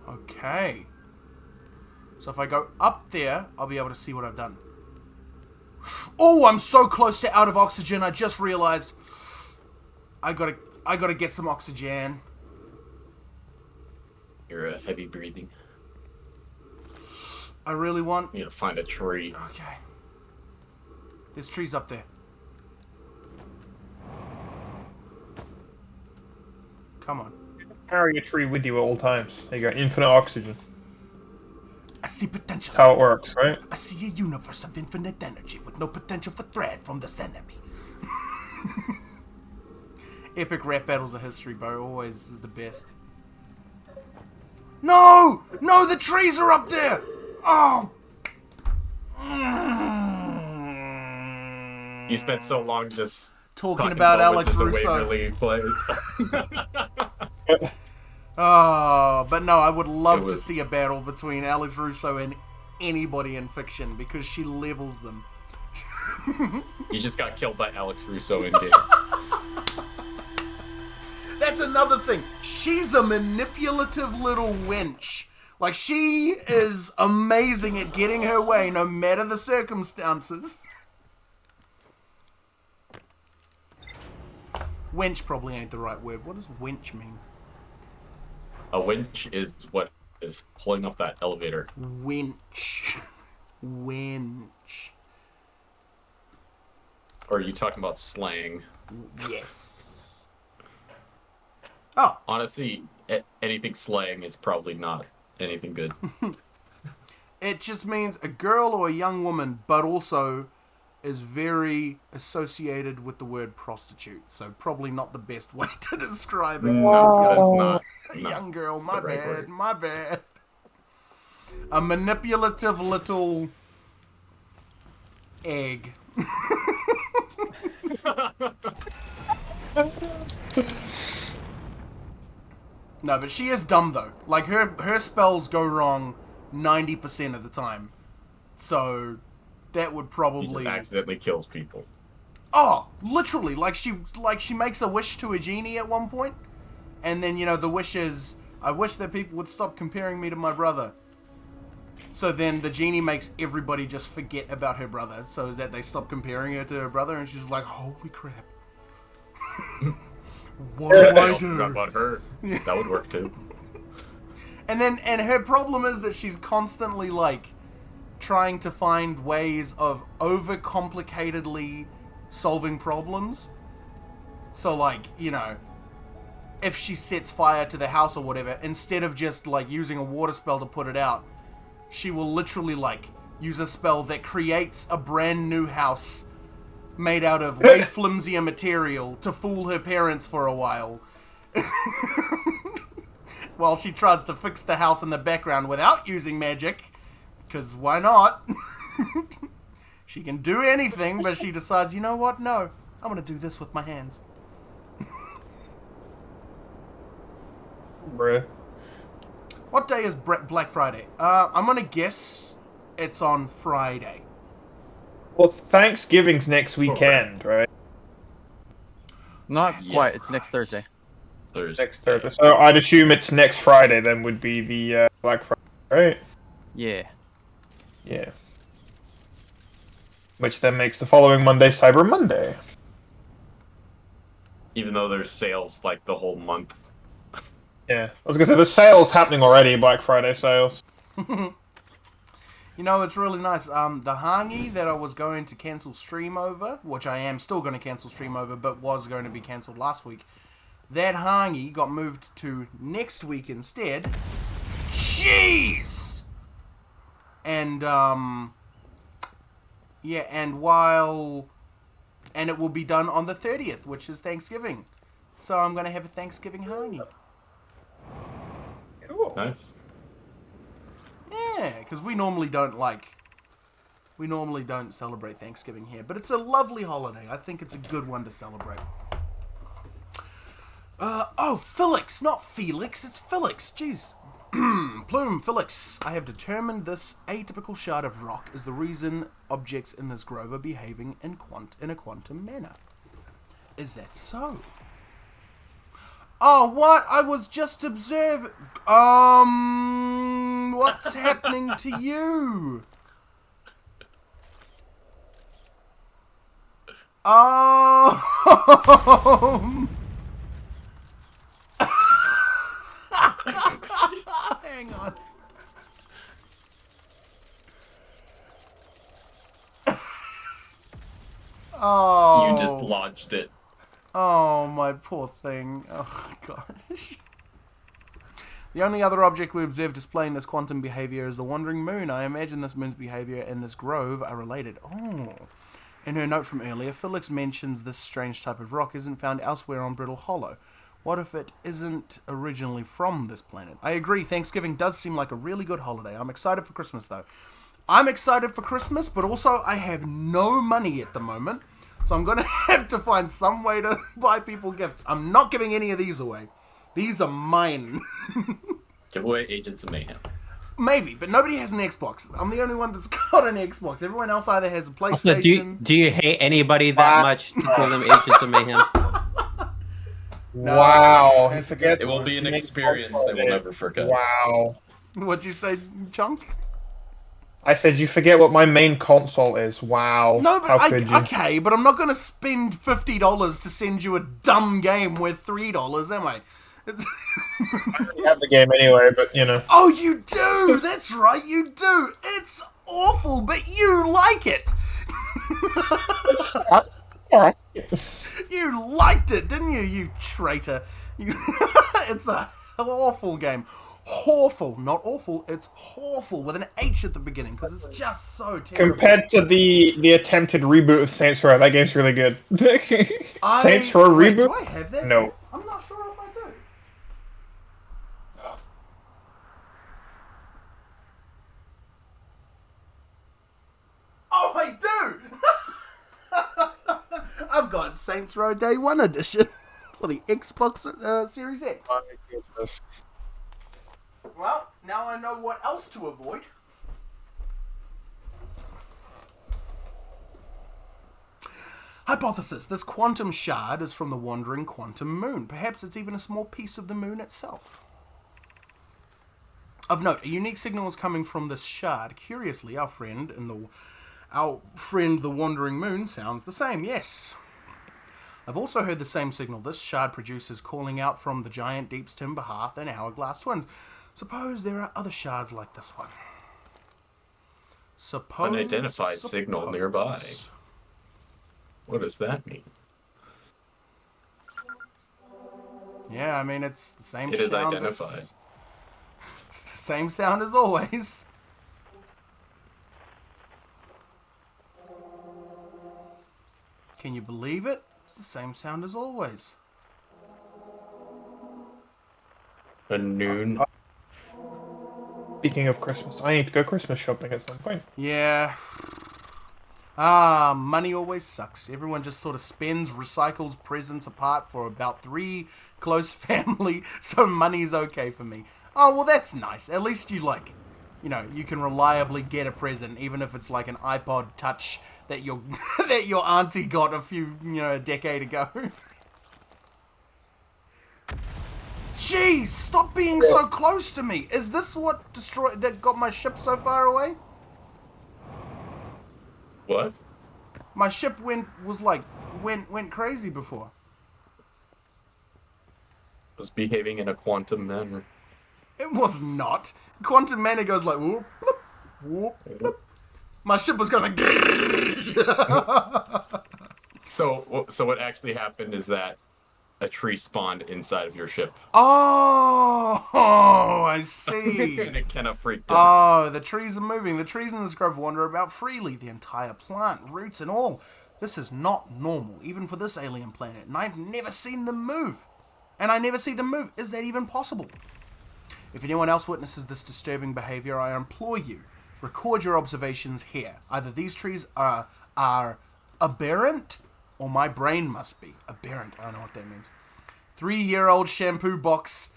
Okay. So if I go up there, I'll be able to see what I've done. Oh, I'm so close to out of oxygen. I just realized I gotta get some oxygen. You're heavy breathing. I really want... You need to find a tree. Okay. There's trees up there. Come on. Carry a tree with you at all times. There you go, infinite oxygen. I see potential. That's how it works, right? I see a universe of infinite energy with no potential for threat from this enemy. Epic rap battles of history, bro. Always is the best. No! No, the trees are up there! Oh! You spent so long just talking about Alex Russo. Oh, but no, I would love to see a battle between Alex Russo and anybody in fiction because she levels them. You just got killed by Alex Russo in game. That's another thing. She's a manipulative little wench. Like, she is amazing at getting her way no matter the circumstances. Wench probably ain't the right word. What does wench mean? A winch is what is pulling up that elevator. Winch. Wench. Or are you talking about slang? Yes. Oh. Honestly, anything slang is probably not anything good. It just means a girl or a young woman, but also is very associated with the word prostitute. So probably not the best way to describe it. No, that's not. A young girl, my right bad, word. my bad. A manipulative little egg. No, but she is dumb though. Like her spells go wrong 90% of the time. So that would He probably just accidentally kills people. Oh, literally, like she makes a wish to a genie at one point, and then, you know, the wish is, I wish that people would stop comparing me to my brother. So then the genie makes everybody just forget about her brother, so is that they stop comparing her to her brother, and she's like, holy crap. What do I do? Forgot about her. That would work too. And her problem is that she's constantly, like, trying to find ways of overcomplicatedly solving problems. So, like, you know, if she sets fire to the house or whatever, instead of just, like, using a water spell to put it out, she will literally, like, use a spell that creates a brand new house made out of way flimsier material to fool her parents for a while. While she tries to fix the house in the background without using magic. Because why not? She can do anything, but she decides, you know what? No, I'm going to do this with my hands. Bruh. What day is Black Friday? I'm going to guess it's on Friday. Well, Thanksgiving's next weekend, right? Not quite. It's next Thursday. Thursday. Next Thursday. So I'd assume it's next Friday. Then would be the Black Friday, right? Yeah. Yeah. Which then makes the following Monday Cyber Monday. Even though there's sales like the whole month. Yeah, I was gonna say the sales happening already. Black Friday sales. You know, it's really nice. The Hangi that I was going to cancel stream over, which I am still going to cancel stream over, but was going to be cancelled last week, that Hangi got moved to next week instead. Jeez! And, yeah, and it will be done on the 30th, which is Thanksgiving. So I'm going to have a Thanksgiving Hangi. Cool. Nice. Yeah, because we normally don't celebrate Thanksgiving here, but it's a lovely holiday. I think it's a good one to celebrate. Oh, Felix, not Felix, it's Felix, jeez. Plume, Felix, I have determined this atypical shard of rock is the reason objects in this grove are behaving in a quantum manner. Is that so? Oh, what? I was just observing. What's happening to you? Hang on. Oh. You just lodged it. Oh, my poor thing. Oh, gosh. The only other object we observe displaying this quantum behavior is the wandering moon. I imagine this moon's behavior and this grove are related. Oh. In her note from earlier, Felix mentions this strange type of rock isn't found elsewhere on Brittle Hollow. What if it isn't originally from this planet? I agree, Thanksgiving does seem like a really good holiday. I'm excited for Christmas, though. I'm excited for Christmas, but also I have no money at the moment. So I'm going to have to find some way to buy people gifts. I'm not giving any of these away. These are mine. Give away Agents of Mayhem. Maybe, but nobody has an Xbox. I'm the only one that's got an Xbox. Everyone else either has a PlayStation. Also, do you hate anybody that much to call them Agents of Mayhem? No, Wow. that's It will be an experience they will never forget. Wow. What'd you say, Chunk? I said you forget what my main console is. Wow. No, but how could you? okay, but I'm not going to spend $50 to send you a dumb game worth $3, am I? It's I already have the game anyway, but you know. Oh, you do! That's right, you do! It's awful, but you like it! You liked it, didn't you, you traitor? It's a awful game. Awful, not awful, it's awful with an H at the beginning, because it's just so terrible. Compared to the attempted reboot of Saints Row, that game's really good. Saints Row Wait, reboot? do I have that? No. I'm not sure if I do. Oh, I do! I've got Saints Row Day 1 edition for the Xbox Series X. Well, now I know what else to avoid. Hypothesis. This quantum shard is from the wandering quantum moon. Perhaps it's even a small piece of the moon itself. Of note, a unique signal is coming from this shard. Curiously, our friend the wandering moon sounds the same. Yes. I've also heard the same signal this shard produces calling out from the giant Deep's Timber Hearth and Hourglass Twins. Suppose there are other shards like this one. Unidentified signal nearby. What does that mean? Yeah, I mean, it's the same sound. It is identified. It's the same sound as always. Can you believe it? It's the same sound as always. A noon. Speaking of Christmas, I need to go Christmas shopping at some point. Yeah. Money always sucks. Everyone just sort of spends, recycles presents apart for about 3 close family, so money's okay for me. Oh, well, that's nice. At least you, you can reliably get a present, even if it's like an iPod Touch that your that your auntie got a decade ago. Jeez, stop being so close to me. Is this what that got my ship so far away? What? My ship went crazy before. Was behaving in a quantum manner. It was not. Quantum manner goes like whoop, bloop, whoop, bloop. My ship was going like. So what actually happened is that a tree spawned inside of your ship. Oh, I see. And it kind of freaked out. Oh, the trees are moving. The trees in this grove wander about freely. The entire plant, roots and all. This is not normal, even for this alien planet. And I've never seen them move. And I never see them move. Is that even possible? If anyone else witnesses this disturbing behavior, I implore you, record your observations here. Either these trees are aberrant, or my brain must be. Aberrant, I don't know what that means. 3-year-old shampoo box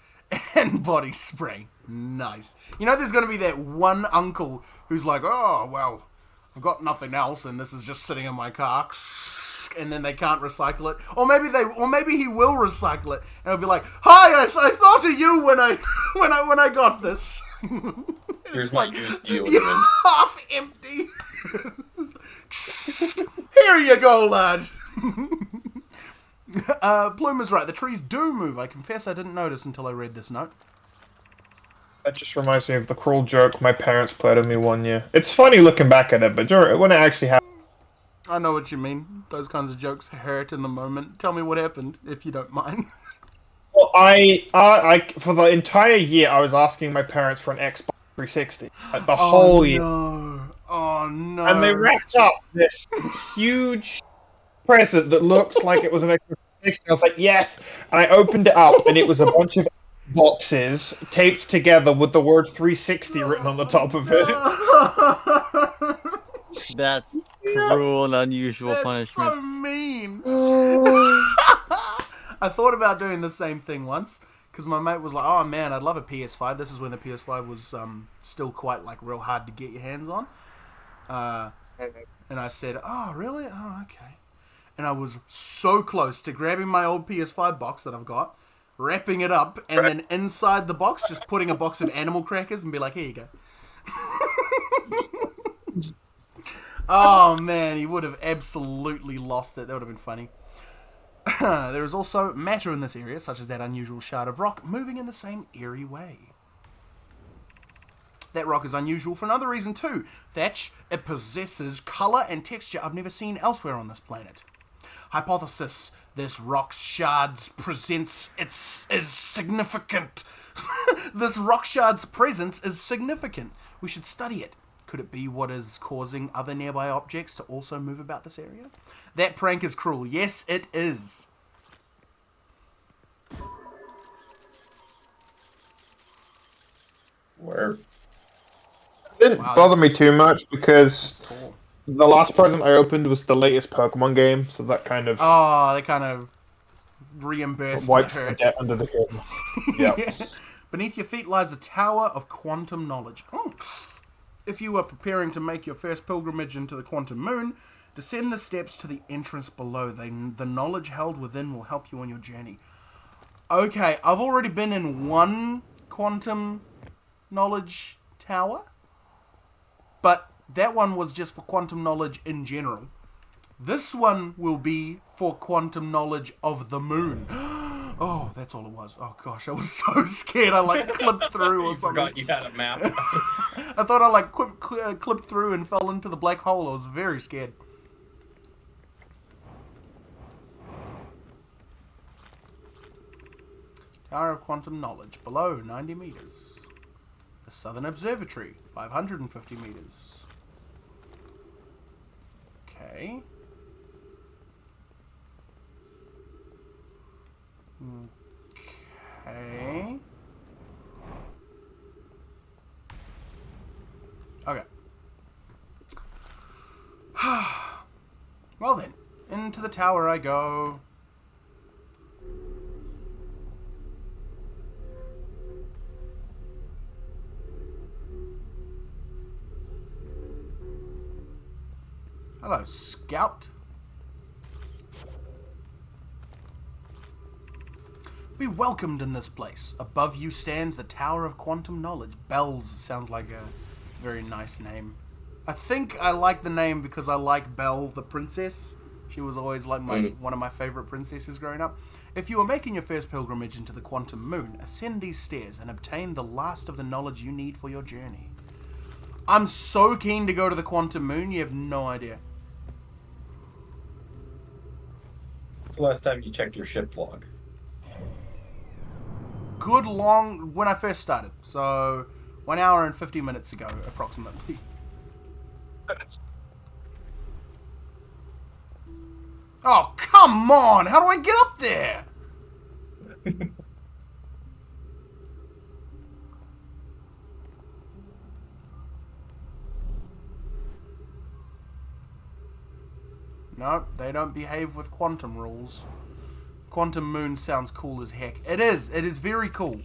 and body spray. Nice. You know there's going to be that one uncle who's like, oh, well, I've got nothing else and this is just sitting in my car. And then they can't recycle it. Or maybe he will recycle it. And he'll be like, hi, I thought of you when I got this. Here's my used You're deodorant. half empty. Here you go, lad. Plume is right. The trees do move. I confess I didn't notice until I read this note. That just reminds me of the cruel joke my parents played on me one year. It's funny looking back at it, but when it actually happened... I know what you mean. Those kinds of jokes hurt in the moment. Tell me what happened, if you don't mind. Well, I for the entire year, I was asking my parents for an Xbox 360. Like, the whole year. Oh, no. And they wrapped up this huge present that looked like it was an Xbox 360. I was like, yes! And I opened it up, and it was a bunch of boxes taped together with the word 360 written on the top of it. That's cruel and unusual That's punishment. so mean. I thought about doing the same thing once because my mate was like, "Oh man, I'd love a PS5." This is when the PS5 was still quite like real hard to get your hands on. And I said, "Oh really? Oh okay." And I was so close to grabbing my old PS5 box that I've got, wrapping it up, and then inside the box just putting a box of animal crackers and be like, "Here you go." Oh man, he would have absolutely lost it. That would have been funny. There is also matter in this area, such as that unusual shard of rock, moving in the same eerie way. That rock is unusual for another reason too. Thatch, it possesses colour and texture I've never seen elsewhere on this planet. Hypothesis, this rock's shards presents is significant. This rock shard's presence is significant. We should study it. Could it be what is causing other nearby objects to also move about this area? That prank is cruel. Yes, it is. Where? It didn't bother me too much because the last present I opened was the latest Pokemon game, so that kind of Oh, they kind of reimbursed the wipes the hurt. debt under the curtain. Yeah. Beneath your feet lies a tower of quantum knowledge. Oh. If you are preparing to make your first pilgrimage into the quantum moon, descend the steps to the entrance below. The knowledge held within will help you on your journey. Okay, I've already been in one quantum knowledge tower, but that one was just for quantum knowledge in general. This one will be for quantum knowledge of the moon. Oh, that's all it was. Oh gosh, I was so scared I like clipped through or something. Forgot you had a map. I thought I like clipped through and fell into the black hole. I was very scared. Tower of Quantum Knowledge, below 90 meters. The Southern Observatory, 550 meters. Okay. Okay. Okay. Well then, into the tower I go. Hello, Scout. Be welcomed in this place. Above you stands the Tower of Quantum Knowledge. Bells sounds like a very nice name. I think I like the name because I like Belle the princess. She was always like one of my favorite princesses growing up. If you are making your first pilgrimage into the Quantum Moon, ascend these stairs and obtain the last of the knowledge you need for your journey. I'm so keen to go to the Quantum Moon, you have no idea. When's the last time you checked your ship log? Good long, when I first started. So, 1 hour and 50 minutes ago, approximately. Oh, come on! How do I get up there? No, they don't behave with quantum rules. Quantum Moon sounds cool as heck. It is very cool.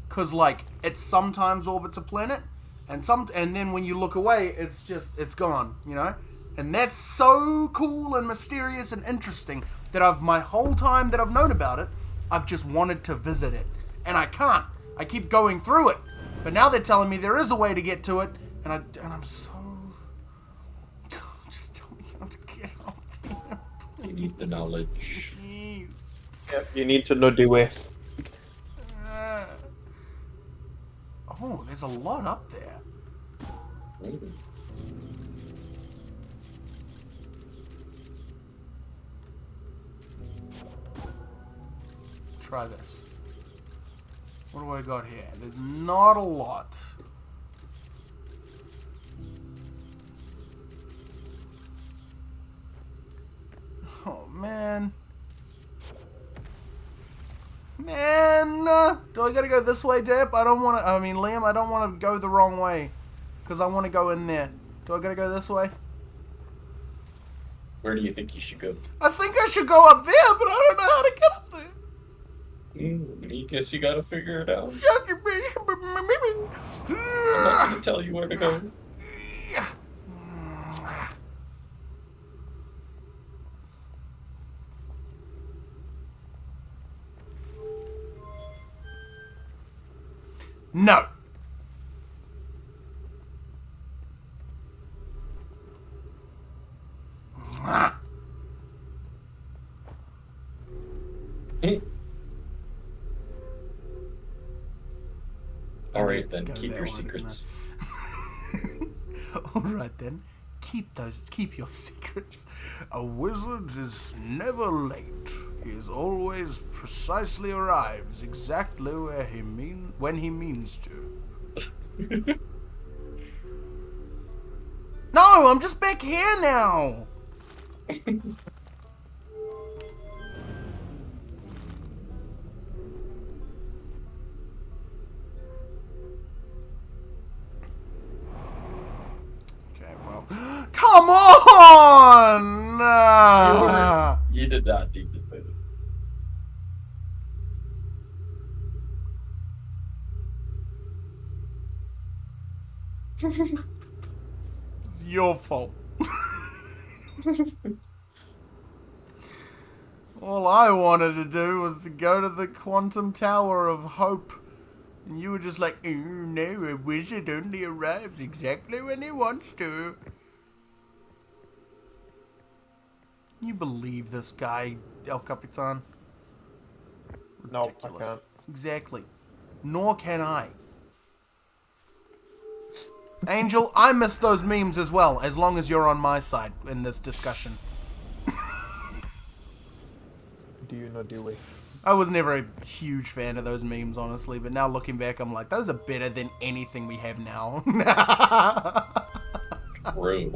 Because, like, it sometimes orbits a planet, and then when you look away, it's gone, you know? And that's so cool and mysterious and interesting that my whole time that I've known about it, I've just wanted to visit it. And I can't. I keep going through it. But now they're telling me there is a way to get to it, and I'm so... Just tell me how to get up there. You need the knowledge. Please. Yep, you need to know the way. Oh, there's a lot up there. Ooh. Try this. What do I got here? There's not a lot. Oh, man. Do I gotta go this way, Dip? Liam, I don't want to go the wrong way. Because I want to go in there. Do I gotta go this way? Where do you think you should go? I think I should go up there, but I don't know how to get up there. I guess you gotta figure it out. I'm I'm not gonna tell you where to go. No. Alright then, keep your secrets. Alright then. Keep your secrets. A wizard is never late. He is always precisely arrives exactly when he means to. No, I'm just back here now. Come on! You did not need to do it. It's your fault. All I wanted to do was to go to the Quantum Tower of Hope. And you were just like, oh no, a wizard only arrives exactly when he wants to. You believe this guy, El Capitan? No, I Ridiculous. can't. Exactly. Nor can I. Angel, I miss those memes as well, as long as you're on my side in this discussion. Do you know the way? I was never a huge fan of those memes, honestly, but now looking back, I'm like, those are better than anything we have now. True.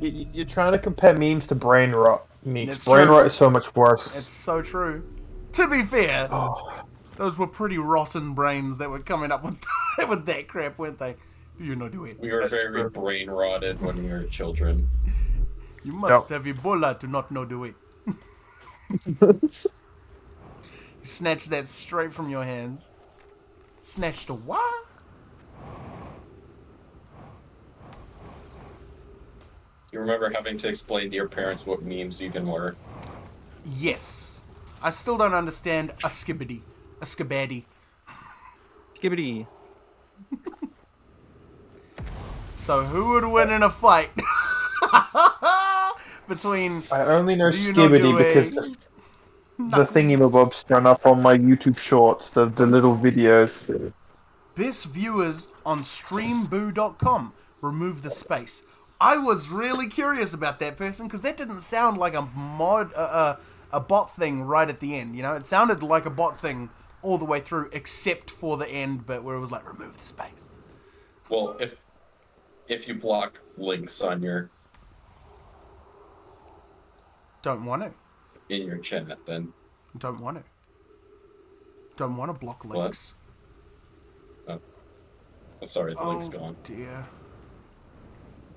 You're trying to compare memes to brain rot. It's Brain true. rot is so much worse. It's so true. To be fair, Oh, those were pretty rotten brains that were coming up with, with that crap, weren't they? You know, do it. We were That's very true. brain rotted when we were children. You must have Ebola to not know the way. Snatch that straight from your hands. Snatch the what? You remember having to explain to your parents what memes even were? Yes. I still don't understand a skibbity. A skibaddy. Skibbity. So who would win in a fight? Between... I only know Do you not Skibbity do because a- the thingy-mabob's turn up on my YouTube shorts, the little videos. Best viewers on streamboo.com. Remove the space. I was really curious about that person because that didn't sound like a mod, a bot thing right at the end. You know, it sounded like a bot thing all the way through, except for the end bit where it was like remove the space. Well, if you block links on your Don't want to. in your chat, then Don't want to. Don't want to block What? links. oh, sorry, the link's Oh gone. dear.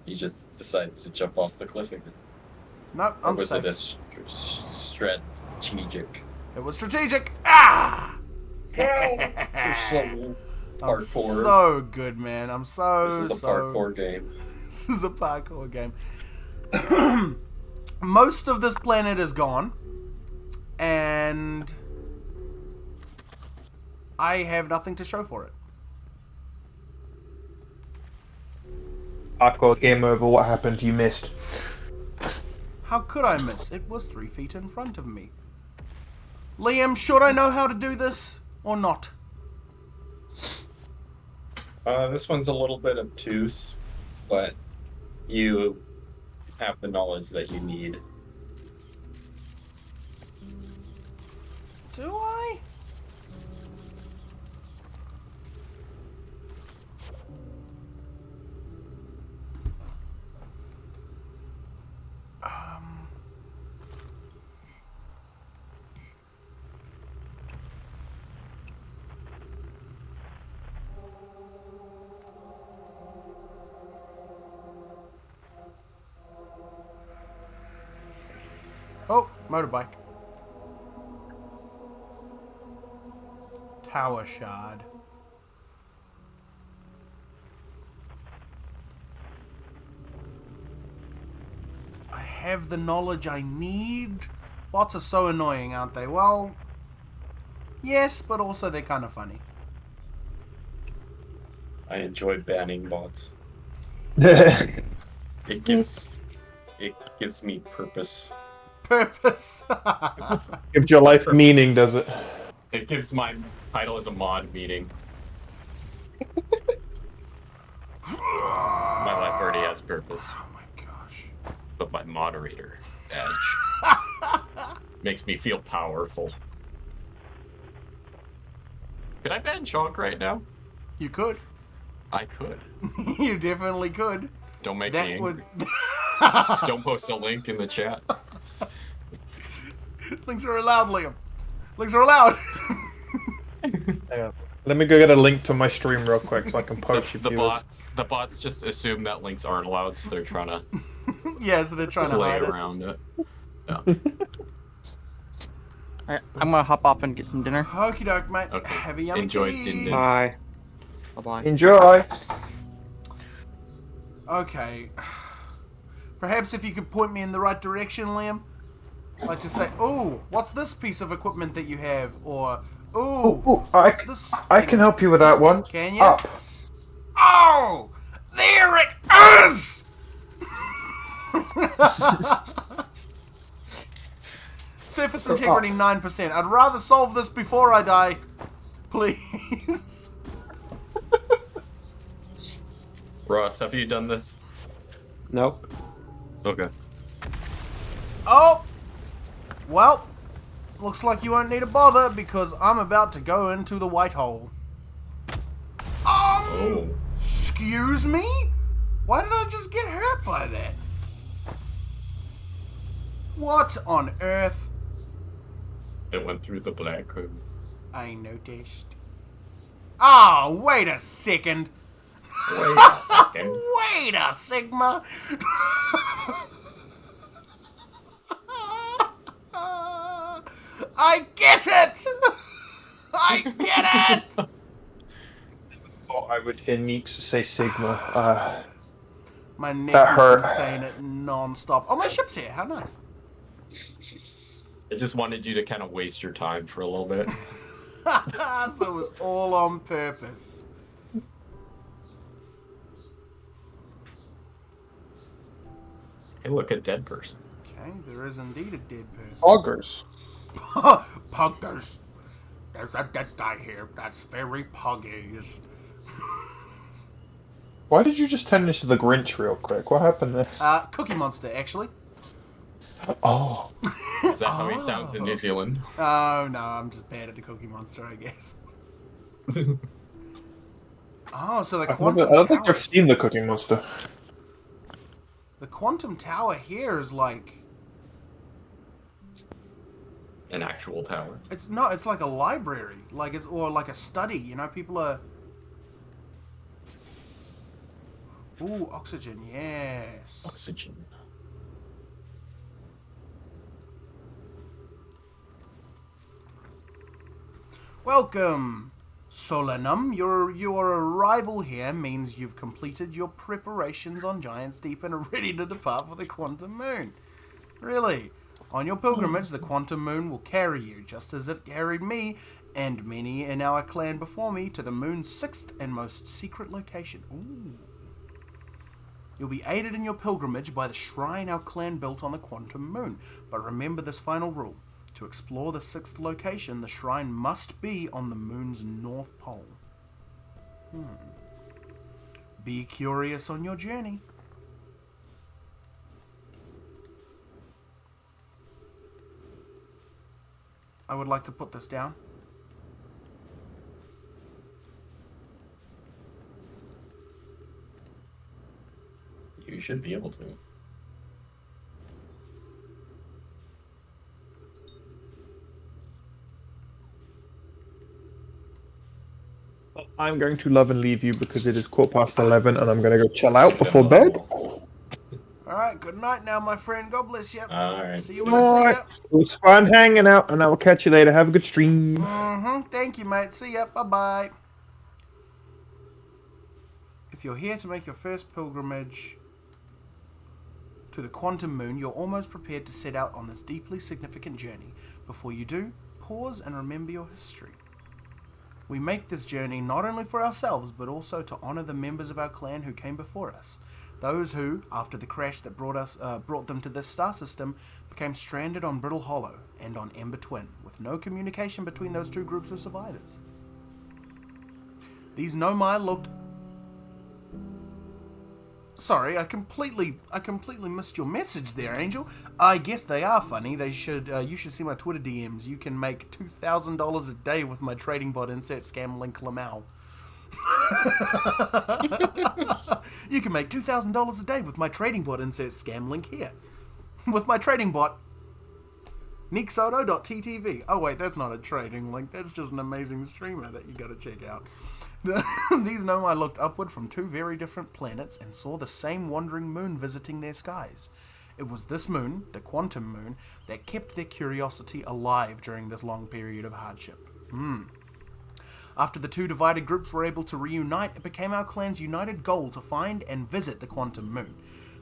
You just decided to jump off the cliff again. No, Or I'm was safe. it a strategic? It was strategic. Ah! You're so I'm parkour. so good, man. I'm so This is a parkour game. This is a parkour game. Most of this planet is gone, and I have nothing to show for it. Hardcore game over. What happened? You missed. How could I miss? It was 3 feet in front of me. Liam, should I know how to do this or not? This one's a little bit obtuse, but you have the knowledge that you need. Do I? Oh, motorbike. Tower shard. I have the knowledge I need. Bots are so annoying, aren't they? Well, yes, but also they're kind of funny. I enjoy banning bots. Gives It gives me purpose. Purpose. your life meaning, does it? It gives my title as a mod meaning. My life already has purpose, Oh my gosh. but my moderator badge makes me feel powerful. Could I ban Chonk right now? You could. I could. You definitely could. Don't make That me angry. would. Don't post a link in the chat. Links are allowed, Liam. Links are allowed. Hang on. Let me go get a link to my stream real quick so I can poach you The viewers. bots just assume that links aren't allowed, so they're trying to Yeah, so they're trying to play hide it. around it. Yeah. Alright, I'm gonna hop off and get some dinner. Okie doke, mate. Okay. Have a yummy Enjoy tea. Din Din. Bye. Bye-bye. Enjoy. Okay. Perhaps if you could point me in the right direction, Liam. Like to say, "Ooh, what's this piece of equipment that you have?" Or, "Ooh, Ooh, what's this?" I thing?" can help you with that one. Can you? Up. Oh, there it is. Surface integrity 9%. I'd rather solve this before I die, please. Ross, have you done this? Nope. Okay. Oh! Well, looks like you won't need to bother because I'm about to go into the white hole. Oh. Excuse me? Why did I just get hurt by that? What on earth? It went through the black room. I noticed. Oh, wait a second. Wait a second. Wait a Sigma. I get it. I get it. Thought I would hear Neeks say Sigma. My That nephew's hurt. been saying it non-stop. Oh, my ship's here. How nice. I just wanted you to kind of waste your time for a little bit. So it was all on purpose. Hey, look, a dead person. Okay, there is indeed a dead person. Augers. Puggers. There's a dead guy here. That's very puggies. Why did you just turn into the Grinch real quick? What happened there? Cookie Monster, actually. Oh. Is that how he sounds in New Zealand? Oh, no, I'm just bad at the Cookie Monster, I guess. Oh, so the I Quantum don't think Tower. I've seen the Cooking Monster. The Quantum Tower here is like... An actual tower. It's not, it's like a library. Like it's, or like a study, you know, people are... Ooh, oxygen, yes. Oxygen. Welcome, Solanum. Your arrival here means you've completed your preparations on Giant's Deep and are ready to depart for the Quantum Moon. Really? On your pilgrimage, the Quantum Moon will carry you, just as it carried me and many in our clan before me, to the moon's sixth and most secret location. Ooh. You'll be aided in your pilgrimage by the shrine our clan built on the Quantum Moon. But remember this final rule. To explore the sixth location, the shrine must be on the moon's north pole. Be curious on your journey. I would like to put this down. You should be able to. I'm going to love and leave you because it is 11:15 and I'm going to go chill out before bed. Alright, good night now, my friend. God bless you. Alright. See you when I see Alright, ya. it was fun hanging out and I will catch you later. Have a good stream. Thank you, mate. See ya. Bye-bye. If you're here to make your first pilgrimage to the Quantum Moon, you're almost prepared to set out on this deeply significant journey. Before you do, pause and remember your history. We make this journey not only for ourselves, but also to honor the members of our clan who came before us. Those who, after the crash that brought them to this star system, became stranded on Brittle Hollow and on Ember Twin, with no communication between those two groups of survivors. These Nomai looked... Sorry, I completely missed your message there, Angel. I guess they are funny. They should. You should see my Twitter DMs. You can make $2,000 a day with my trading bot. Insert scam link Lamau. You can make $2,000 a day with my trading bot. Insert scam link here. With my trading bot. Nixoto.ttv. Oh wait, that's not a trading link. That's just an amazing streamer that you gotta check out. These Nomai looked upward from two very different planets and saw the same wandering moon visiting their skies. It was this moon, the Quantum Moon, that kept their curiosity alive during this long period of hardship. After the two divided groups were able to reunite, it became our clan's united goal to find and visit the Quantum Moon.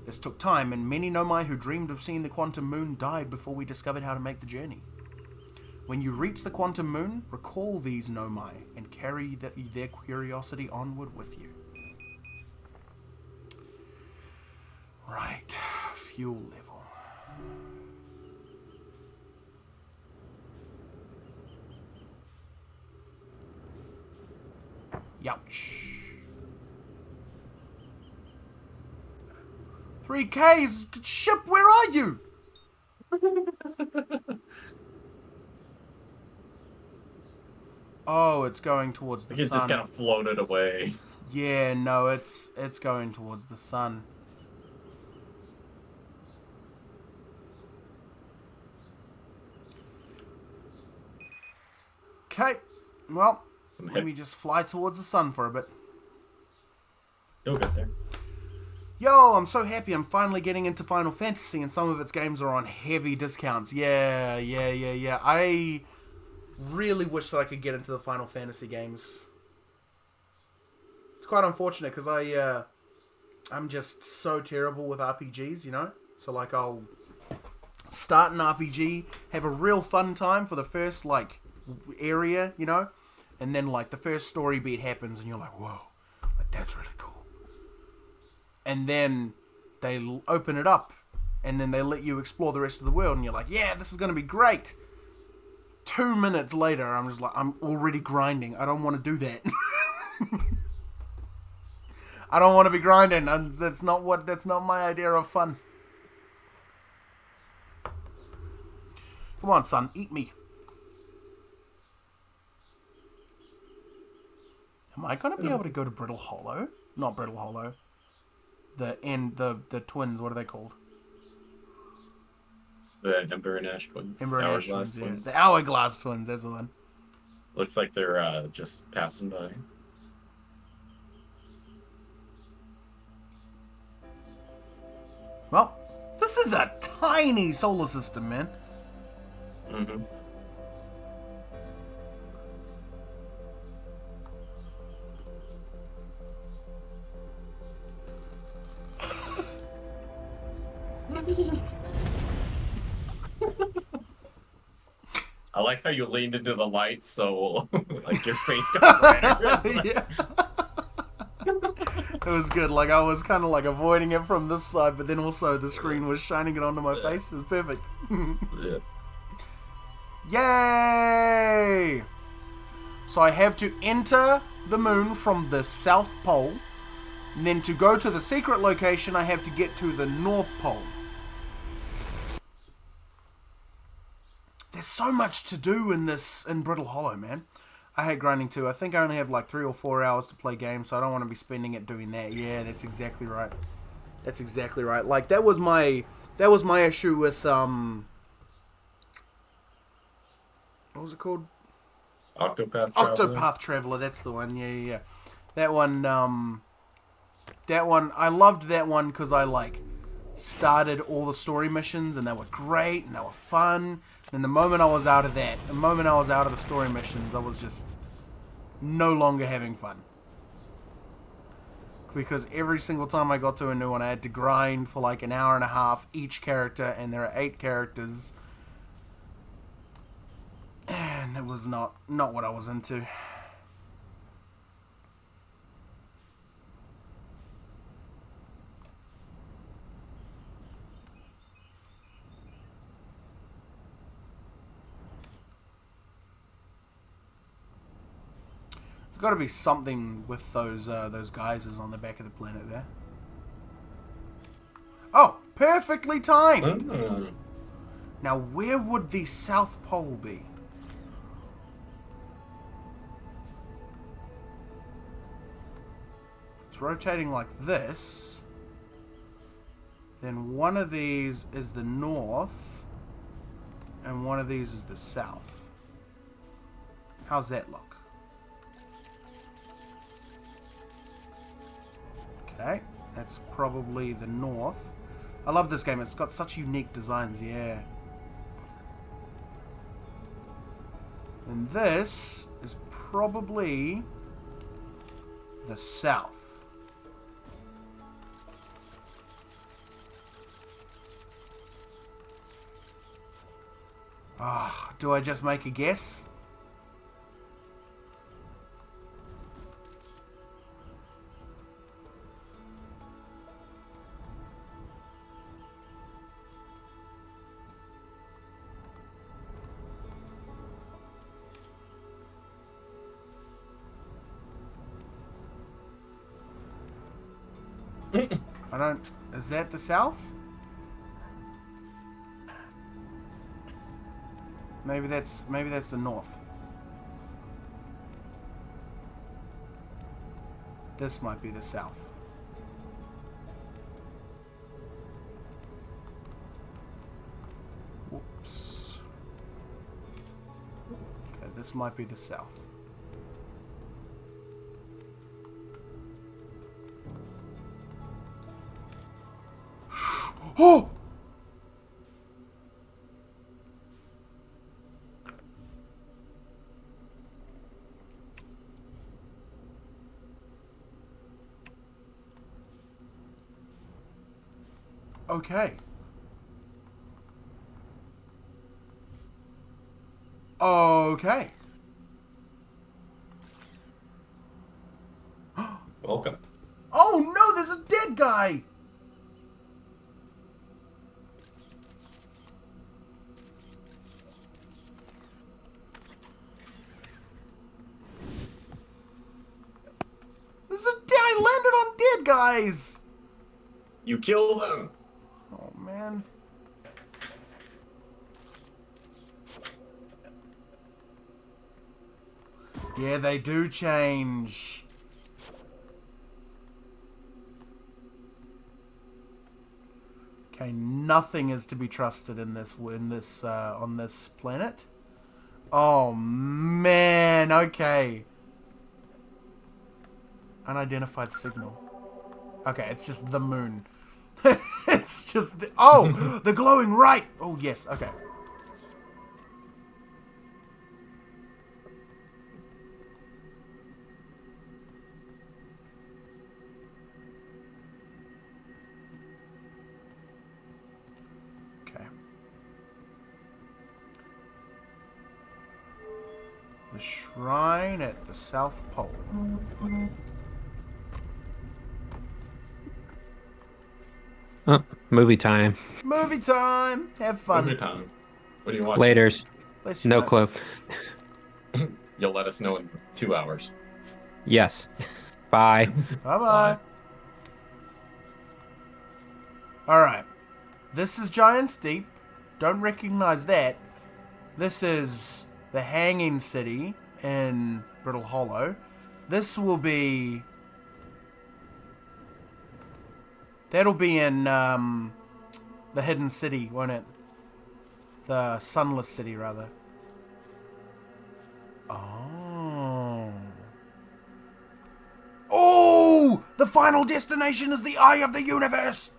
This took time, and many Nomai who dreamed of seeing the Quantum Moon died before we discovered how to make the journey. When you reach the Quantum Moon, recall these Nomai and carry their curiosity onward with you. Right, fuel level. Youch. 3Ks, ship, where are you? Oh, it's going towards the It sun. just kind of floated away. Yeah, no, it's going towards the sun. Okay, well, let me just fly towards the sun for a bit. You'll get there. Yo, I'm so happy I'm finally getting into Final Fantasy and some of its games are on heavy discounts. Yeah. I really wish that I could get into the Final Fantasy games. It's quite unfortunate because I'm just so terrible with RPGs, you know? So like I'll start an RPG, have a real fun time for the first, like, area, you know? And then, like, the first story beat happens and you're like, whoa, like, that's really cool. And then they open it up and then they let you explore the rest of the world and you're like, yeah, this is going to be great. 2 minutes later, I'm just like, I'm already grinding. I don't want to do that. I don't want to be grinding. That's not my idea of fun. Come on, son, eat me. Am I gonna be able to go to Brittle Hollow? Not Brittle Hollow. The twins. What are they called? The Ember and Ash twins. Ember and Ash Hourglass twins. Yeah. The Hourglass twins. That's the one. Looks like they're just passing by. Well, this is a tiny solar system, man. Mm-hmm. I like how you leaned into the light, so like your face got brighter. Yeah. It was good. Like, I was kind of like avoiding it from this side, but then also the screen was shining it onto my face. It was perfect. Yeah. Yay! So I have to enter the moon from the South Pole. And then to go to the secret location, I have to get to the North Pole. There's so much to do in Brittle Hollow, man. I hate grinding too. I think I only have like 3 or 4 hours to play games, so I don't want to be spending it doing that. Yeah, that's exactly right. That's exactly right. Like, that was my issue with what was it called? Octopath Traveler. Octopath Traveler, that's the one. Yeah. That one I loved that one because I like started all the story missions and they were great and they were fun. And the moment I was out of the story missions, I was just no longer having fun. Because every single time I got to a new one, I had to grind for like an hour and a half each character, and there are 8 characters. And it was not what I was into. There's got to be something with those geysers on the back of the planet there. Oh, perfectly timed! Mm. Now, where would the South Pole be? It's rotating like this. Then one of these is the north, and one of these is the south. How's that look? Okay, that's probably the north. I love this game. It's got such unique designs, yeah. And this is probably the south. Ah, do I just make a guess? I don't... Is that the south? Maybe that's the north. This might be the south. Whoops. Okay, this might be the south. Oh! Okay. Okay. Welcome. Oh no, there's a dead guy! I landed on dead guys! You kill them. Oh man. Yeah, they do change. Okay, nothing is to be trusted in this on this planet. Oh man, okay. Unidentified signal. Okay, it's just the moon. It's just the oh, the glowing right. Oh yes, okay. Okay. The shrine at the South Pole. Oh, movie time. Movie time. Have fun. Movie time. What do you want? Laters. Bless you, No mate. clue. You'll let us know in 2 hours. Yes. Bye. Bye-bye. Bye. Alright. This is Giant's Deep. Don't recognize that. This is the Hanging City in Brittle Hollow. This will be... That'll be in the Hidden City, won't it? The Sunless City, rather. Oh. Oh! The final destination is the Eye of the Universe!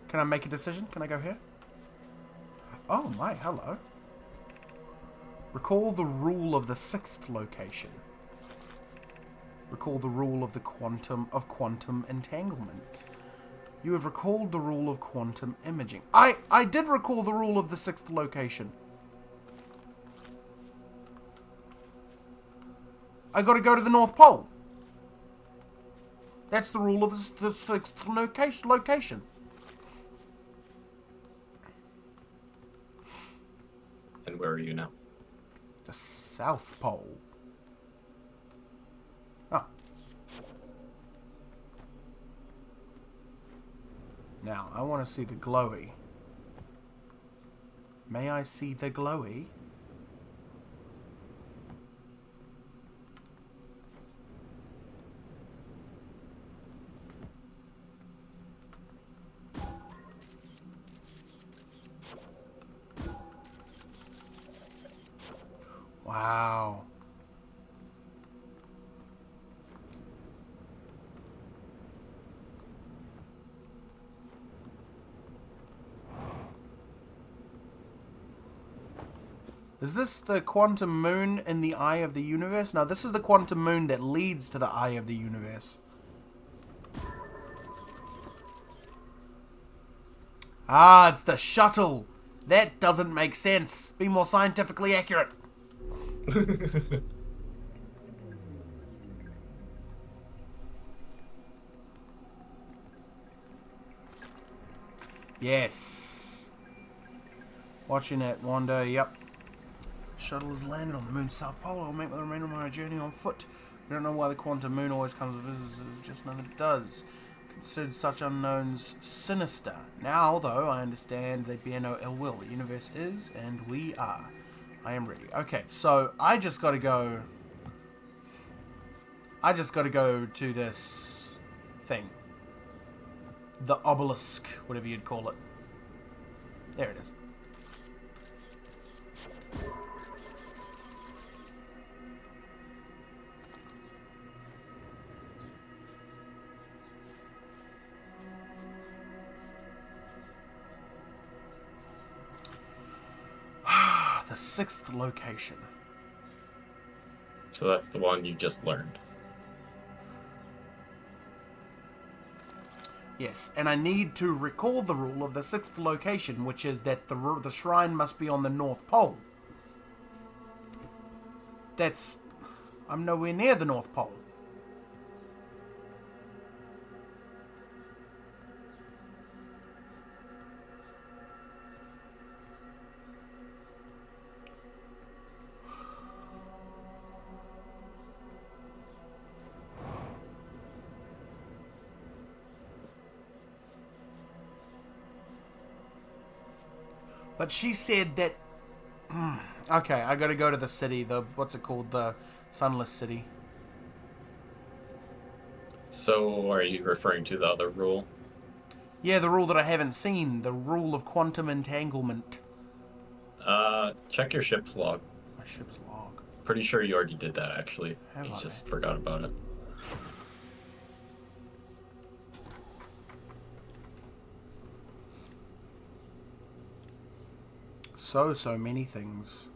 Can I make a decision? Can I go here? Oh my, hello. Recall the rule of the 6th location. Recall the rule of the quantum entanglement. You have recalled the rule of quantum imaging. I did recall the rule of the 6th location. I gotta go to the North Pole. That's the rule of the 6th location. And where are you now? The South Pole. Oh. Now, I want to see the glowy. May I see the glowy? Wow. Is this the quantum moon in the Eye of the Universe? No, this is the quantum moon that leads to the Eye of the Universe. Ah, it's the shuttle. That doesn't make sense. Be more scientifically accurate. Yes. Watching it wander, yep. Shuttle has landed on the moon's south pole. I'll make the remainder of my journey on foot. We don't know why the quantum moon always comes with visitors, just know that it does. Considered such unknowns sinister. Now, though, I understand they bear no ill will. The universe is, and we are. I am ready. Okay, so I just gotta go... to this thing. The obelisk, whatever you'd call it. There it is. The 6th location. So that's the one you just learned. Yes, and I need to recall the rule of the 6th location, which is that the shrine must be on the North Pole. I'm nowhere near the North Pole. But she said that... Okay, I gotta go to the city, what's it called? The Sunless City. So, are you referring to the other rule? Yeah, the rule that I haven't seen. The rule of quantum entanglement. Check your ship's log. My ship's log. Pretty sure you already did that, actually. Have You I? just forgot about it. So many things.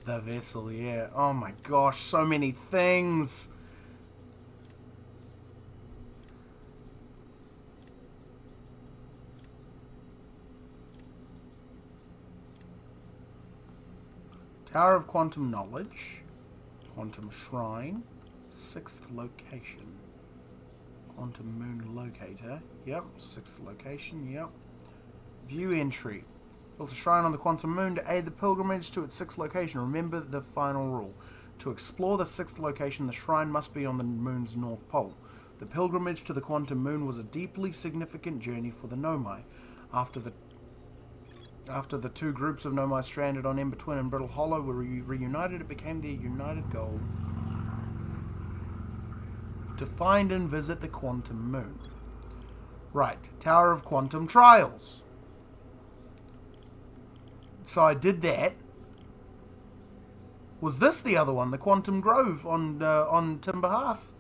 The vessel, yeah. Oh my gosh, so many things. Tower of Quantum Knowledge. Quantum Shrine. 6th location. Quantum Moon Locator. Yep. 6th location. Yep. View entry. Built a shrine on the Quantum Moon to aid the pilgrimage to its 6th location. Remember the final rule. To explore the 6th location, the shrine must be on the moon's north pole. The pilgrimage to the Quantum Moon was a deeply significant journey for the Nomai. After the two groups of Nomai stranded on Ember Twin and Brittle Hollow were reunited, it became their united goal to find and visit the Quantum Moon. Right, Tower of Quantum Trials. So I did that. Was this the other one, the Quantum Grove on Timber Hearth?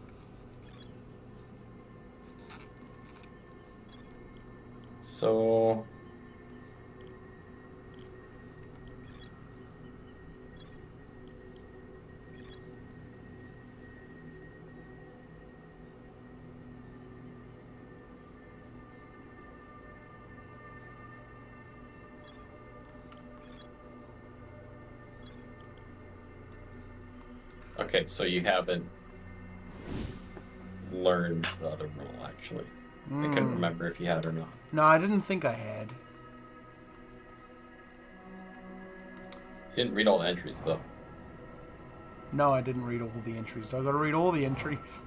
So... Okay, so you haven't learned the other rule, actually. I couldn't remember if you had or not. No, I didn't think I had. You didn't read all the entries, though. No, I didn't read all the entries. Do I gotta read all the entries?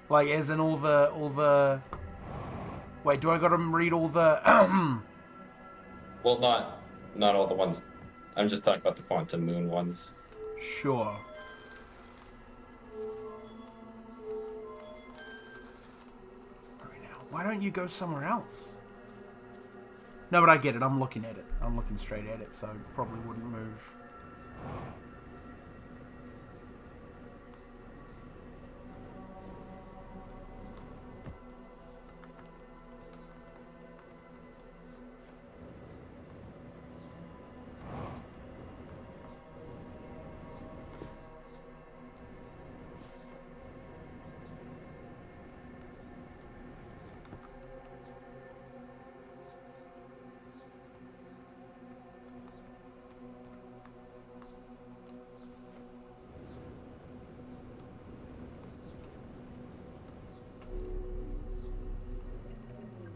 Like, as in all the... Wait, do I gotta read all the... Well, not all the ones. I'm just talking about the Quantum Moon ones. Sure. Right now. Why don't you go somewhere else? No, but I get it. I'm looking at it. I'm looking straight at it, so I probably wouldn't move.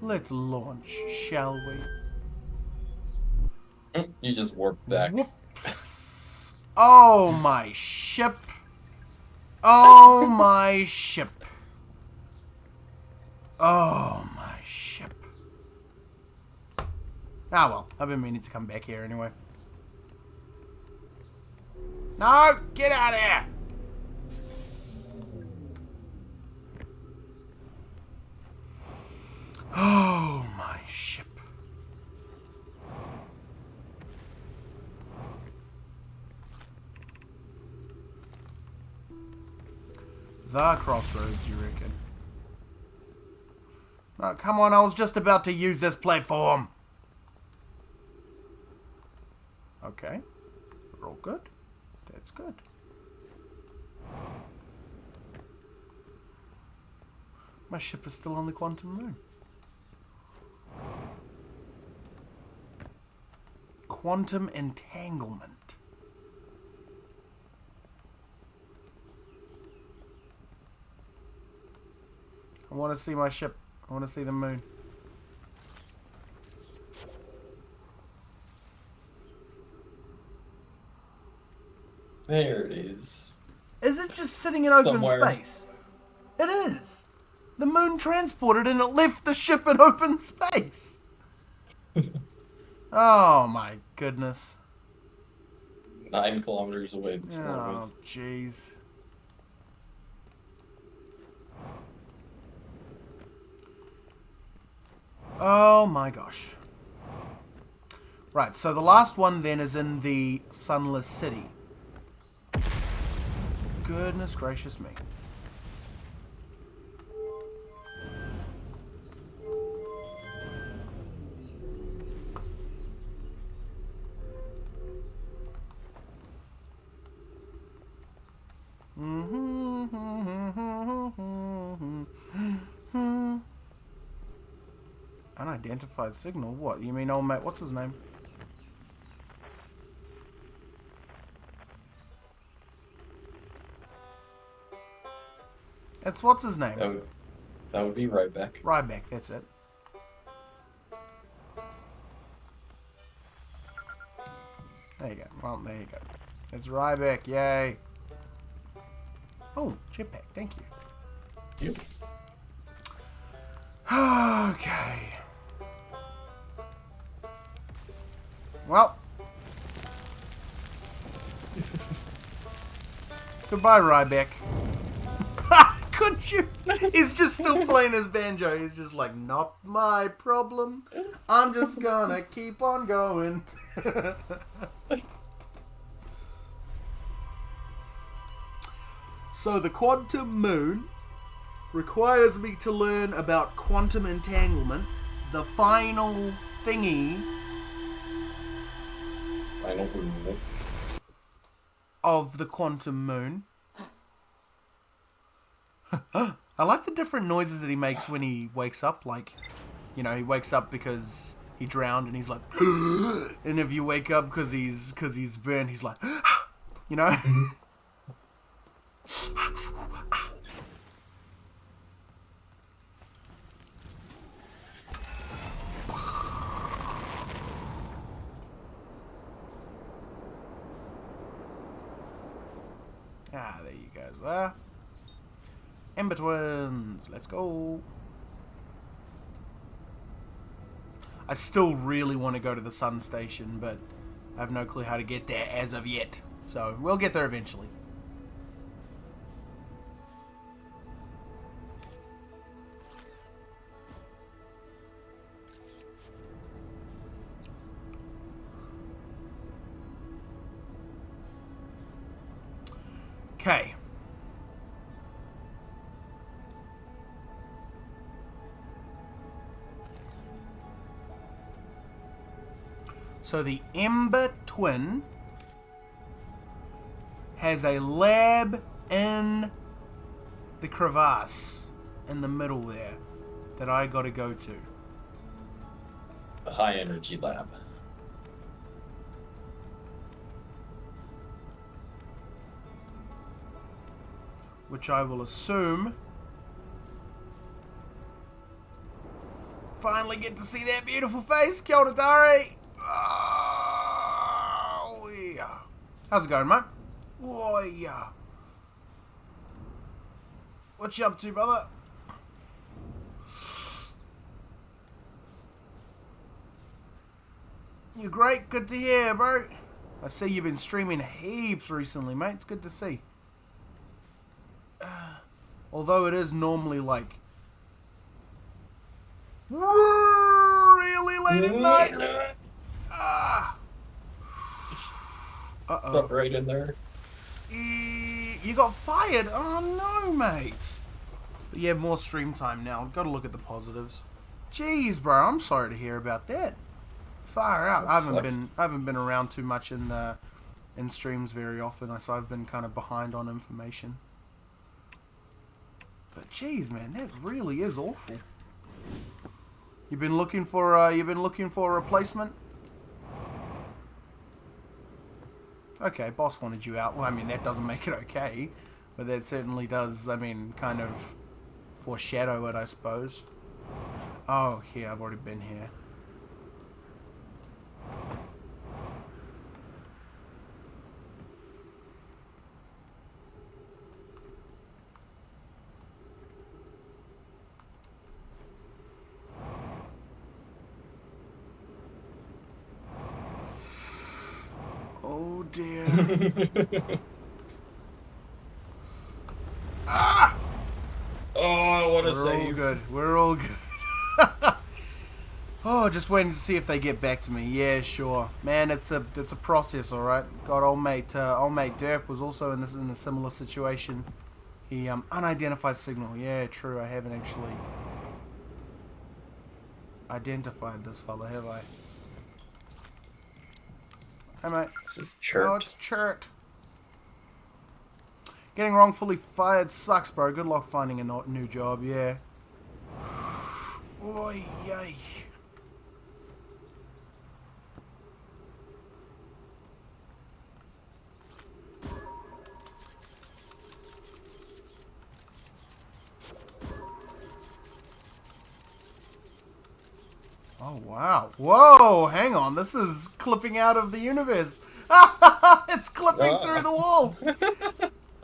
Let's launch, shall we? You just warped back. Whoops. Oh, my ship. Oh, my ship. Oh, my ship. Ah, well. I've been meaning to come back here anyway. No, get out of here. Oh, my ship. The crossroads, you reckon? Oh, come on, I was just about to use this platform. Okay. We're all good. That's good. My ship is still on the quantum moon. Quantum entanglement. I want to see my ship. I want to see the moon. There it is. Is it just sitting in open Somewhere. space? It is. The moon transported and it left the ship in open space. Oh my goodness. 9 kilometers away. Oh jeez. Oh my gosh. Right, so the last one then is in the Sunless City. Goodness gracious me. Unidentified signal? What? You mean old mate? What's his name? What's his name? That would be Ryback. Ryback, that's it. There you go. Well, there you go. It's Ryback, yay. Oh, jetpack, thank you. Yep. Okay. Well. Goodbye, Ryback. Could you? He's just still playing his banjo. He's just like, not my problem. I'm just gonna keep on going. So the quantum moon requires me to learn about quantum entanglement, the final thingy of the quantum moon. I like the different noises that he makes when he wakes up. Like, you know, he wakes up because he drowned and he's like, and if you wake up because he's burned, he's like, you know. Ah, there you guys are. Ember Twins, let's go. I still really want to go to the sun station, but I have no clue how to get there as of yet. So, we'll get there eventually. Okay. So the Ember Twin has a lab in the crevasse in the middle there that I gotta go to. A high energy lab. Which I will assume finally get to see that beautiful face. Kia ora, Dari. Oh, yeah. How's it going, mate? Oh, yeah. What you up to, brother? You're great. Good to hear, bro. I see you've been streaming heaps recently, mate. It's good to see. Although it is normally like really late at night. Uh-oh. Stuff right in there. You got fired? Oh no, mate. But you have more stream time now. Gotta look at the positives. Jeez, bro, I'm sorry to hear about that. Far out. I haven't been around too much in the in streams very often, so I've been kind of behind on information. But geez, man, that really is awful. You've been looking for a replacement? Okay, boss wanted you out. Well, I mean, that doesn't make it okay, but that certainly does, I mean, kind of foreshadow it, I suppose. Oh, here, I've already been here. Oh dear. Ah! Oh, what a We're save. all good. We're all good. Oh, just waiting to see if they get back to me. Yeah, sure. Man, it's a process, all right. God, old mate Derp was also in a similar situation. He unidentified signal. Yeah, true. I haven't actually identified this fella, have I? Hey, mate. This is church. Oh, it's Chert. Getting wrongfully fired sucks, bro. Good luck finding a new job, yeah. Oy, yay. Oh, wow. Whoa, hang on. This is clipping out of the universe. It's clipping through the wall.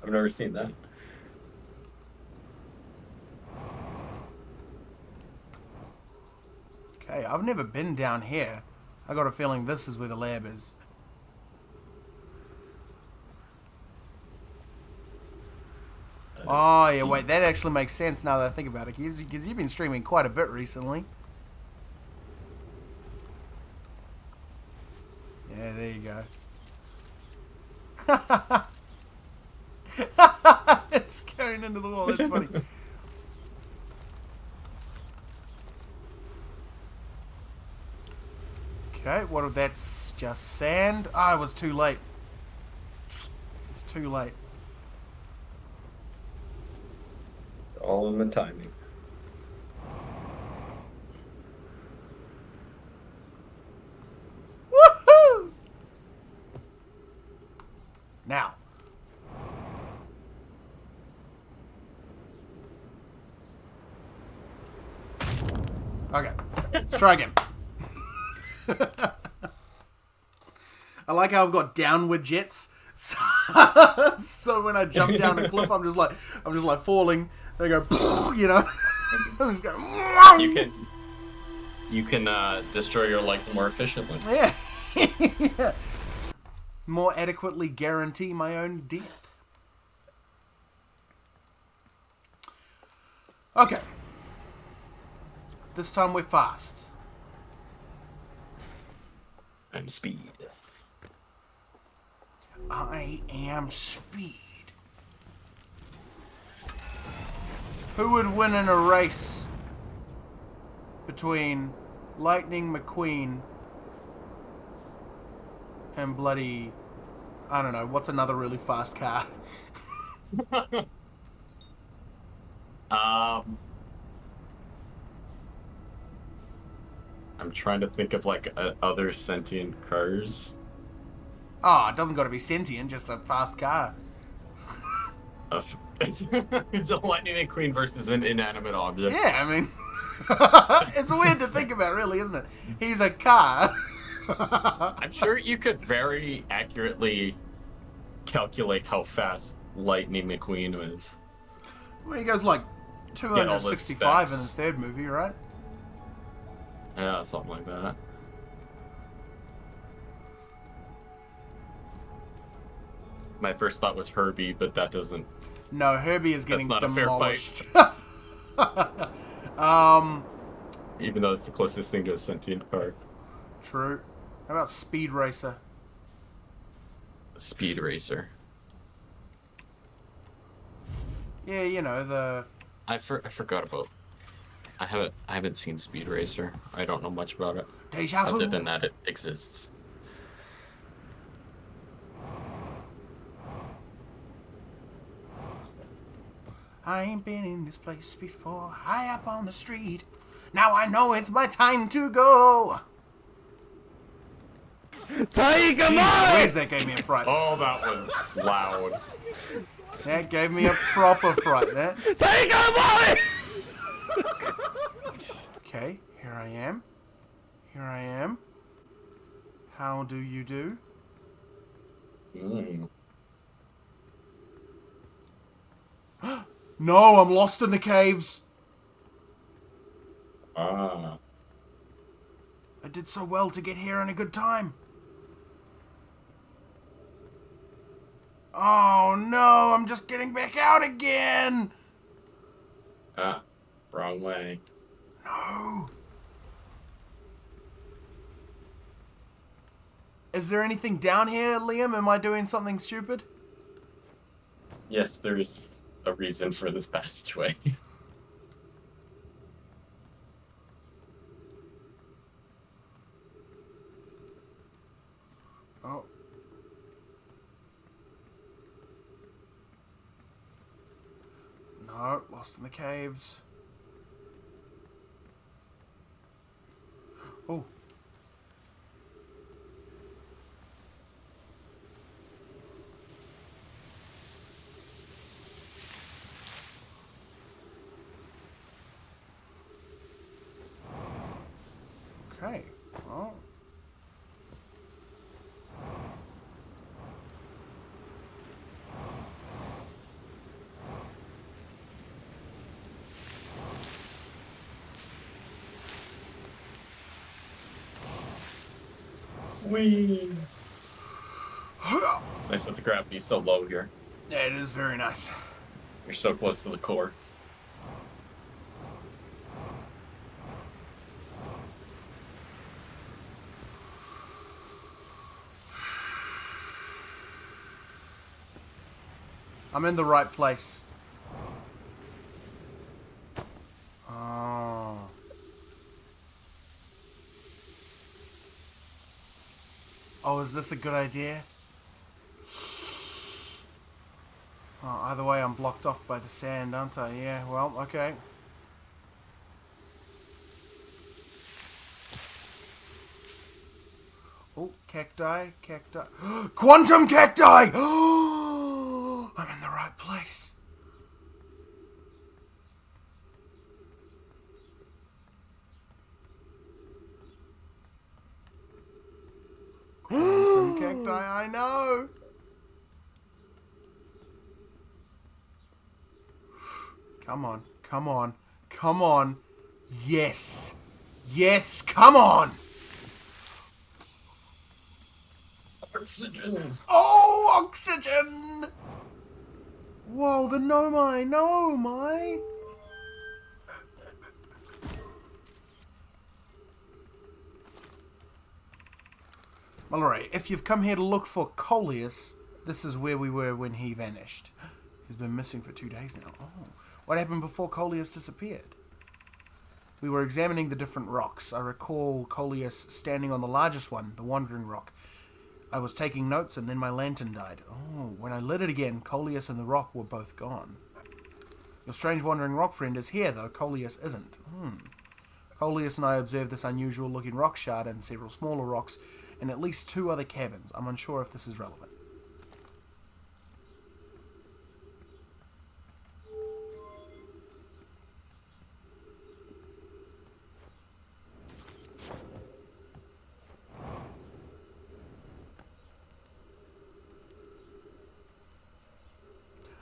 I've never seen that. Okay, I've never been down here. I got a feeling this is where the lab is. Oh, yeah, wait. That actually makes sense now that I think about it. Because you've been streaming quite a bit recently. Yeah, there you go. It's going into the wall. That's funny. Okay, what if that's just sand? Ah, it was too late. It's too late. All in the timing. Woohoo! Now. Okay, let's try again. I like how I've got downward jets, so when I jump down a cliff, I'm just like falling. They go, you know. I'm just going. You can destroy your legs more efficiently. Yeah. Yeah. More adequately guarantee my own death. Okay. This time we're fast. I'm speed. I am speed. Who would win in a race between Lightning McQueen and bloody, I don't know, what's another really fast car? I'm trying to think of like other sentient cars. Oh, it doesn't got to be sentient, just a fast car. It's a Lightning McQueen versus an inanimate object. Yeah, I mean, it's weird to think about, really, isn't it? He's a car. I'm sure you could very accurately calculate how fast Lightning McQueen was. Well, he goes like 265 in the third movie, right? Yeah, something like that. My first thought was Herbie, but that doesn't... No, Herbie is getting That's not demolished. a fair fight. Even though it's the closest thing to a sentient car. True. How about Speed Racer? Speed Racer. Yeah, you know, the... I forgot about... I haven't seen Speed Racer. I don't know much about it. Deja vu. Other than that, it exists. I ain't been in this place before. High up on the street. Now I know it's my time to go. Tiger Jesus Louise, that gave me a fright. Oh, that was loud. That gave me a proper fright, that. Tiger Okay, here I am. Here I am. How do you do? No, I'm lost in the caves. Ah. I did so well to get here in a good time. Oh no, I'm just getting back out again. Ah, wrong way. No. Is there anything down here, Liam? Am I doing something stupid? Yes, there's a reason for this passageway. Oh. No, lost in the caves. Oh. Okay. Well. Whee! Nice that the gravity's so low here. Yeah, it is very nice. You're so close to the core. I'm in the right place. Oh. Oh, is this a good idea? Oh, either way, I'm blocked off by the sand, aren't I? Yeah, well, okay. Oh, cacti, cacti. Quantum cacti! I'm in the right place. Quantum cacti, I know. Come on, come on, come on. Yes. Yes, come on. Oxygen! Oh, oxygen! Whoa, the Nomai, no, my. Mallory, if you've come here to look for Coleus, this is where we were when he vanished. He's been missing for 2 days now. Oh, what happened before Coleus disappeared? We were examining the different rocks. I recall Coleus standing on the largest one, the Wandering Rock. I was taking notes and then my lantern died. Oh, when I lit it again, Coleus and the rock were both gone. Your strange Wandering Rock friend is here, though Coleus isn't. Coleus and I observed this unusual looking rock shard and several smaller rocks and at least 2 other caverns. I'm unsure if this is relevant.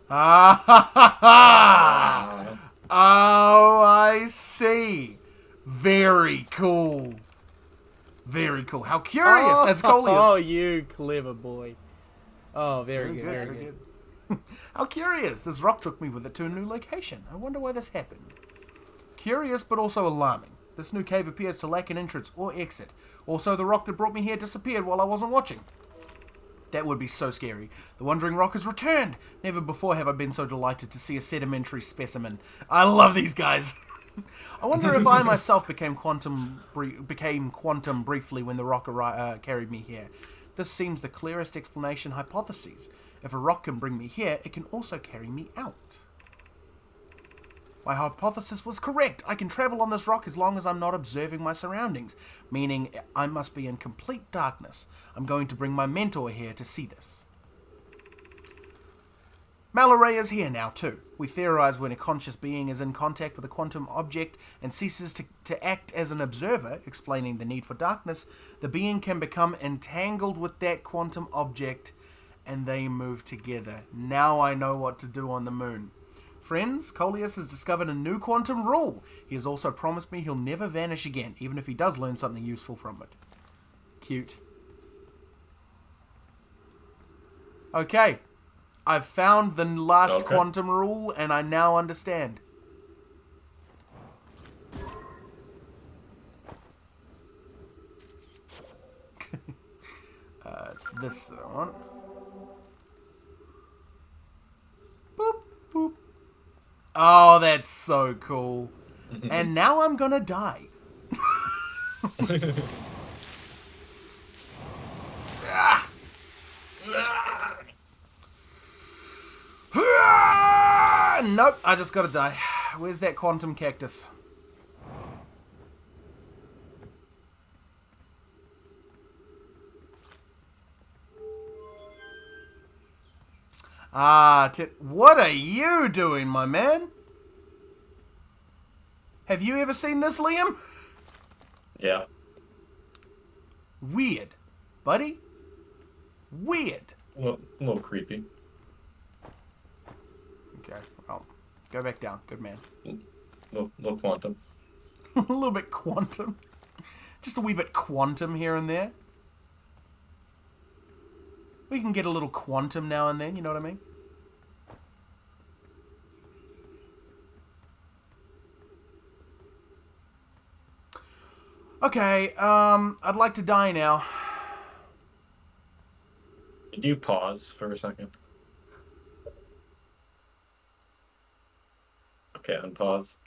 Ah ha ha ha! Oh, I see. Very cool. Very cool. How curious. That's Coleus. Oh, you clever boy. Oh, very good, very good. How curious. This rock took me with it to a new location. I wonder why this happened. Curious, but also alarming. This new cave appears to lack an entrance or exit. Also, the rock that brought me here disappeared while I wasn't watching. That would be so scary. The Wandering Rock has returned. Never before have I been so delighted to see a sedimentary specimen. I love these guys. I wonder if I myself became quantum briefly when the rock carried me here. This seems the clearest explanation hypothesis. If a rock can bring me here, it can also carry me out. My hypothesis was correct. I can travel on this rock as long as I'm not observing my surroundings, meaning I must be in complete darkness. I'm going to bring my mentor here to see this. Malaray is here now too. We theorize when a conscious being is in contact with a quantum object and ceases to act as an observer, explaining the need for darkness, the being can become entangled with that quantum object and they move together. Now I know what to do on the moon. Friends, Coleus has discovered a new quantum rule. He has also promised me he'll never vanish again, even if he does learn something useful from it. Cute. Okay. I've found the last quantum rule, and I now understand. It's this that I want. Boop, boop. Oh, that's so cool. And now I'm gonna die. Nope, I just gotta die. Where's that quantum cactus? What are you doing, my man? Have you ever seen this, Liam? Yeah. Weird. Buddy? Weird. A little creepy. Okay, well, go back down. Good man. Little quantum. A little bit quantum. Just a wee bit quantum here and there. We can get a little quantum now and then, you know what I mean? Okay, I'd like to die now. Could you pause for a second? Okay, unpause.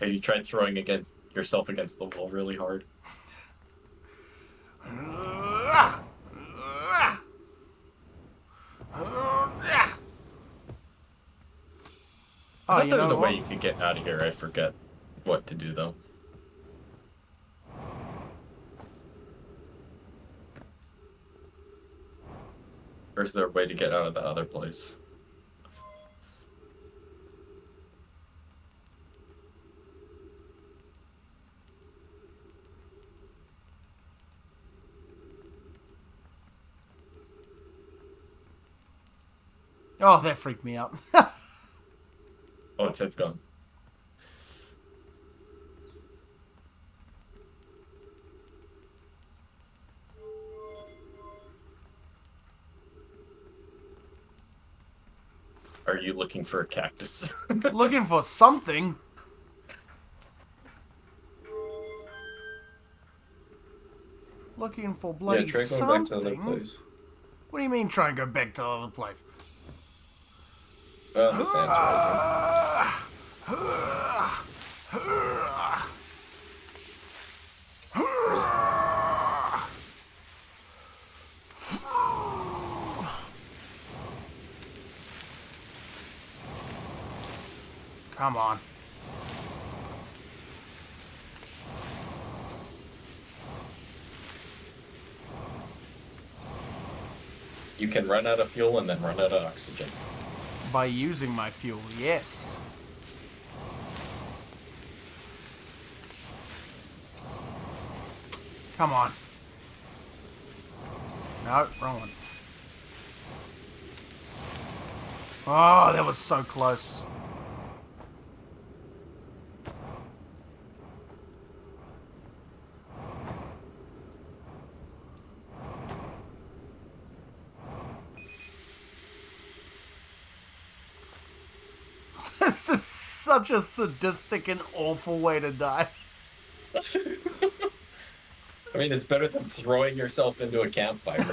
Have you tried throwing yourself against the wall really hard? I thought there was a way you could get out of here. I forget what to do, though. Or is there a way to get out of the other place? Oh, that freaked me out. Oh, its head's gone. Are you looking for a cactus? Looking for something? Looking for bloody something? Back to the other place. What do you mean try and go back to the other place? The sand's right Come on. You can run out of fuel and then run out of oxygen. By using my fuel, yes. Come on. No, wrong one. Oh, that was so close. This is such a sadistic and awful way to die. I mean, it's better than throwing yourself into a campfire.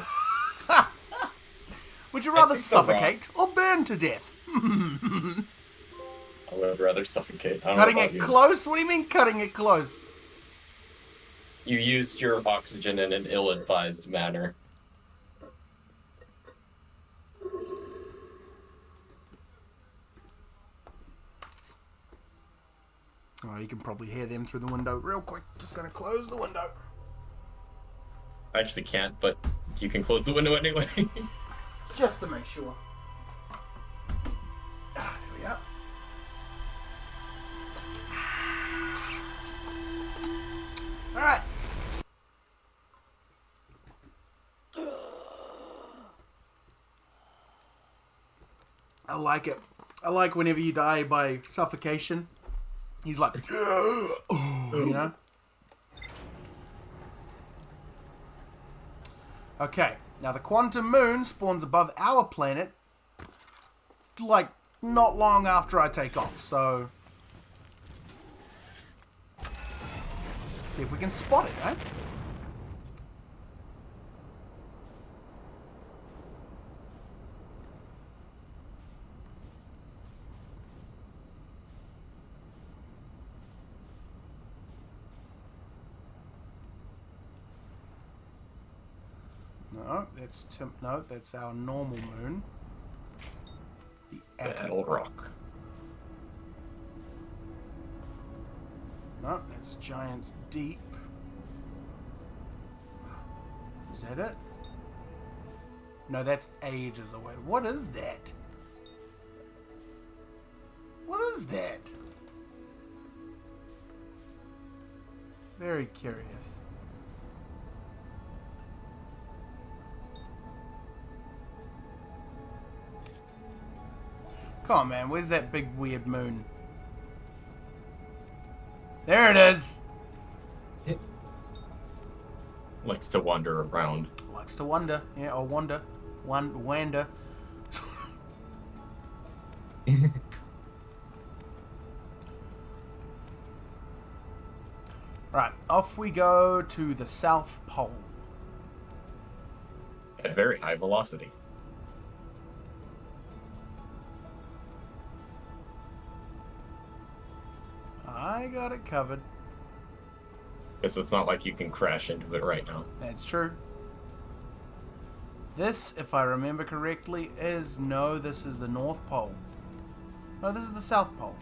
Would you rather suffocate or burn to death? I would rather suffocate. Cutting it close? What do you mean cutting it close? You used your oxygen in an ill-advised manner. Oh, you can probably hear them through the window. Real quick, just gonna close the window. I actually can't, but you can close the window anyway. Just to make sure. There we are. Alright. I like it. I like whenever you die by suffocation. He's like, you know? Okay, now the quantum moon spawns above our planet, like, not long after I take off, so... see if we can spot it, eh? No, no, that's our normal moon. The Battle Rock. No, that's Giant's Deep. Is that it? No, that's ages away. What is that? What is that? Very curious. Come on, man. Where's that big weird moon? There it is. Likes to wander around. Likes to wander. Yeah, or wander. Wander. Right, off we go to the South Pole. At very high velocity. I got it covered. Because it's not like you can crash into it right now. That's true. This, if I remember correctly, is... no, this is the North Pole. No, this is the South Pole.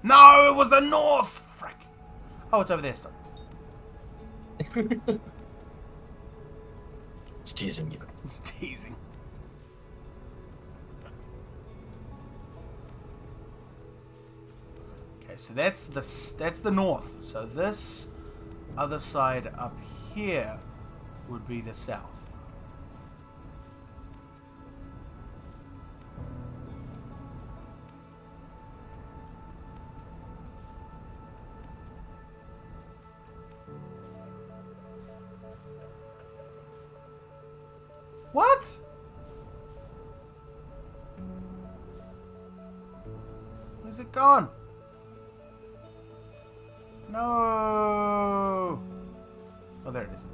No, it was the North! Frick. Oh, it's over there still. It's teasing you. It's teasing. Okay, so that's the north. So this other side up here would be the south. What? Where's it gone? No. Oh, there it is.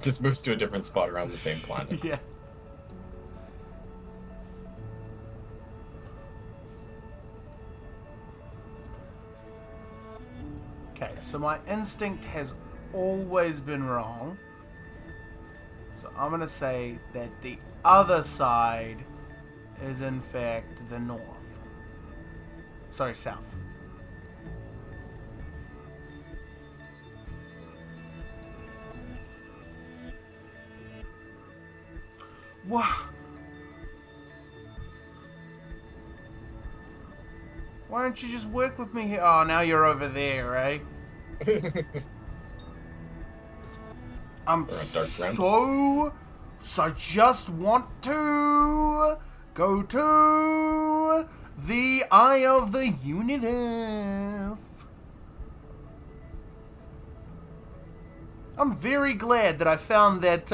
Just moves to a different spot around the same planet. Yeah. Okay, so my instinct has always been wrong. So I'm going to say that the other side is in fact the north. Sorry, south. Wow. Why don't you just work with me here? Oh, now you're over there, eh? I'm so just want to go to the eye of the universe. I'm very glad that I found that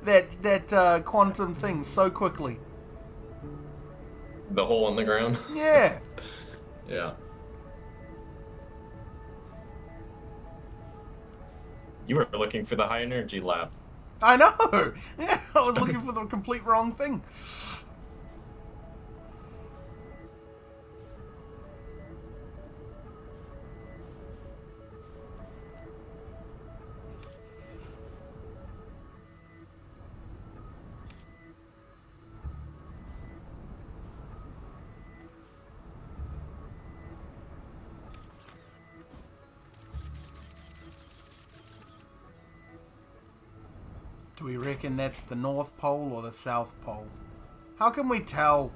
that quantum thing so quickly. The hole in the ground? Yeah. Yeah. You were looking for the high energy lab. I know. Yeah, I was looking for the complete wrong thing. Do we reckon that's the North Pole or the South Pole? How can we tell?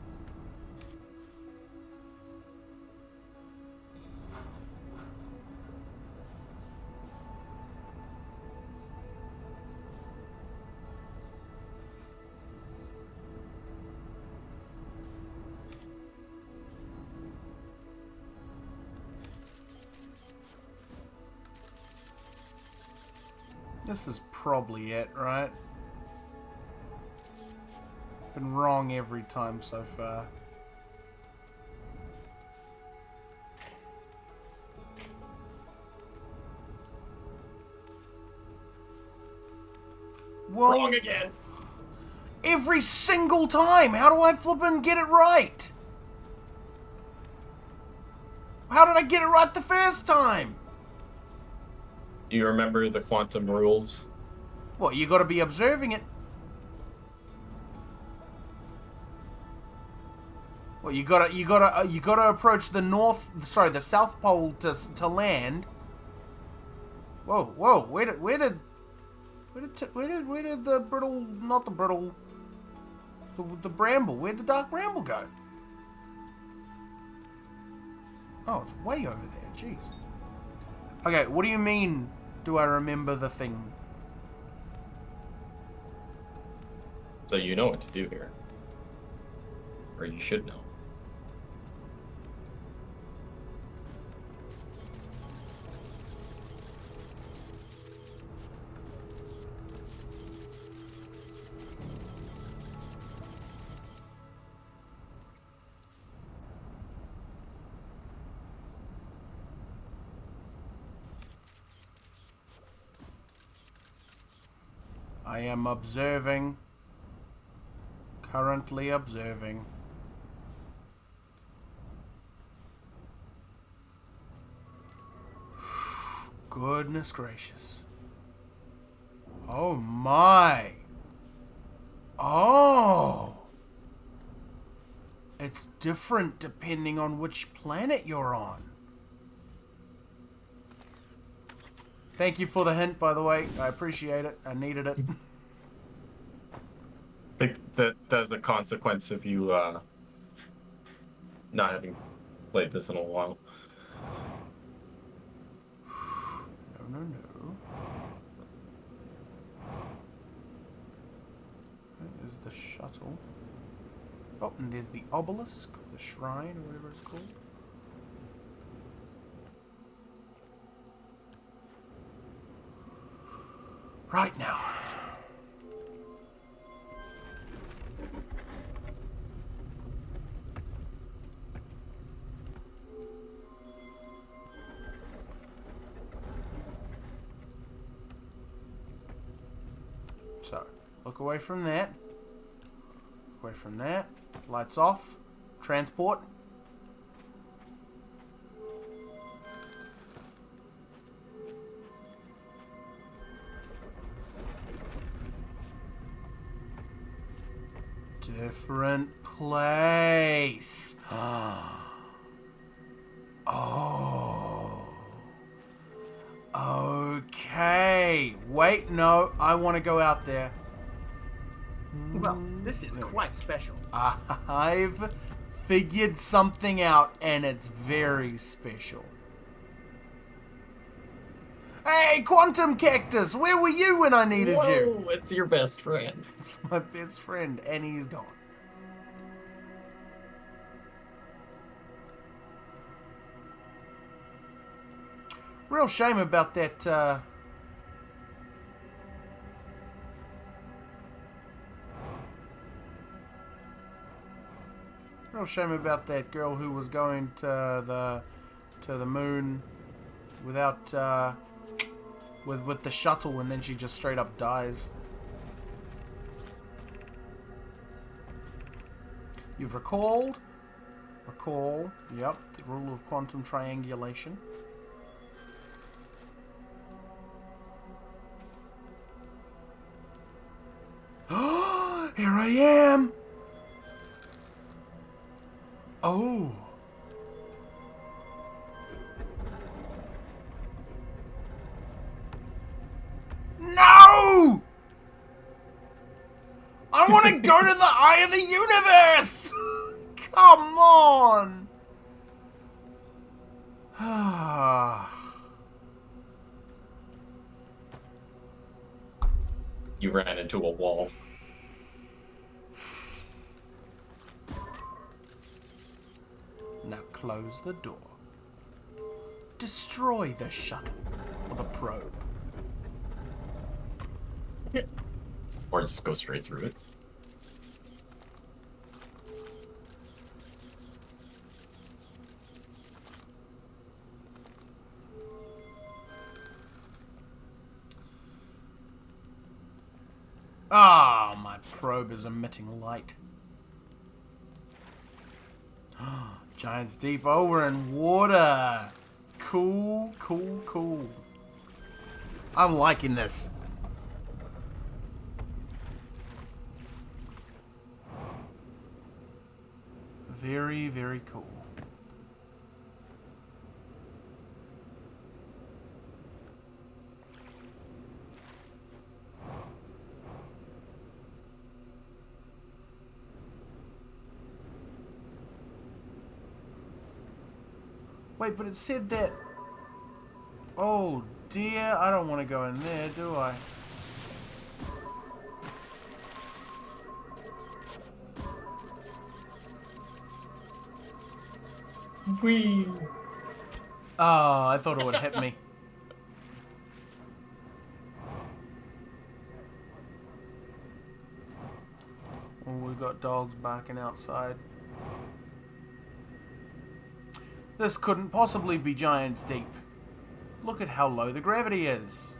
This is probably it, right? Been wrong every time so far. Well, Wrong again. every single time! How do I flip and get it right? How did I get it right the first time? Do you remember the quantum rules? Well, you gotta be observing it. Well, you gotta approach the South Pole to land. Whoa, where did the brittle, not the brittle, the bramble, where'd the dark bramble go? Oh, it's way over there, jeez. Okay, what do you mean, do I remember the thing? So you know what to do here. Or you should know. I am observing. Currently observing. Goodness gracious. Oh my. Oh. It's different depending on which planet you're on. Thank you for the hint, by the way. I appreciate it. I needed it. I think that's a consequence of you not having played this in a while. No. There's the shuttle. Oh, and there's the obelisk, or the shrine, or whatever it's called. Right now. So, look away from that. Away from that. Lights off. Transport. Different place. Oh. Okay. Wait, no. I want to go out there. Well, this is quite special. I've figured something out, and it's very special. Hey, Quantum Cactus! Where were you when I needed you? Whoa, it's your best friend. It's my best friend, and he's gone. Real shame about that, Real shame about that girl who was going to the moon without, with the shuttle, and then she just straight up dies. You've recalled. Recall. Yep. The rule of quantum triangulation. Here I am. Oh. No! I want to go to the eye of the universe! Come on! You ran into a wall. Now close the door. Destroy the shuttle or the probe. Or just go straight through it. Ah, my probe is emitting light. Giant's deep. Oh, we're in water. Cool, cool, cool. I'm liking this. Very, very cool. Wait, but it said that... Oh, dear. I don't want to go in there, do I? Whee! Oh, I thought it would hit me. Oh, we got dogs barking outside. This couldn't possibly be Giant's Deep. Look at how low the gravity is.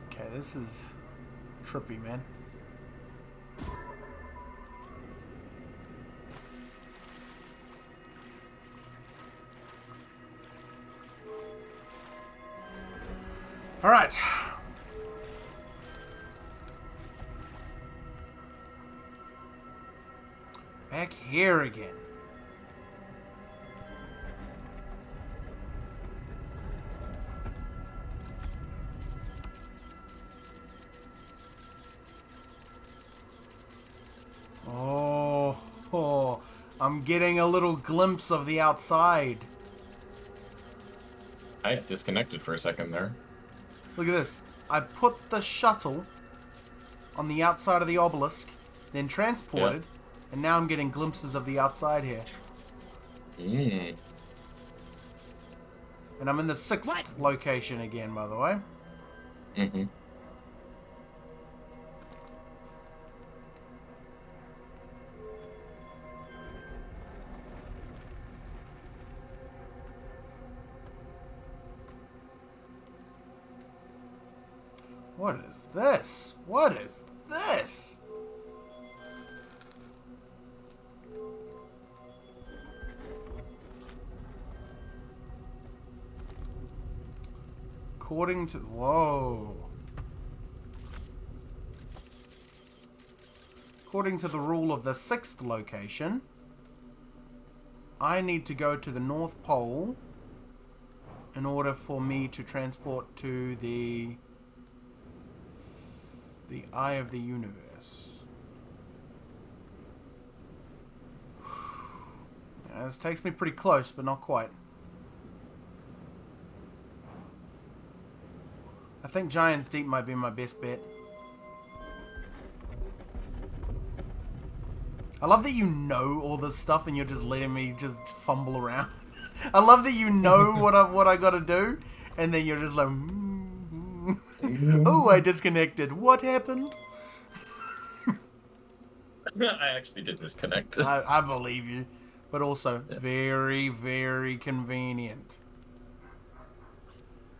Okay, this is trippy, man. All right. Back here again. Oh, I'm getting a little glimpse of the outside. I disconnected for a second there. Look at this. I put the shuttle on the outside of the obelisk, then transported, and now I'm getting glimpses of the outside here. Mm. And I'm in the 6th location again, by the way. Mm-hmm. What is this? What is this? According to... Whoa. According to the rule of the 6th location, I need to go to the North Pole in order for me to transport to the eye of the universe. Yeah, this takes me pretty close, but not quite. I think Giant's Deep might be my best bet. I love that you know all this stuff and you're just letting me just fumble around. I love that you know what I gotta do, and then you're just like, oh, I disconnected. What happened? I actually did disconnect. I believe you, but also it's very, very convenient.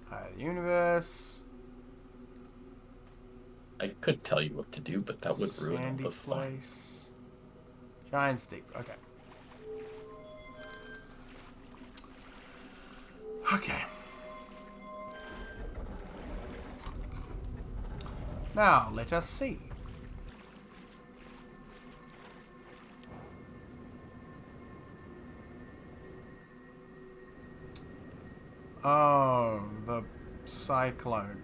Hi, universe. I could tell you what to do, but that would ruin all Sandy the fun. place. Giant's Deep. Okay. Okay. Now, let us see. Oh, the Cyclone.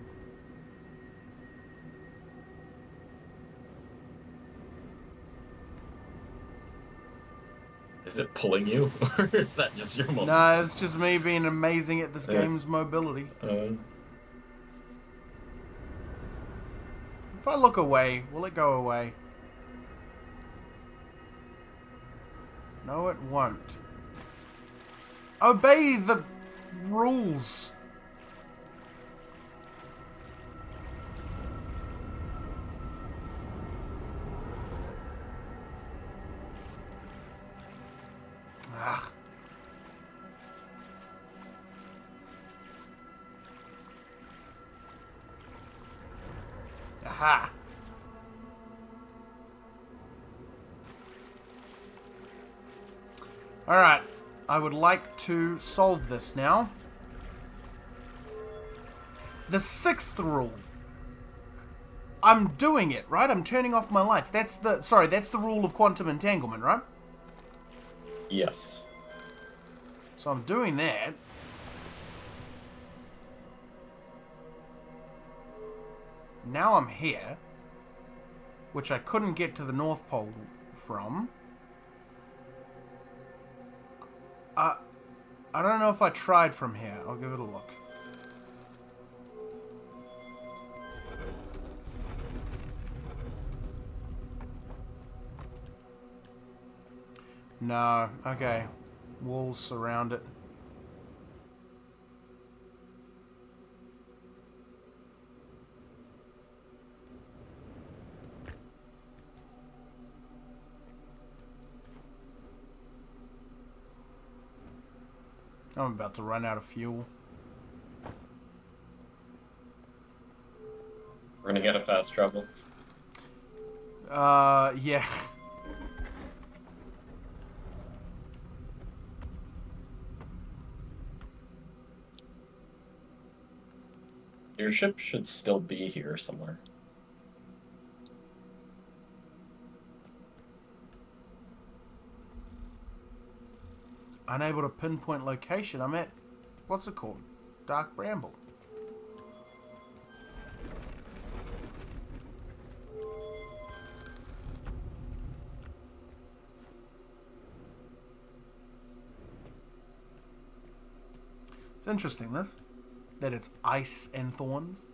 Is it pulling you, or is that just your moment? No, it's just me being amazing at this game's mobility. If I look away, will it go away? No, it won't. Obey the rules. Ah. Aha. Alright. I would like to solve this now. The 6th rule. I'm doing it, right? I'm turning off my lights. That's the rule of quantum entanglement, right? Yes. So I'm doing that. Now I'm here, which I couldn't get to the North Pole from. I don't know if I tried from here. I'll give it a look. No. Okay. Walls surround it. I'm about to run out of fuel. Running out of fast travel. Yeah. Your ship should still be here somewhere. Unable to pinpoint location. I'm at, what's it called? Dark Bramble. It's interesting, this. That it's ice and thorns.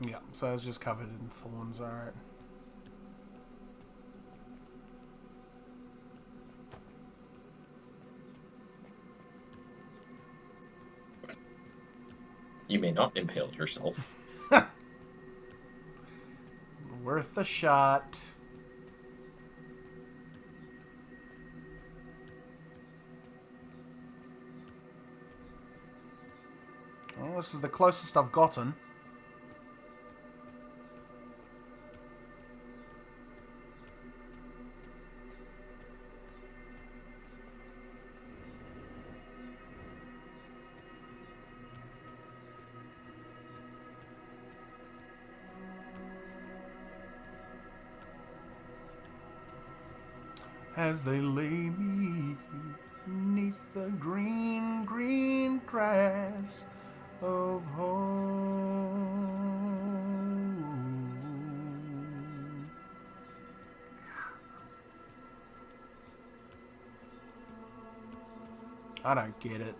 Yeah, so it's just covered in thorns, alright. You may not impale yourself. Worth a shot. Well, this is the closest I've gotten. As they lay me neath the green, green grass of home. I don't get it.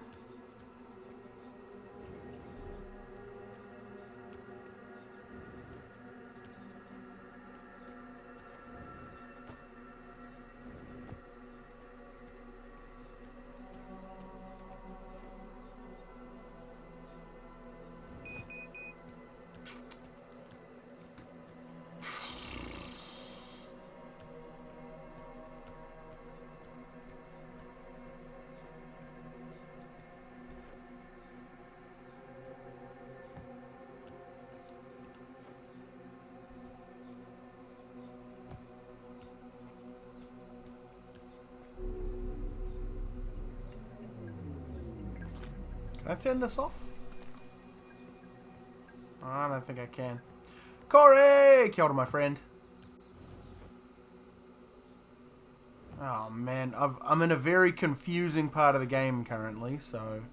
Can I turn this off? I don't think I can. Corey! Kia ora, my friend. Oh, Oh man, I'm in a very confusing part of the game currently, so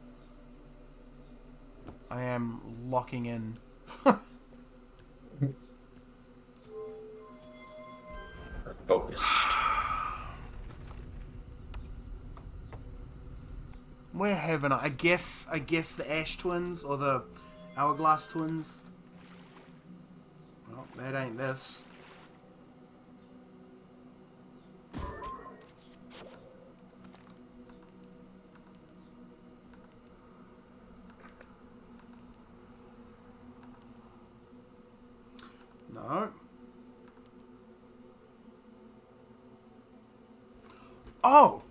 I am locking in. Focused. Where haven't I? I guess the Ash twins or the Hourglass twins. Well, that ain't this. No. Oh!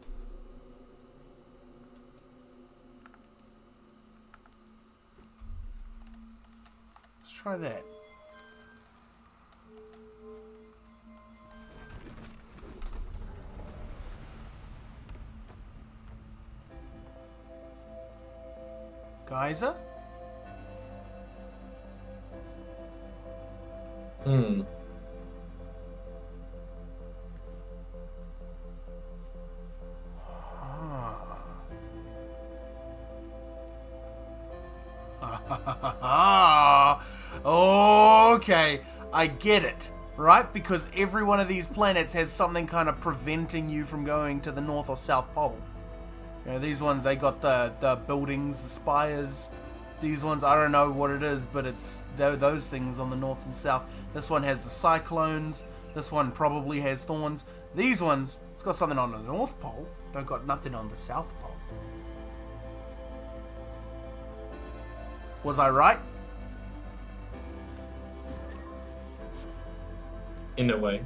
Let's try that. Geyser? Hmm. Okay, I get it, right? Because every one of these planets has something kind of preventing you from going to the North or South Pole. You know, these ones, they got the buildings, the spires. These ones, I don't know what it is, but it's those things on the North and South. This one has the cyclones. This one probably has thorns. These ones, it's got something on the North Pole. Don't got nothing on the South Pole. Was I right? In a way.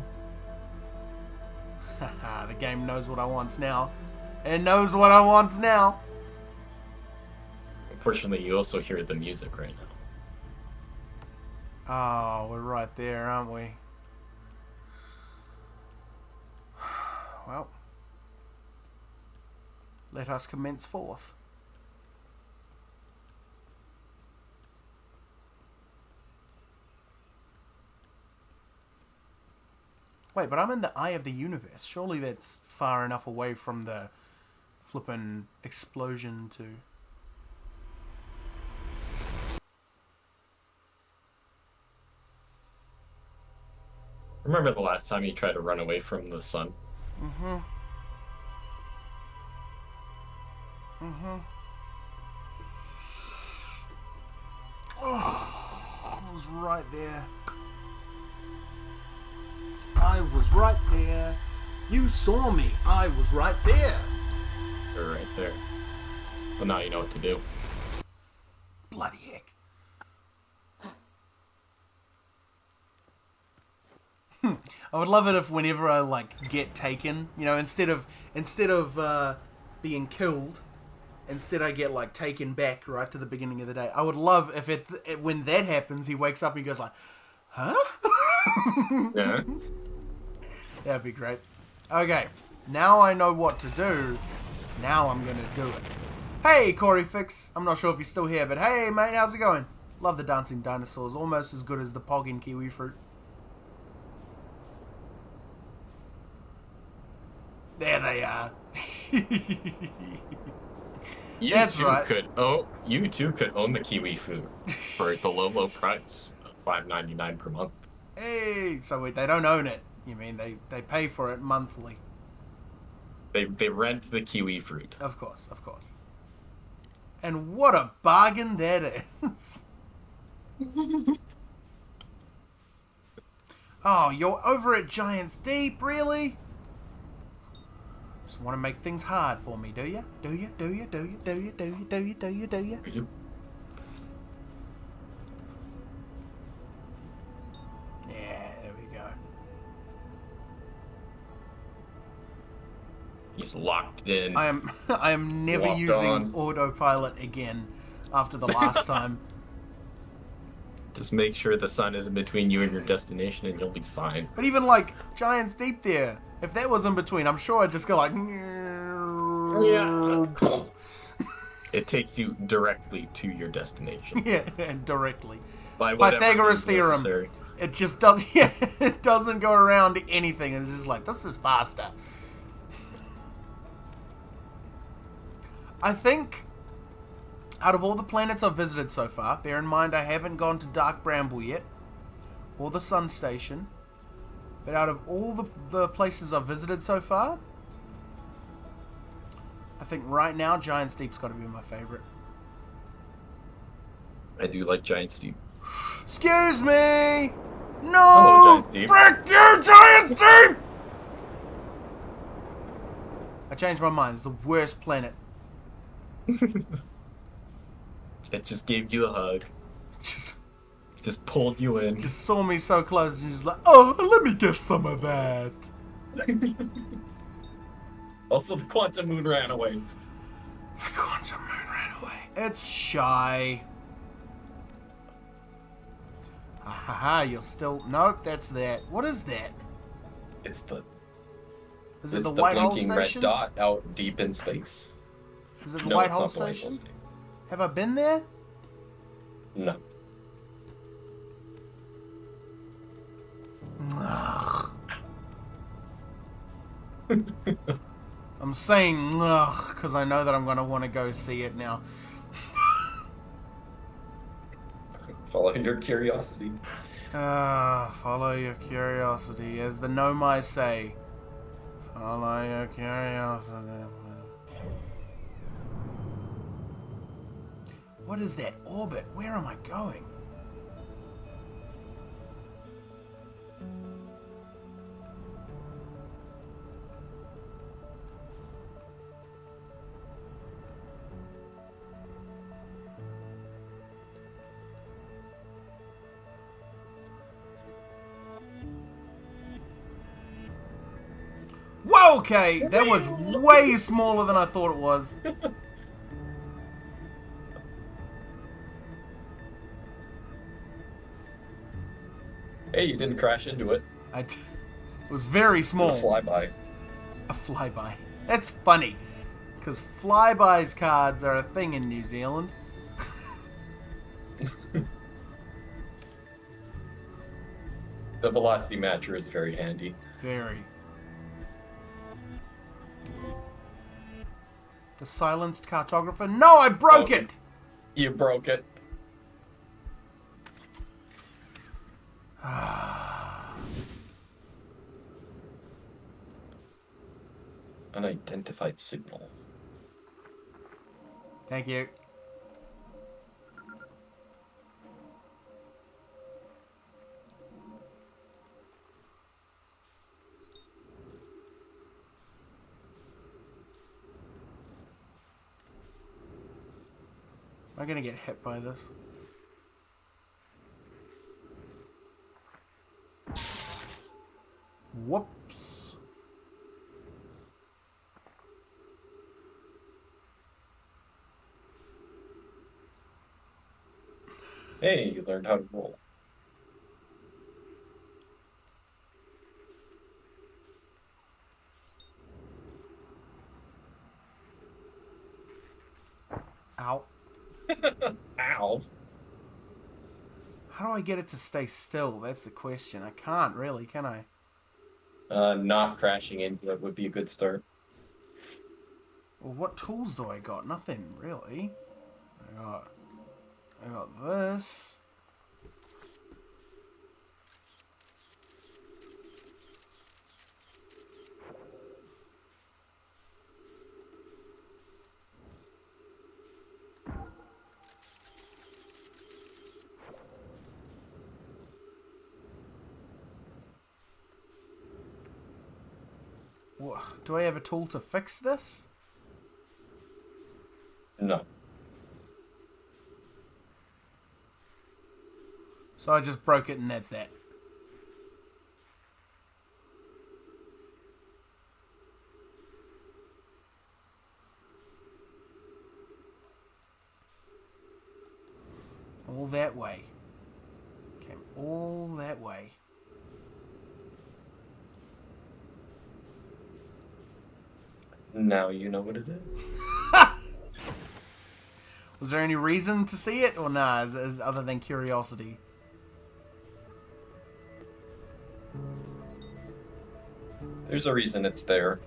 Haha, the game knows what I wants now. It knows what I wants now. Unfortunately, you also hear the music right now. Oh, we're right there, aren't we? Well, let us commence forth. Wait, but I'm in the eye of the universe. Surely that's far enough away from the flippin' explosion to... Remember the last time you tried to run away from the sun? Mm-hmm. Mm-hmm. Oh, I was right there. I was right there. You saw me. I was right there. You're right there. Well, now you know what to do. Bloody heck. I would love it if whenever I like get taken, you know, instead of being killed, instead I get like taken back right to the beginning of the day. I would love if when that happens, he wakes up and he goes like, huh? Yeah. That'd be great. Okay, now I know what to do. Now I'm gonna do it. Hey, Corey Fix. I'm not sure if he's still here, but hey, mate, how's it going? Love the dancing dinosaurs. Almost as good as the Pog in Kiwi Fruit. There they are. That's right. You too could own the kiwi food for the low price of $5.99 per month. Hey, so wait, they don't own it. You mean they pay for it monthly? They rent the kiwi fruit. Of course, of course. And what a bargain that is. Oh, you're over at Giants Deep, really? Just want to make things hard for me, do you? Do you? Do you? Do you? Do you? Do you? Do you? Do you? Do you? You? Yeah, there we go. He's locked in. I am never Locked using on. autopilot again after the last time. Just make sure the sun isn't between you and your destination and you'll be fine. But even like Giants Deep there, if that was in between, I'm sure I'd just go like... Yeah. It takes you directly to your destination. Yeah, directly. By whatever Pythagoras means theorem. necessary. It just does. Yeah, it doesn't go around anything. It's just like, this is faster. I think out of all the planets I've visited so far, bear in mind I haven't gone to Dark Bramble yet, or the Sun Station, but out of all the places I've visited so far, I think right now Giant's Deep's got to be my favorite. I do like Giant's Deep. Excuse me! Hello, No! Giant's Deep. Frick you, Giant's Deep! I changed my mind. It's the worst planet. It just gave you a hug. Just Pulled you in. just saw me so close and just like, oh, let me get some of that. Also, the Quantum Moon ran away. The Quantum Moon ran away. It's shy. Ha ha ha, you're still... Nope, that's that. What is that? It's the Is it the White Hole blinking Station? red dot out deep in space. Is it the No, White it's Hole not the White Hole Station? Station. Have I been there? No. Ugh. I'm saying ugh because I know that I'm going to want to go see it now. Follow your curiosity. Follow your curiosity, as the Nomai say. Follow your curiosity. What is that orbit? Where am I going? Whoa, okay, that was way smaller than I thought it was. Hey, you didn't crash into it. It was very small. A flyby. A flyby. That's funny, because flybys cards are a thing in New Zealand. The velocity matcher is very handy. Very. The silenced cartographer? No, I broke it! You broke it. Unidentified signal. Thank you. Am I gonna get hit by this? Whoops. Hey, you learned how to roll. Ow. Ow. How do I get it to stay still? That's the question. I can't really, can I? Not crashing into it would be a good start. Well, what tools do I got? Nothing, really. I got this. Do I have a tool to fix this? No. So I just broke it and that's that. All that way. Came all that way. Now you know what it is. Was there any reason to see it or nah, as other than curiosity? There's a reason it's there.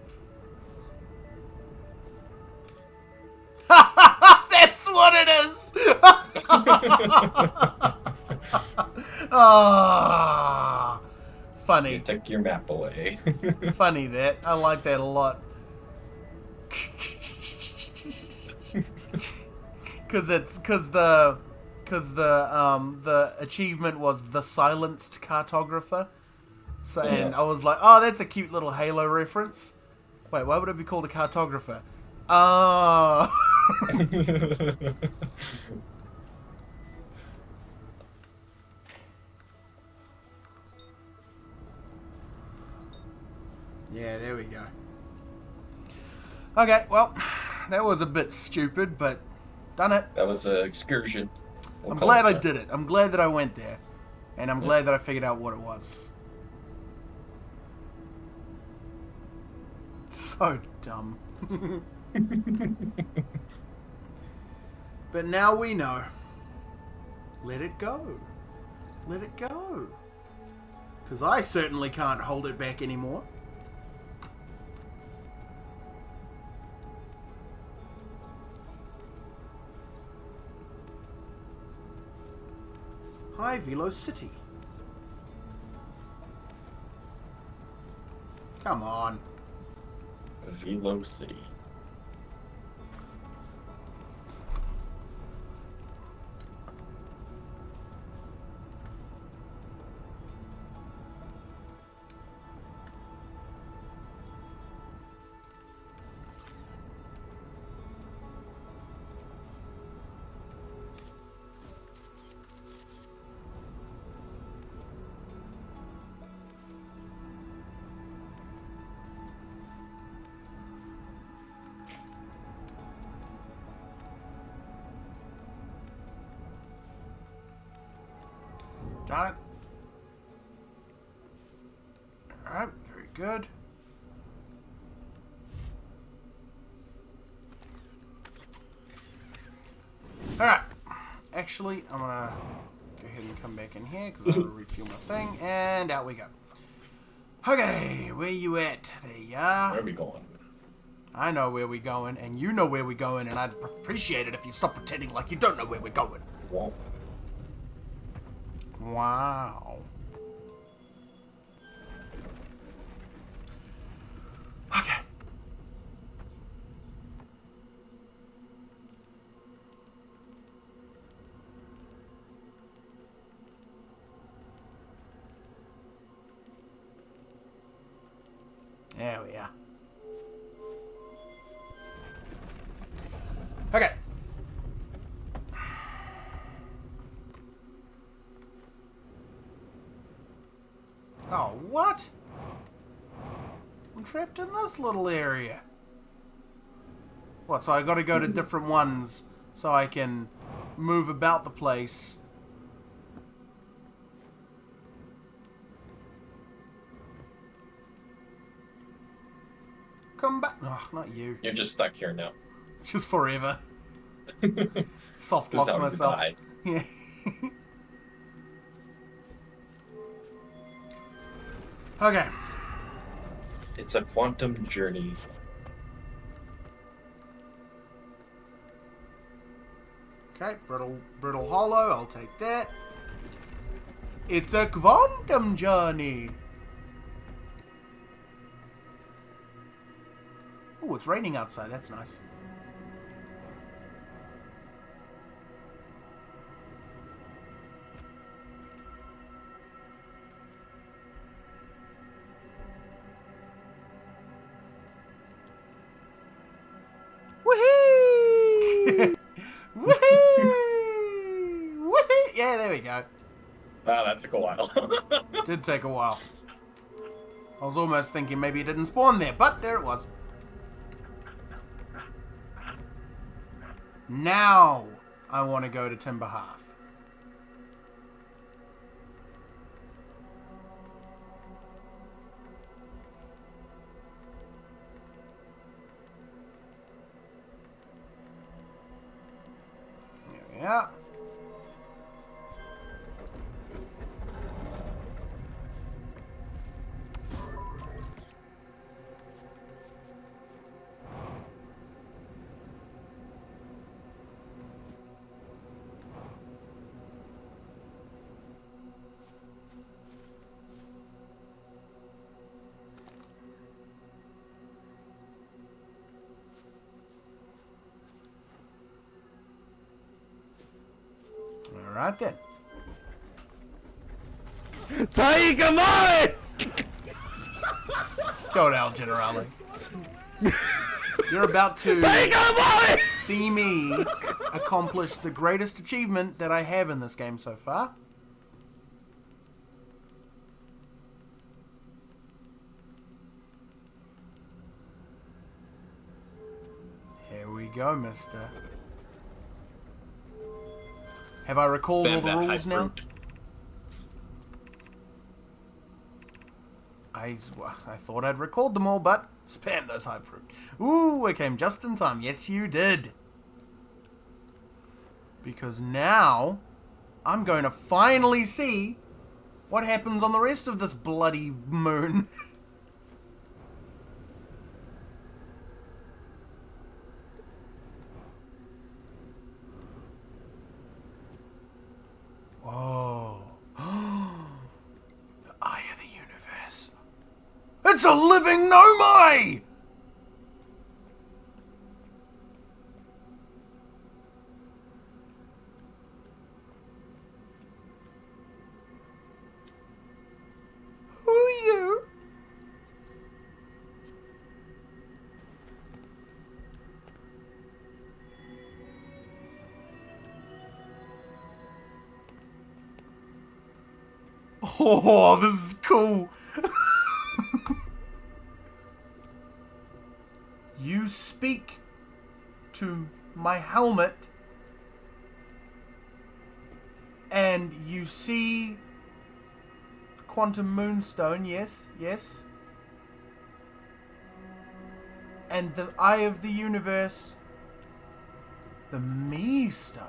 That's what it is. Ah, funny. You took your map away. Funny that. I like that a lot. Cause the achievement was the silenced cartographer. So and I was like, oh, that's a cute little Halo reference. Wait, why would it be called a cartographer? Oh. Yeah, there we go. Okay, well, that was a bit stupid, but done it. That was an excursion. I'm glad I did it. I'm glad that I went there. And I'm glad that I figured out what it was. So dumb. But now we know. Let it go. Let it go. Because I certainly can't hold it back anymore. High Velo City. Come on. Velo City. Got it. Alright, very good. Alright. Actually, I'm gonna go ahead and come back in here because I want to refuel my thing, and out we go. Okay, where you at? There you are. Where are we going? I know where we're going, and you know where we're going, and I'd appreciate it if you stop pretending like you don't know where we're going. Whoa. Wow. Okay. There we are. Okay. Oh, what? I'm trapped in this little area. What, so I gotta go to different ones so I can move about the place. Come back. Oh, not you. You're just stuck here now. Just forever. Soft This is locked how you myself. die. Yeah. Okay. It's a quantum journey. Okay, brittle hollow, I'll take that. It's a quantum journey. Oh, it's raining outside, that's nice. Woohoo! Woohoo! Woohoo! Yeah, there we go. Wow, that took a while. Did take a while. I was almost thinking maybe it didn't spawn there, but there it was. Now I want to go to Timber Hearth. There we are. Alright then. Taika Kia ora, El Generale. You're about to see me accomplish the greatest achievement that I have in this game so far. Here we go, mister. Have I recalled all the rules now? I thought I'd recalled them all, but spam those hype fruit. Ooh, I came just in time. Yes, you did. Because now I'm going to finally see what happens on the rest of this bloody moon. Whoa. The eye of the universe. It's a living Nomai! Who are you? Oh, this is cool. You speak to my helmet and you see quantum moonstone, yes, yes. And the eye of the universe, the me stone.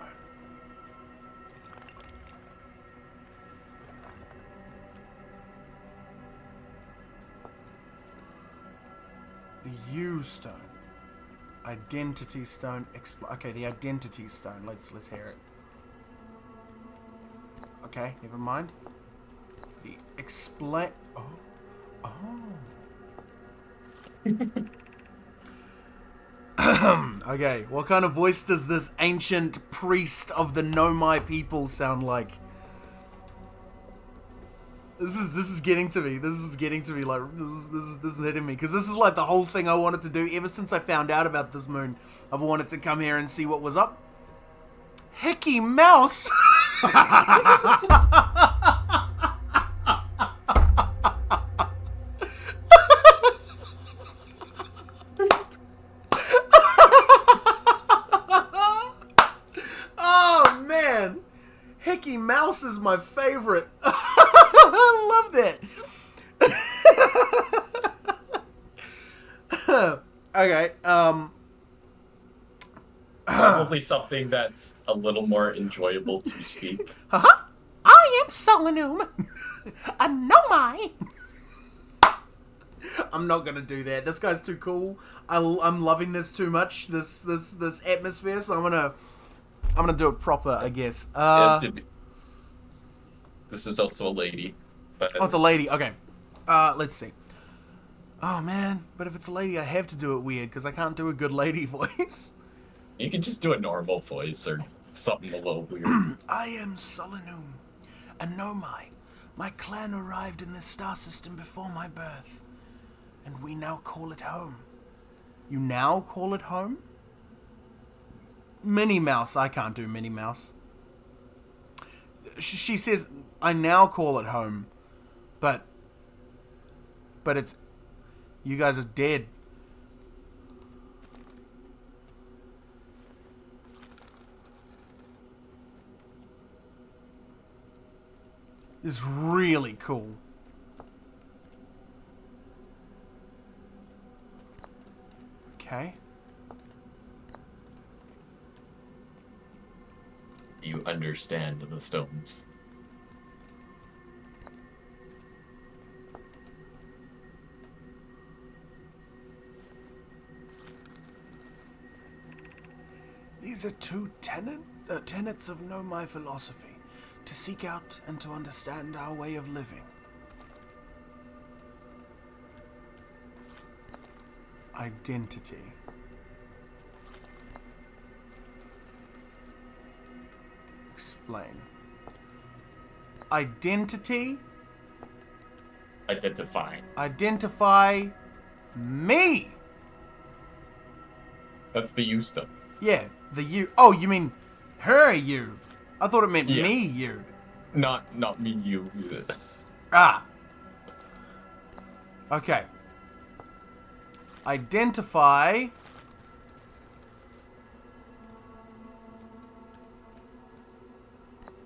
The U stone. Identity stone. Okay, the identity stone. Let's hear it. Okay, never mind. The explain. Oh. Okay, what kind of voice does this ancient priest of the Nomai people sound like? This is getting to me. This is getting to me. Like this is hitting me because this is like the whole thing I wanted to do ever since I found out about this moon. I've wanted to come here and see what was up. Hickey Mouse. Oh man, Hickey Mouse is my favorite. I love that. Okay, Probably something that's a little more enjoyable to speak. I am Solanum, a Nomai. I'm not gonna do that. This guy's too cool. I'm loving this too much. This atmosphere. So I'm gonna do it proper, I guess. This is also a lady. But Oh, it's a lady. Okay. Let's see. Oh man, but if it's a lady, I have to do it weird because I can't do a good lady voice. you can just do a normal voice or something a little weird. I am Solanum, a Nomai. My clan arrived in this star system before my birth, and we now call it home. You now call it home? Minnie Mouse. I can't do Minnie Mouse. She says, I now call it home, but it's, you guys are dead. It's really cool. Okay. You understand the stones. These are two tenets of Nomai philosophy, to seek out and to understand our way of living. Identity. Explain. Identity. Identify. Identify me. That's the you stuff. Yeah, the you. Oh, you mean her you. I thought it meant Yeah. me you. Not me, you. Ah. Okay. Identify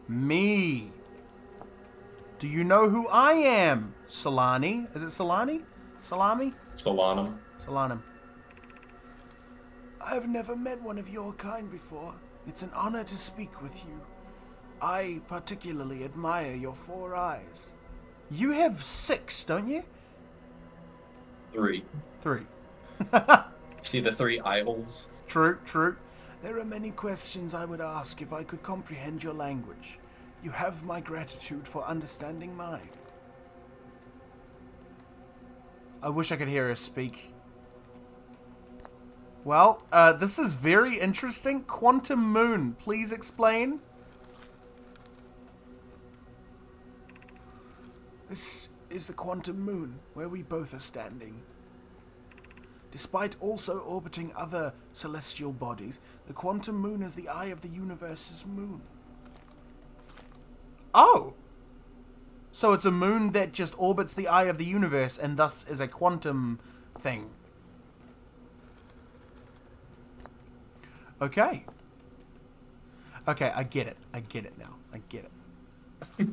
me. Do you know who I am, Solani? Is it Solani? Salami? Solanum. Solanum. I've never met one of your kind before. It's an honor to speak with you. I particularly admire your 4 eyes. You have 6, don't you? 3. 3. See the 3 eye holes? True, true. There are many questions I would ask if I could comprehend your language. You have my gratitude for understanding mine. I wish I could hear her speak. Well, this is very interesting. Quantum Moon, please explain. This is the Quantum Moon, where we both are standing. Despite also orbiting other celestial bodies, the Quantum Moon is the eye of the universe's moon. Oh! So it's a moon that just orbits the eye of the universe and thus is a quantum thing. Okay. Okay, I get it. I get it now. I get it.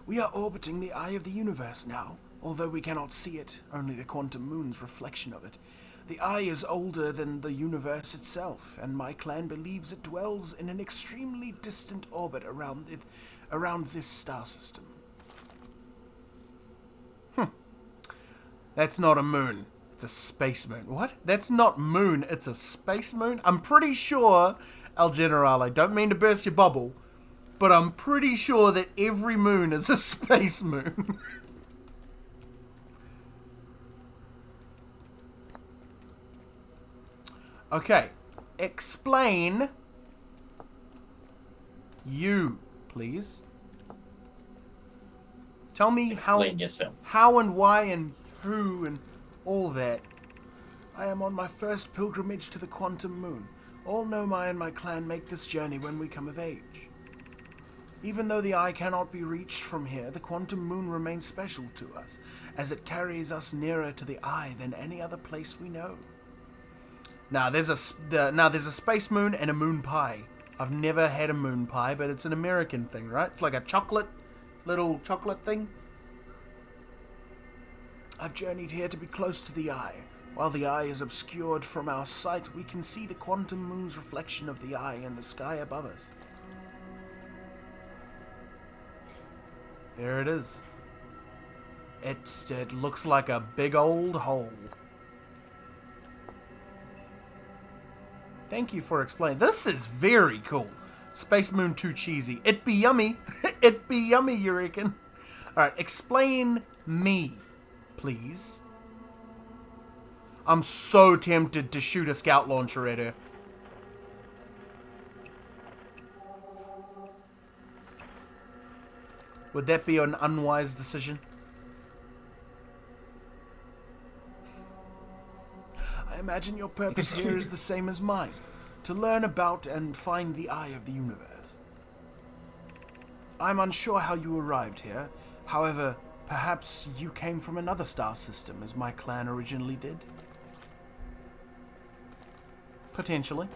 We are orbiting the eye of the universe now. Although we cannot see it, only the quantum moon's reflection of it. The eye is older than the universe itself, and my clan believes it dwells in an extremely distant orbit around this star system. That's not a moon. It's a space moon. What? That's not moon. It's a space moon? I'm pretty sure, El General, I don't mean to burst your bubble, but I'm pretty sure that every moon is a space moon. Okay. Explain you, please. Tell me Explain yourself. How and why and who and all that. I am on my first pilgrimage to the Quantum Moon. All Nomai and my clan make this journey when we come of age. Even though the eye cannot be reached from here, the Quantum Moon remains special to us, as it carries us nearer to the eye than any other place we know. Now there's a space moon and a moon pie. I've never had a moon pie, but it's an American thing, right? It's like a little chocolate thing. I've journeyed here to be close to the eye. While the eye is obscured from our sight, we can see the Quantum Moon's reflection of the eye in the sky above us. There it is. It looks like a big old hole. Thank you for explaining. This is very cool. Space Moon too cheesy. It be yummy. It be yummy, you reckon? Alright, explain me, please. I'm so tempted to shoot a scout launcher at her. Would that be an unwise decision? I imagine your purpose here is the same as mine. To learn about and find the eye of the universe. I'm unsure how you arrived here. However, perhaps you came from another star system, as my clan originally did? Potentially.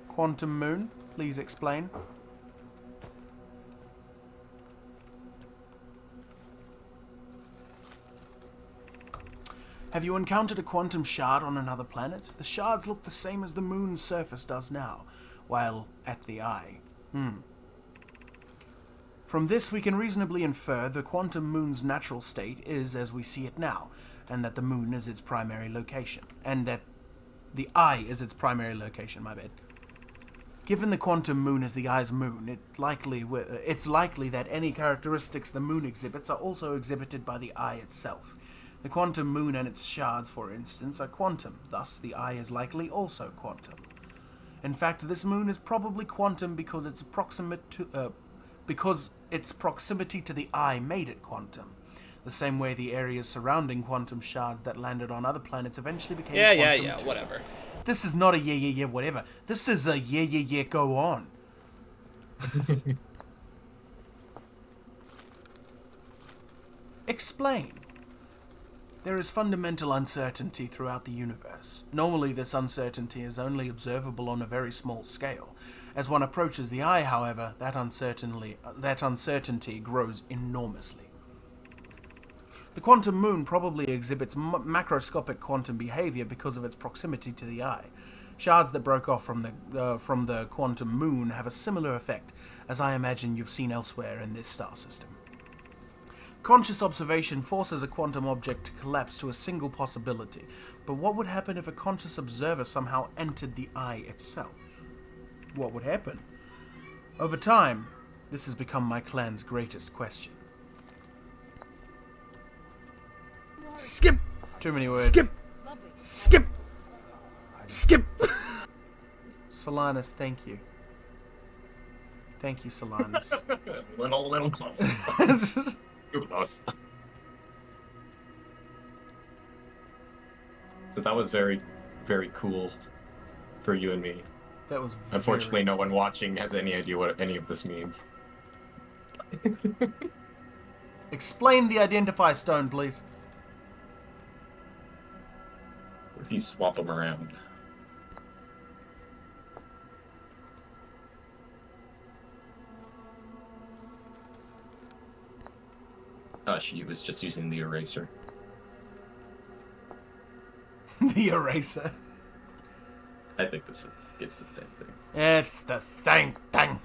Quantum Moon, please explain. Have you encountered a quantum shard on another planet? The shards look the same as the moon's surface does now, while at the eye. From this, we can reasonably infer the quantum moon's natural state is as we see it now, and that the moon is its primary location. And that the eye is its primary location, my bad. Given the quantum moon is the eye's moon, it's likely that any characteristics the moon exhibits are also exhibited by the eye itself. The quantum moon and its shards, for instance, are quantum, thus the eye is likely also quantum. In fact, this moon is probably quantum because its proximity to the eye made it quantum. The same way the areas surrounding quantum shards that landed on other planets eventually became quantum Yeah, too. whatever. This is not a yeah, whatever. This is a yeah, go on. Explain. There is fundamental uncertainty throughout the universe. Normally, this uncertainty is only observable on a very small scale. As one approaches the eye, however, that uncertainty grows enormously. The quantum moon probably exhibits macroscopic quantum behavior because of its proximity to the eye. Shards that broke off from the quantum moon have a similar effect, as I imagine you've seen elsewhere in this star system. Conscious observation forces a quantum object to collapse to a single possibility, but what would happen if a conscious observer somehow entered the eye itself? What would happen? Over time, this has become my clan's greatest question. Skip! Too many words. Skip! Solanus, thank you. Thank you, Solanus. little close. Too close. So that was very, very cool for you and me. That was Unfortunately, no one watching has any idea what any of this means. Explain the identify stone, please. What if you swap them around? Oh, she was just using the eraser. The eraser. I think this gives the same thing. It's the same thing.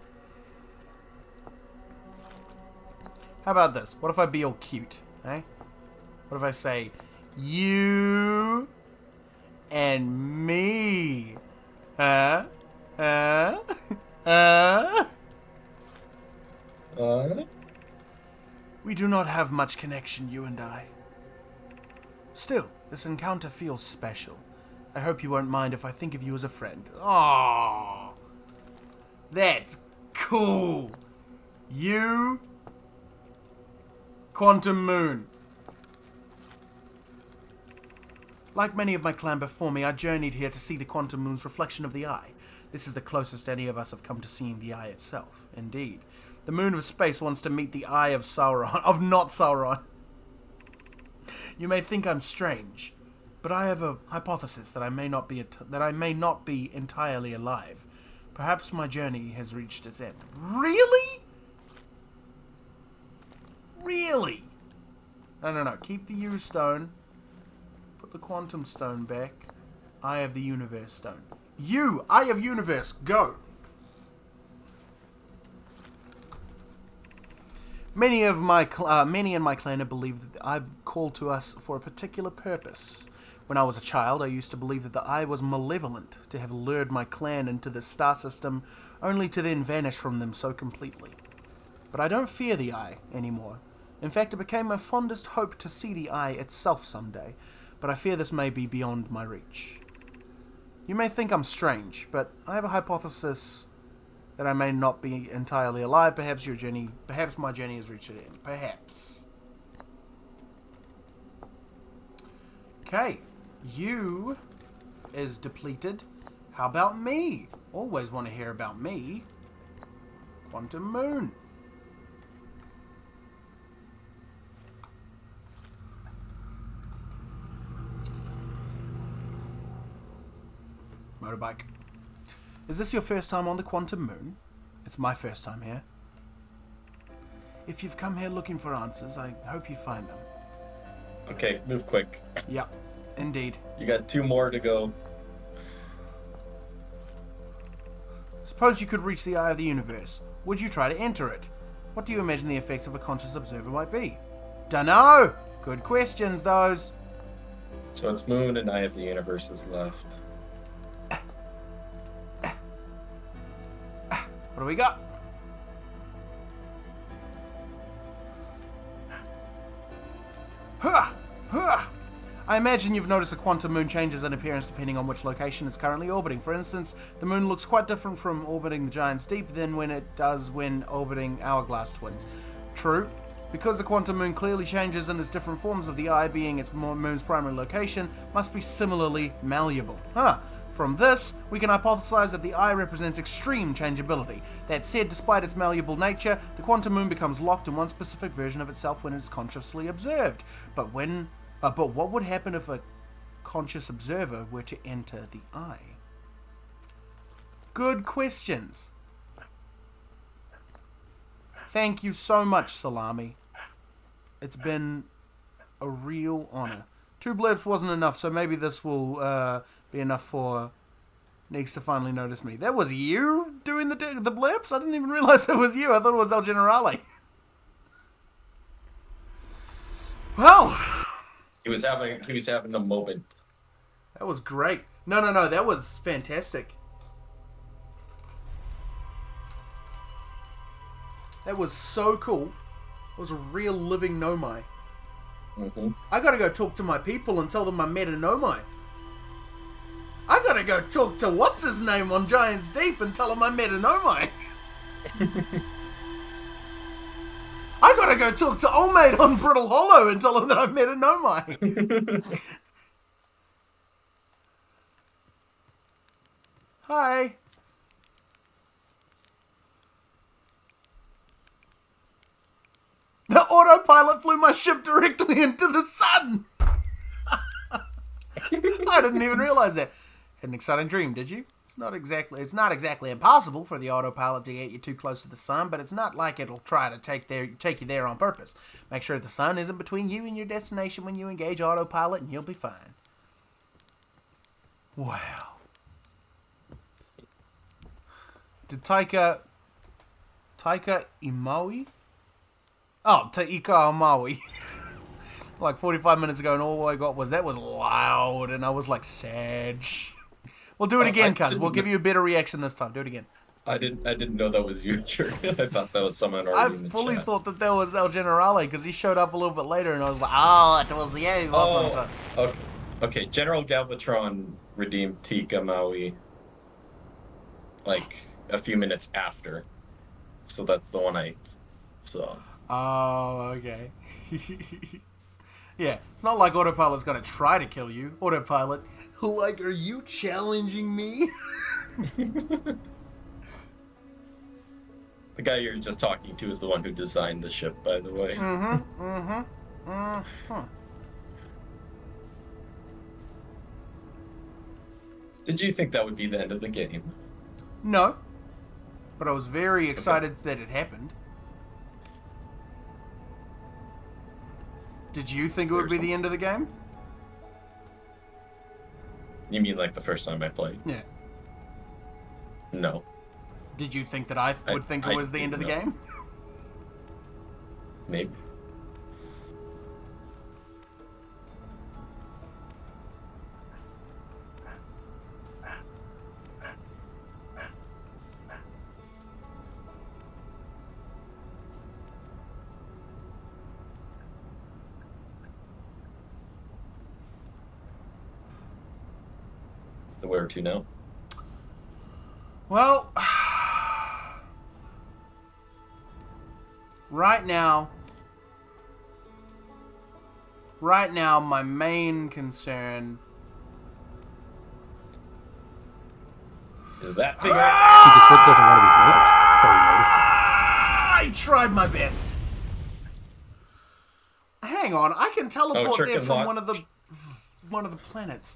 How about this? What if I be all cute, eh? What if I say, you and me? We do not have much connection, you and I. Still, this encounter feels special. I hope you won't mind if I think of you as a friend. Aww. That's cool. You... Quantum Moon. Like many of my clan before me, I journeyed here to see the Quantum Moon's reflection of the eye. This is the closest any of us have come to seeing the eye itself. Indeed. The moon of space wants to meet the eye of Sauron. Of not Sauron. You may think I'm strange, but I have a hypothesis that I may not be entirely alive. Perhaps my journey has reached its end. Really? Really? No. Keep the U stone. Put the quantum stone back. Eye of the universe stone. You, Eye of Universe, go. Many in my clan have believed that I've called to us for a particular purpose. When I was a child, I used to believe that the Eye was malevolent, to have lured my clan into this star system, only to then vanish from them so completely. But I don't fear the Eye anymore. In fact, it became my fondest hope to see the Eye itself someday, but I fear this may be beyond my reach. You may think I'm strange, but I have a hypothesis that I may not be entirely alive. Perhaps my journey has reached its end. Perhaps. Okay. You is depleted. How about me? Always want to hear about me. Quantum Moon. Motorbike. Is this your first time on the Quantum Moon? It's my first time here. If you've come here looking for answers, I hope you find them. Okay, move quick. Yep, indeed. You got 2 more to go. Suppose you could reach the eye of the universe. Would you try to enter it? What do you imagine the effects of a conscious observer might be? Dunno! Good questions, those. So it's Moon and Eye of the Universe is left. What do we got? Huh! Huh! I imagine you've noticed a quantum moon changes in appearance depending on which location it's currently orbiting. For instance, the moon looks quite different from orbiting the Giant's Deep than when it does when orbiting hourglass twins. True. Because the quantum moon clearly changes in its different forms of the eye being its moon's primary location, must be similarly malleable. From this, we can hypothesize that the eye represents extreme changeability. That said, despite its malleable nature, the quantum moon becomes locked in one specific version of itself when it is consciously observed. But what would happen if a conscious observer were to enter the eye? Good questions. Thank you so much, Salami. It's been a real honor. 2 blips wasn't enough, so maybe this will be enough for Neeks to finally notice me. That was you doing the blips? I didn't even realize it was you. I thought it was El Generale. Well, He was having a moment. that was great. No, that was fantastic. That was so cool. It was a real living Nomai. I gotta go talk to my people and tell them I met a Nomai. I gotta go talk to what's-his-name on Giant's Deep and tell him I met a Nomai. I gotta go talk to old mate on Brittle Hollow and tell him that I met a Nomai. Hi. The autopilot flew my ship directly into the sun. I didn't even realize that. Had an exciting dream, did you? It's not exactly impossible for the autopilot to get you too close to the sun, but it's not like it'll try to take you there on purpose. Make sure the sun isn't between you and your destination when you engage autopilot, and you'll be fine. Wow. Did Taika Imaui? Oh, Taika Amawi. Like 45 minutes ago, and all I got was, that was loud, and I was like, Sag. We'll do it again, cuz. We'll give you a better reaction this time. Do it again. I didn't know that was you, I thought that was someone already in the fully chat. thought that was El Generale, because he showed up a little bit later, and I was like, oh, it was you. Well done, touch. Okay. General Galvatron redeemed Tika Maui like a few minutes after. So that's the one I saw. Oh, okay. Yeah, it's not like Autopilot's gonna try to kill you. Autopilot, like, are you challenging me? The guy you're just talking to is the one who designed the ship, by the way. Did you think that would be the end of the game? No. But I was very excited that it happened. Did you think it would be the end of the game? You mean like the first time I played? Yeah. No. Did you think that I would think it was the end of the game? Maybe. So where to now? Well, right now, my main concern is that thing. He just doesn't want to be noticed. I tried my best. Hang on, I can teleport there from one of the planets.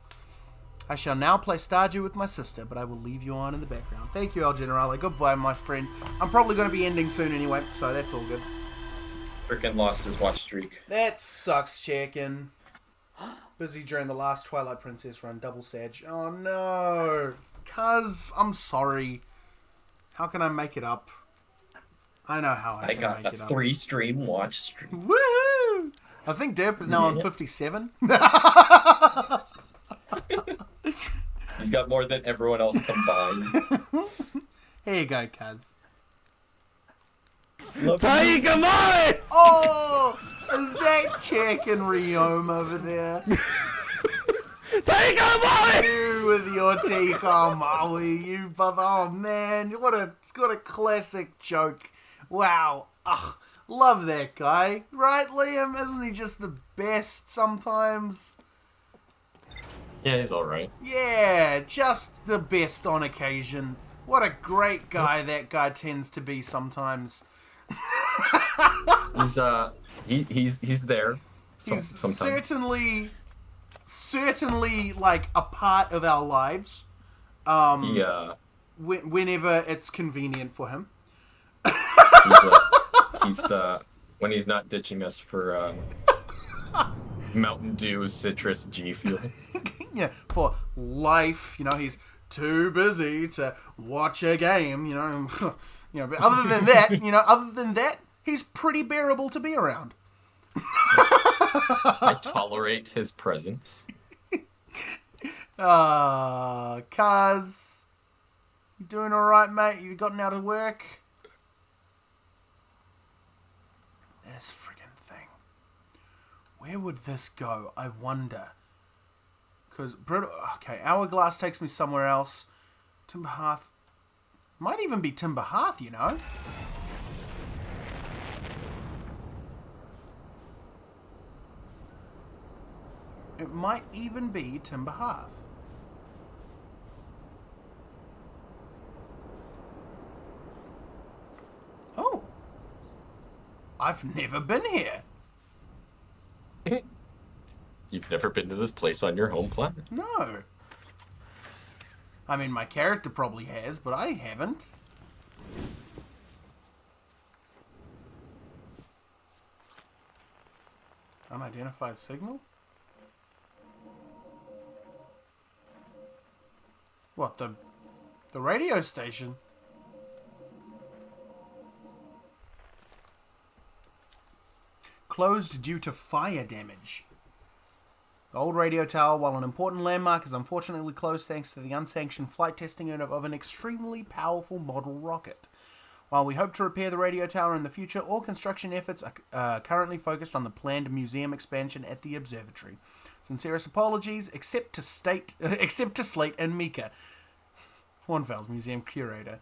I shall now play Stardew with my sister, but I will leave you on in the background. Thank you, El Generale. Goodbye, my friend. I'm probably going to be ending soon anyway, so that's all good. Frickin' lost his watch streak. That sucks, chicken. Busy during the last Twilight Princess run, double Sag. Oh no. Cuz, I'm sorry. How can I make it up? I know how I can got make a it up. 3-stream watch streak. Woohoo! I think Derp is now on 57. He's got more than everyone else combined. Here you go, cuz. Taika Mai! Oh! Is that chicken Riom over there? Take him, Maui! You with your Tika Maui, you brother. Oh man, what a classic joke. Wow. Ugh, love that guy. Right, Liam? Isn't he just the best sometimes? Yeah, he's alright. Yeah, just the best on occasion. What a great guy that guy tends to be sometimes. He's there. He's Sometimes. certainly like a part of our lives. Yeah. Whenever it's convenient for him. He's when he's not ditching us for Mountain Dew Citrus G Fuel. Yeah, for life, he's too busy to watch a game, but other than that, he's pretty bearable to be around. I tolerate his presence. Cuz, you doing alright, mate? You gotten out of work? This friggin' thing. Where would this go? I wonder. Because, okay, Hourglass takes me somewhere else. Timber Hearth. Might even be Timber Hearth, It might even be Timber Hearth. Oh. I've never been here. You've never been to this place on your home planet? No. I mean, my character probably has, but I haven't. Unidentified signal? What, the radio station? Closed due to fire damage. The old radio tower, while an important landmark, is unfortunately closed thanks to the unsanctioned flight testing of an extremely powerful model rocket. While we hope to repair the radio tower in the future, all construction efforts are currently focused on the planned museum expansion at the observatory. Sincerest apologies, except to Slate and Mika, Hornfell's museum curator.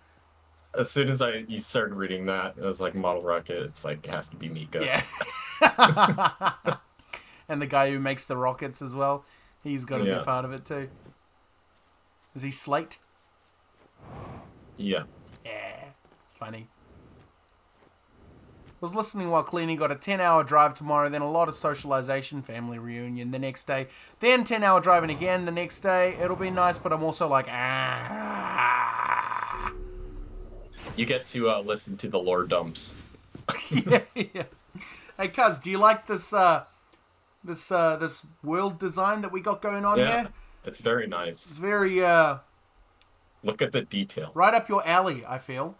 As soon as you started reading that, it was like model rocket. It's like it has to be Mika. Yeah. And the guy who makes the rockets as well. He's got to be part of it too. Is he Slate? Yeah. Yeah. Funny. Was listening while cleaning. Got a 10-hour drive tomorrow. Then a lot of socialization, family reunion the next day. Then 10-hour driving again the next day. It'll be nice, but I'm also like, You get to listen to the lore dumps. yeah. Hey, Cuz, do you like this this world design that we got going on here? It's very nice. It's very Look at the detail. right up your alley, I feel.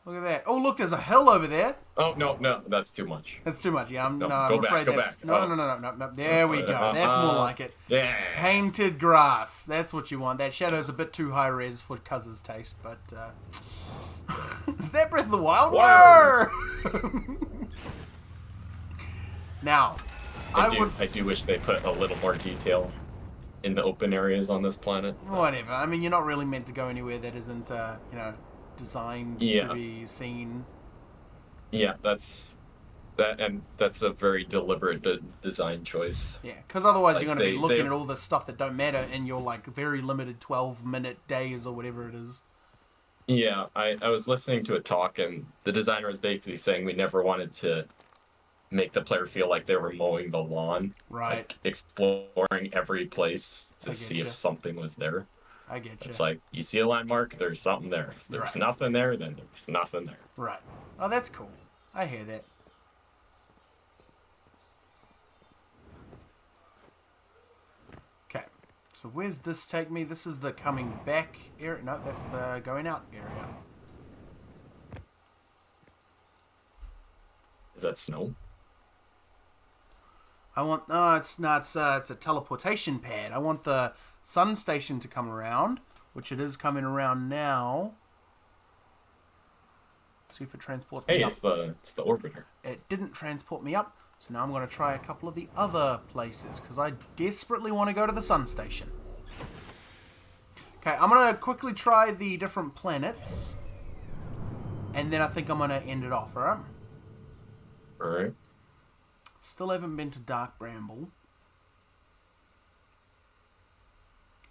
Look at that. Oh, look, there's a hill over there. Oh no, that's too much. That's too much. Yeah, I'm go afraid back, that's go back. no. There we go. That's more like it. Yeah. Painted grass. That's what you want. That shadow's a bit too high res for Cuz's taste, but is that Breath of the Wild? Whoa! Now, I do wish they put a little more detail in the open areas on this planet. Whatever. I mean, you're not really meant to go anywhere that isn't, designed to be seen. Yeah, that's a very deliberate design choice. Yeah, because otherwise Like, you're going to be looking they- at all the stuff that don't matter in your like very limited 12-minute days or whatever it is. Yeah, I was listening to a talk, and the designer was basically saying we never wanted to make the player feel like they were mowing the lawn. Right. Like exploring every place to see getcha. if something was there. I get you. It's like, you see a landmark, there's something there. If there's Right. nothing there, then there's nothing there. Right. Oh, that's cool. I hear that. Okay. So where's this take me? This is the coming back area. No, that's the going out area. Is that snow? I want... No, it's not. It's a teleportation pad. I want the sun station to come around, which it is coming around now. See if it transports me Hey, up. it's the orbiter. It didn't transport me up. So now I'm going to try a couple of the other places, because I desperately want to go to the Sun Station. Okay, I'm going to quickly try the different planets. And then I think I'm going to end it off, alright? Alright. Still haven't been to Dark Bramble.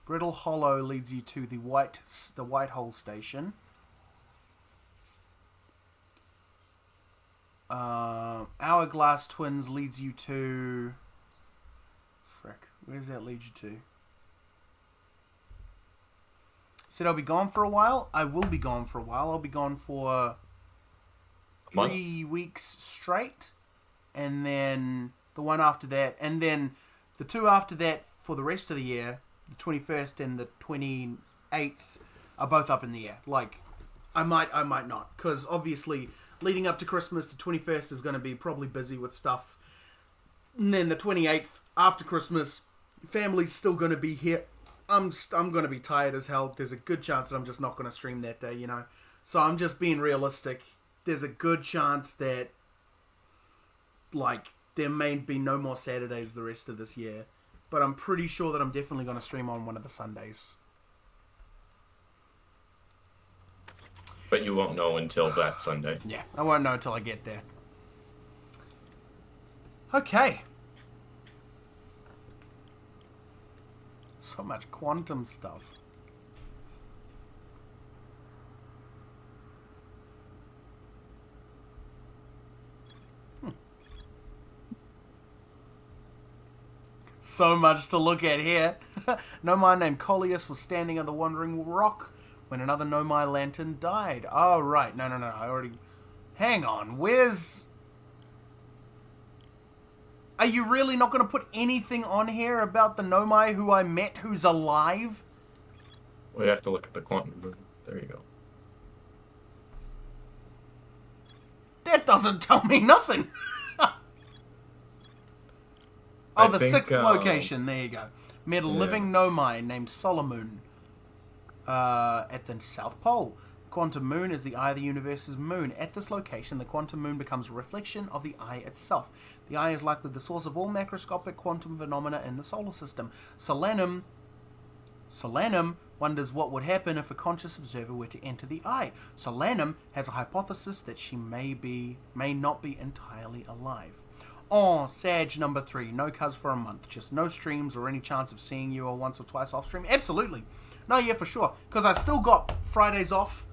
Brittle Hollow leads you to the White Hole Station. Hourglass Twins leads you to... Frick, where does that lead you to? Said I'll be gone for a while. I will be gone for a while. I'll be gone for 3 weeks straight. And then the one after that. And then the 2 after that for the rest of the year. The 21st and the 28th are both up in the air. Like, I might not. Because obviously, leading up to Christmas, the 21st is going to be probably busy with stuff. And then the 28th, after Christmas, family's still going to be here. I'm going to be tired as hell. There's a good chance that I'm just not going to stream that day, you know. So I'm just being realistic. There's a good chance that, like, there may be no more Saturdays the rest of this year. But I'm pretty sure that I'm definitely going to stream on one of the Sundays. But you won't know until that Sunday. Yeah, I won't know until I get there. Okay. So much quantum stuff. So much to look at here. Nomai named Coleus was standing on the Wandering Rock when another Nomai lantern died. Oh, right. No. I already... Hang on. Where's... Are you really not going to put anything on here about the Nomai who I met who's alive? We have to look at the quantum moon. There you go. That doesn't tell me nothing. Oh, the 6th location. There you go. Met a living Nomai named Solomon at the South Pole. The quantum moon is the eye of the universe's moon. At this location, the quantum moon becomes a reflection of the eye itself. The eye is likely the source of all macroscopic quantum phenomena in the solar system. Solanum wonders what would happen if a conscious observer were to enter the eye. Solanum has a hypothesis that she may not be entirely alive. Oh, Sag number 3. No cuz for a month. Just no streams or any chance of seeing you or once or twice off stream? Absolutely. No, yeah, for sure. Because I still got Fridays off,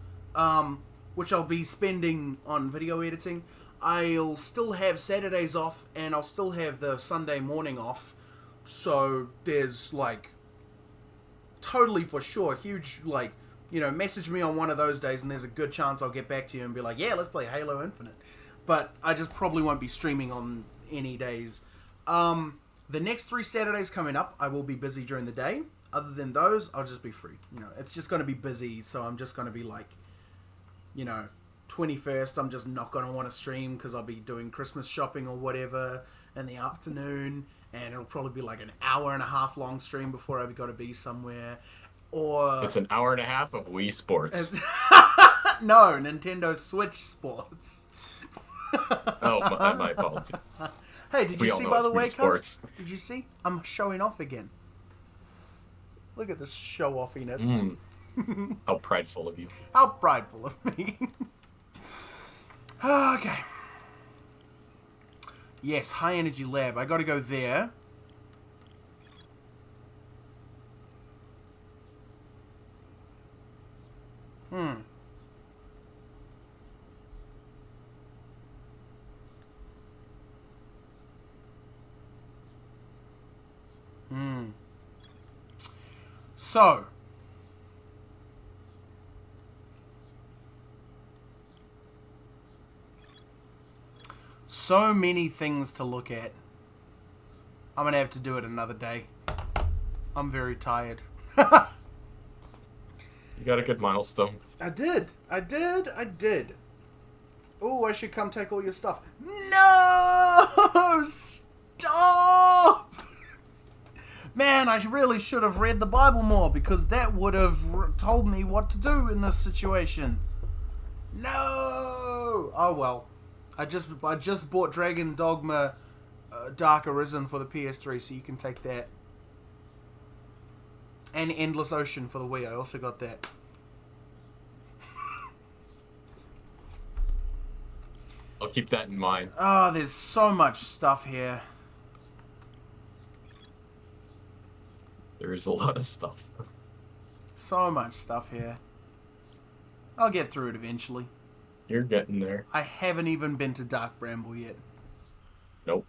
which I'll be spending on video editing. I'll still have Saturdays off, and I'll still have the Sunday morning off. So there's, like, totally for sure, huge, like, you know, message me on one of those days, and there's a good chance I'll get back to you and be like, yeah, let's play Halo Infinite. But I just probably won't be streaming on any days. The next 3 Saturdays coming up, I will be busy during the day. Other than those, I'll just be free. You know, it's just going to be busy, so I'm just going to be like, you know, 21st, I'm just not going to want to stream because I'll be doing Christmas shopping or whatever in the afternoon, and it'll probably be like an hour and a half long stream before I've got to be somewhere. Or it's an hour and a half of Wii Sports. No, Nintendo Switch Sports. Oh, my apologies. Hey, did you see, by the way, cuz? Did you see? I'm showing off again. Look at this show-offiness. How prideful of you. How prideful of me. Okay. Yes, High Energy Lab. I gotta go there. So many things to look at. I'm gonna have to do it another day. I'm very tired. You got a good milestone. I did. Oh, I should come take all your stuff. No! Stop! Man, I really should have read the Bible more, because that would have told me what to do in this situation. No! Oh well. I just bought Dragon Dogma Dark Arisen for the PS3, so you can take that. And Endless Ocean for the Wii. I also got that. I'll keep that in mind. Oh, there's so much stuff here. There is a lot of stuff. So much stuff here. I'll get through it eventually. You're getting there. I haven't even been to Dark Bramble yet. Nope.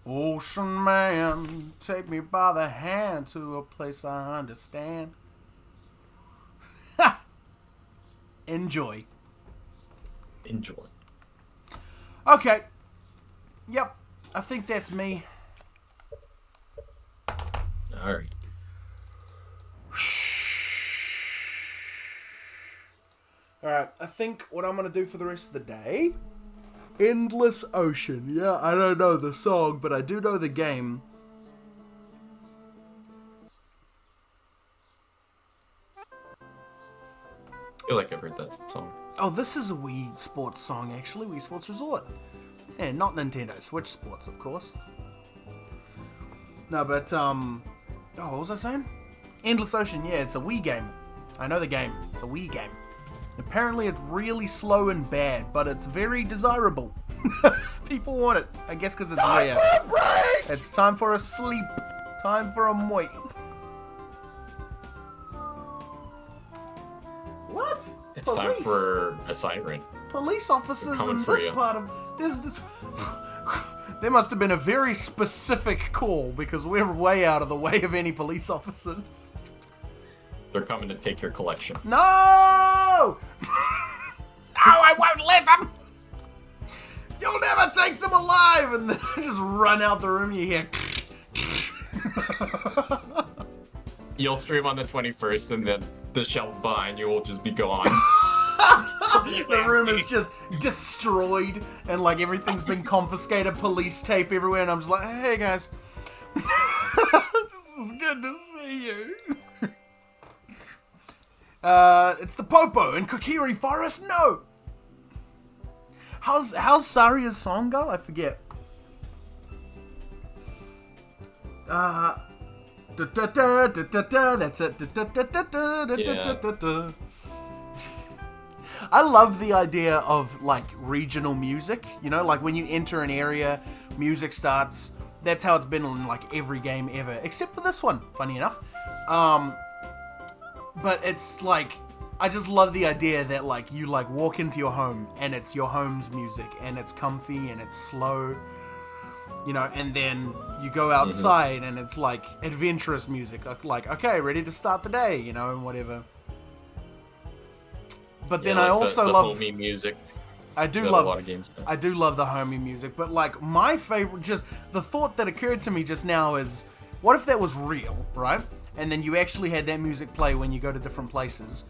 Ocean man, take me by the hand to a place I understand. Enjoy. Enjoy. Okay. Yep. I think that's me. Alright. Alright, I think what I'm going to do for the rest of the day... Endless Ocean. Yeah, I don't know the song, but I do know the game. I feel like I've heard that song. Oh, this is a Wii Sports song, actually. Wii Sports Resort. Yeah, not Nintendo. Switch Sports, of course. No, but, oh, what was I saying? Endless Ocean, yeah, it's a Wii game. I know the game. It's a Wii game. Apparently it's really slow and bad, but it's very desirable. People want it. I guess because it's rare. It's time for a sleep. Time for a moit. What? It's time for a siren. Police officers coming in for this you. part of... There must have been a very specific call, because we're way out of the way of any police officers. They're coming to take your collection. No! No, I won't let them! You'll never take them alive! And then I just run out the room, you hear... You'll stream on the 21st, and then the shelves behind you will just be gone. The room is just destroyed, and like everything's been confiscated, police tape everywhere, and I'm just like, hey guys. It's good to see you. It's the Popo in Kokiri Forest? No! How's Saria's song go? I forget. That's it. Yeah. I love the idea of like regional music, you know, like when you enter an area, music starts. That's how it's been in like every game ever, except for this one, funny enough. But it's like, I just love the idea that like you like walk into your home and it's your home's music and it's comfy and it's slow, you know, and then you go outside and it's like adventurous music, like, okay, ready to start the day, you know, and whatever. But then I also the love homey music. I do Got love a lot of games now. I do love the homey music, but like my favorite, just the thought that occurred to me just now is, what if that was real, right? And then you actually had that music play when you go to different places.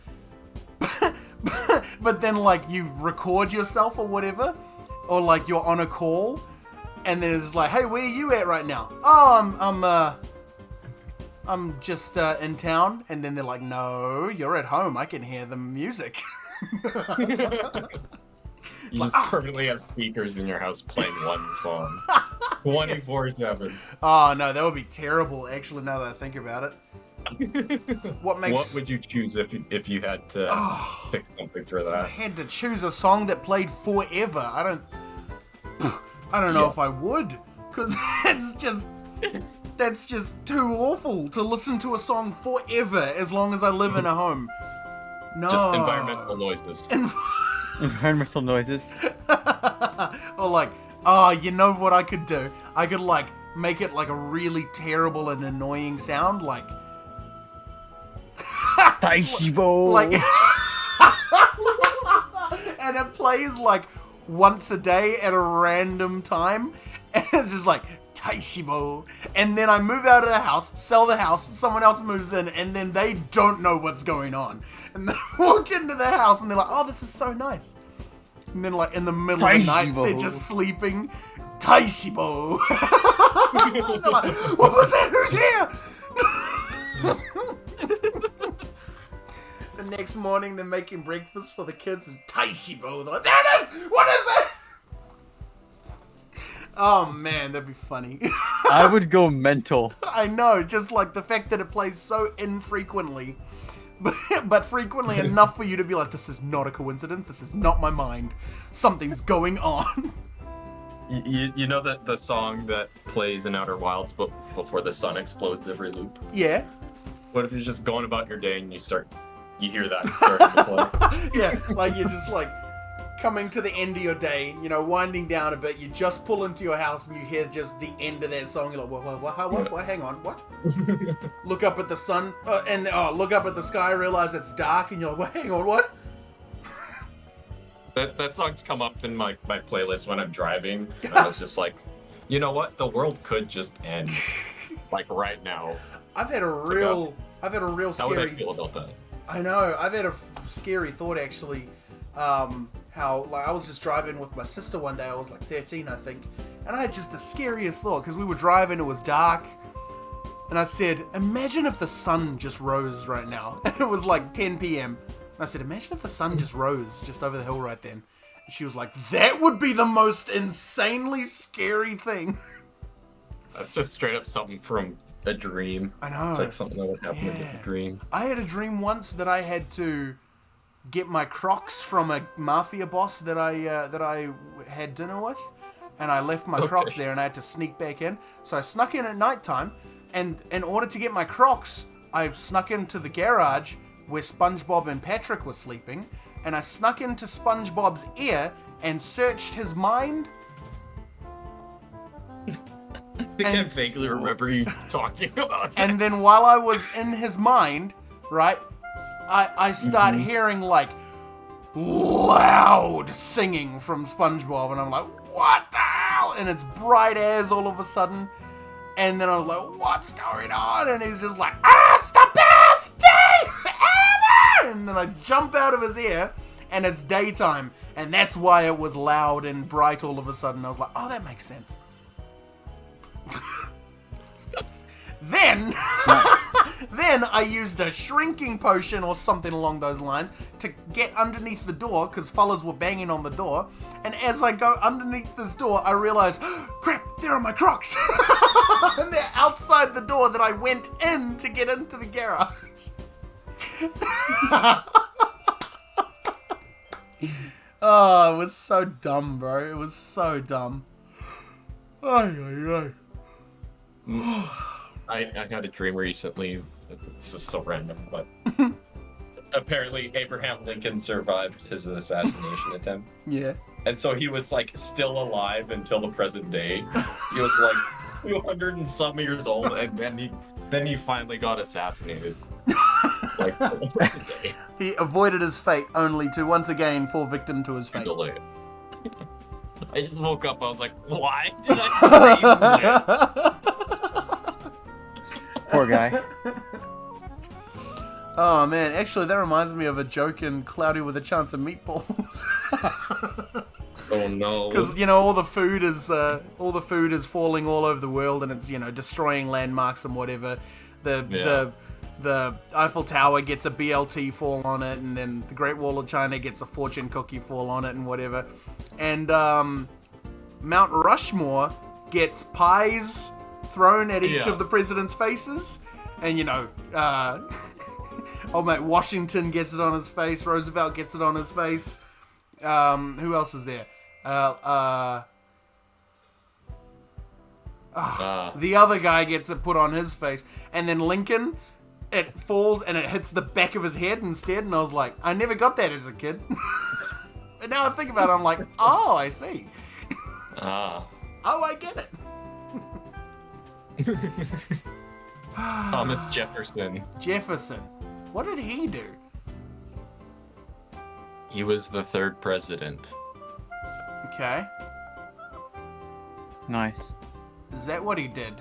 But then like you record yourself or whatever, or like you're on a call, and then it's like, hey, where are you at right now? Oh, I'm just in town. And then they're like, no, you're at home. I can hear the music. You just permanently have speakers in your house playing one song. 24/7. Oh, no, that would be terrible, actually, now that I think about it. What would you choose if you had to pick something for I that? had to choose a song that played forever. I don't know if I would, because that's just too awful to listen to a song forever as long as I live in a home. No. Just environmental noises. Environmental noises. Or like, oh, you know what I could do? I could like make it like a really terrible and annoying sound, like Taishibo. like and it plays like once a day at a random time, and it's just like Taishibo, and then I move out of the house, sell the house, someone else moves in, and then they don't know what's going on, and they walk into the house and they're like, oh, this is so nice, and then like in the middle of the night they're just sleeping. Taishibo. They're like, what was that? Who's here? And next morning they're making breakfast for the kids and Taishibo. They're like, there it is! What is it? Oh man, that'd be funny. I would go mental. I know, just like the fact that it plays so infrequently. But frequently enough for you to be like, this is not a coincidence, this is not my mind. Something's going on. You know that the song that plays in Outer Wilds but before the sun explodes every loop? Yeah. What if you're just going about your day and you hear that starting to play? Yeah, like you're just like coming to the end of your day, you know, winding down a bit, you just pull into your house and you hear just the end of that song, you're like, what? Hang on, what? Look up at the sun, look up at the sky, realize it's dark, and you're like, well, hang on, what? That song's come up in my playlist when I'm driving. And I was just like, you know what? The world could just end, like right now. I've had a real How scary... would I feel about that? I know, I've had a scary thought actually. How, like, I was just driving with my sister one day, I was like 13, I think, and I had just the scariest thought, because we were driving, it was dark, and I said, imagine if the sun just rose right now, and it was like 10 p.m, and I said, imagine if the sun just rose just over the hill right then, and she was like, that would be the most insanely scary thing. That's just straight up something from a dream. I know. It's like something that would happen in a dream. I had a dream once that I had to get my Crocs from a mafia boss that I had dinner with, and I left my Crocs there, and I had to sneak back in. So I snuck in at nighttime, and in order to get my Crocs, I snuck into the garage where SpongeBob and Patrick were sleeping, and I snuck into SpongeBob's ear and searched his mind. I think I vaguely remember you talking about this. And then while I was in his mind, right, I start hearing like loud singing from SpongeBob, and I'm like, what the hell? And it's bright as all of a sudden, and then I'm like, what's going on? And he's just like, it's the best day ever! And then I jump out of his ear, and it's daytime, and that's why it was loud and bright all of a sudden. I was like, oh, that makes sense. Then I used a shrinking potion or something along those lines to get underneath the door, because fellas were banging on the door, and as I go underneath this door, I realize, crap, there are my Crocs! And they're outside the door that I went in to get into the garage. Oh, it was so dumb, bro. It was so dumb. Ay. I had a dream recently. This is so random, but apparently Abraham Lincoln survived his assassination attempt. Yeah. And so he was like still alive until the present day. He was like 200 and some years old, and then he finally got assassinated. Like the present day. He avoided his fate only to once again fall victim to his fate. I just woke up, I was like, why did I dream this? Poor guy. Oh man, actually that reminds me of a joke in Cloudy with a Chance of Meatballs. Oh no. Because, you know, all the food is falling all over the world, and it's, you know, destroying landmarks and whatever. The Eiffel Tower gets a BLT fall on it, and then the Great Wall of China gets a fortune cookie fall on it and whatever. And Mount Rushmore gets pies thrown at each of the president's faces. And, you know, oh mate, Washington gets it on his face, Roosevelt gets it on his face. Who else is there? The other guy gets it put on his face. And then Lincoln, it falls and it hits the back of his head instead. And I was like, I never got that as a kid. But now I think about it, I'm like, oh, I see. Oh, I get it. Thomas Jefferson. Jefferson. What did he do? He was the third president. Okay. Nice. Is that what he did?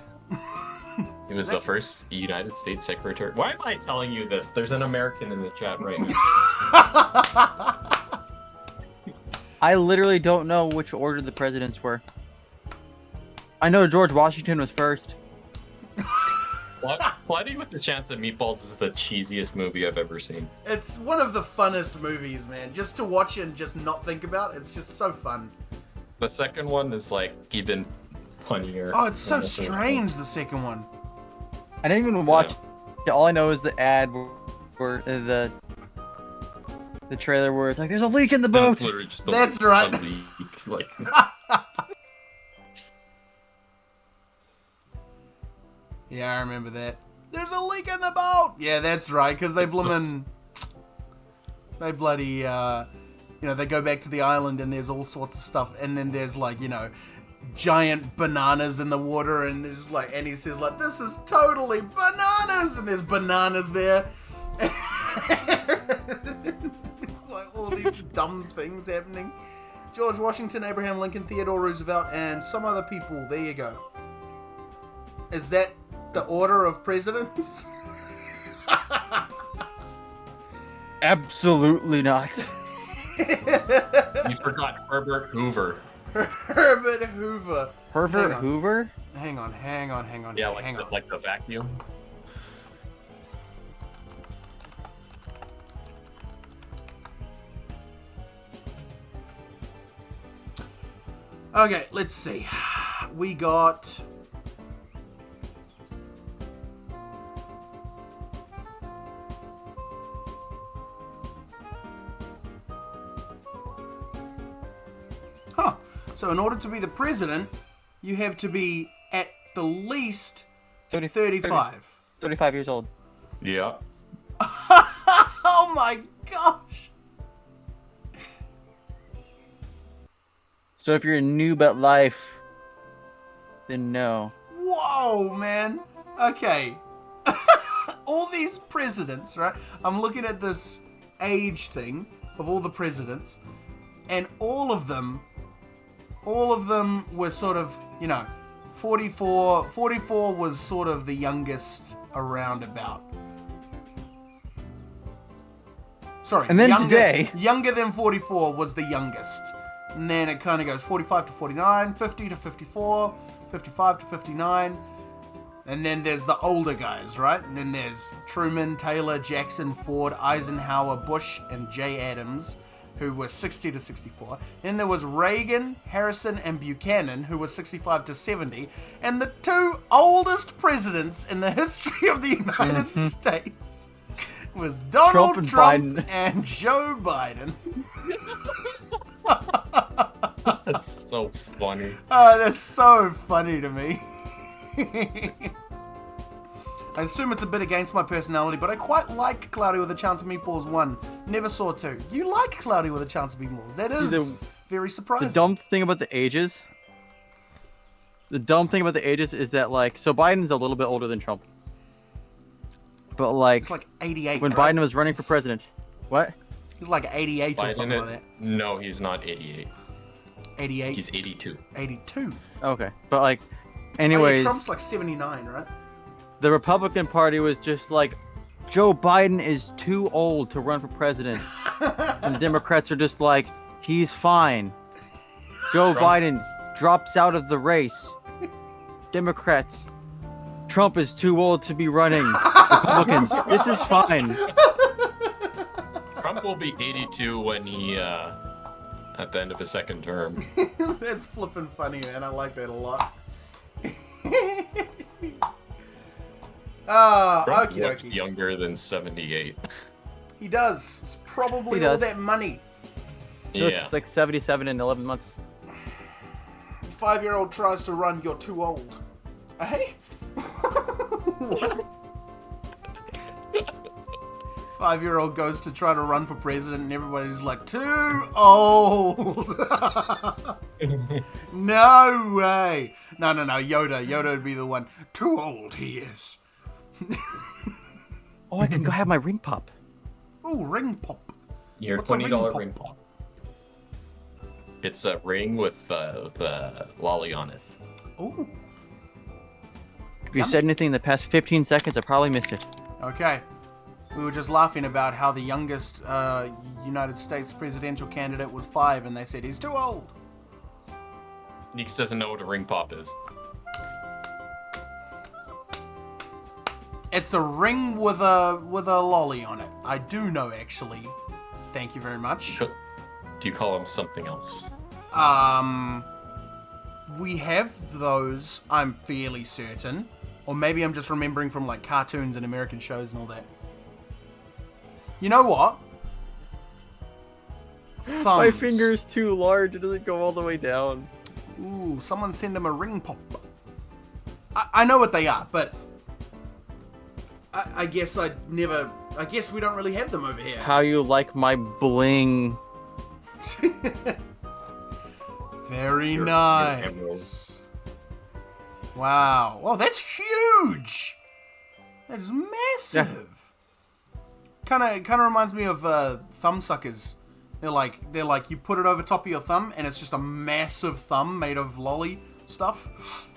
He was the first United States Secretary. Why am I telling you this? There's an American in the chat right now. I literally don't know which order the presidents were. I know George Washington was first. Plenty with the Chance of Meatballs is the cheesiest movie I've ever seen. It's one of the funnest movies, man. Just to watch and just not think about. It's just so fun. The second one is like even funnier. Oh, it's so strange, the second one. I didn't even watch. All I know is the ad where the trailer where it's like, "There's a leak in the boat." It's literally just That's right. a leak. Like, Yeah, I remember that. There's a leak in the boat! Yeah, that's right, because they bloody, they go back to the island and there's all sorts of stuff, and then there's, like, giant bananas in the water, and there's, like, and he says, like, this is totally bananas! And there's bananas there. It's like all these dumb things happening. George Washington, Abraham Lincoln, Theodore Roosevelt, and some other people. There you go. Is that the order of presidents? Absolutely not. you forgot Herbert Hoover. Herbert Hoover. Herbert Hoover? Hang on. Yeah, like the vacuum. Okay, let's see. We got... So in order to be the president, you have to be at the least 35. 35 years old. Yeah. Oh my gosh! So if you're a noob at life, then no. Whoa, man. Okay. All these presidents, right? I'm looking at this age thing of all the presidents, and all of them were sort of, 44 was sort of the youngest around about. Sorry. And then today... Younger than 44 was the youngest. And then it kind of goes 45 to 49, 50 to 54, 55 to 59. And then there's the older guys, right? And then there's Truman, Taylor, Jackson, Ford, Eisenhower, Bush, and Jay Adams, who were 60 to 64. Then there was Reagan, Harrison, and Buchanan, who were 65 to 70. And the two oldest presidents in the history of the United States was Donald Trump and Joe Biden. That's so funny. Oh, that's so funny to me. I assume it's a bit against my personality, but I quite like Cloudy with a Chance of Meatballs 1. Never saw 2. You like Cloudy with a Chance of Meatballs. That is very surprising. The dumb thing about the ages is that, like, so Biden's a little bit older than Trump. But, like... It's like 88, when right? Biden was running for president. What? He's like 88 or something like that. No, he's not 88. 88? He's 82. 82? Okay. But, like, anyways... Trump's like 79, right? The Republican Party was just like, Joe Biden is too old to run for president. And the Democrats are just like, he's fine. Joe Biden drops out of the race. Democrats, Trump is too old to be running. Republicans, this is fine. Trump will be 82 when he, at the end of his second term. That's flippin' funny, man. I like that a lot. Trump okie looks dokie. younger than 78. He does. It's probably all that money. He looks like 77 in 11 months. 5-year-old tries to run, you're too old. Hey? What? 5-year-old goes to try to run for president and everybody's like, too old. No way. No, Yoda would be the one. Too old he is. Oh, I can go have my ring pop. Ooh, ring pop. Your What's a $20 ring ring pop. It's a ring with the lolly on it. Ooh. If you said anything in the past 15 seconds, I probably missed it. Okay. We were just laughing about how the youngest United States presidential candidate was 5, and they said he's too old. Neeks doesn't know what a ring pop is. It's a ring with a lolly on it. I do know, actually. Thank you very much. Do you call them something else? We have those, I'm fairly certain. Or maybe I'm just remembering from, like, cartoons and American shows and all that. You know what? Thumbs. My finger's too large. It doesn't go all the way down. Ooh, someone send him a ring pop. I know what they are, but I guess I guess we don't really have them over here. How you like my bling? Very nice. Wow. Well, that's huge. That is massive. Yeah. Kind of reminds me of thumb suckers. They're like you put it over top of your thumb and it's just a massive thumb made of lolly stuff.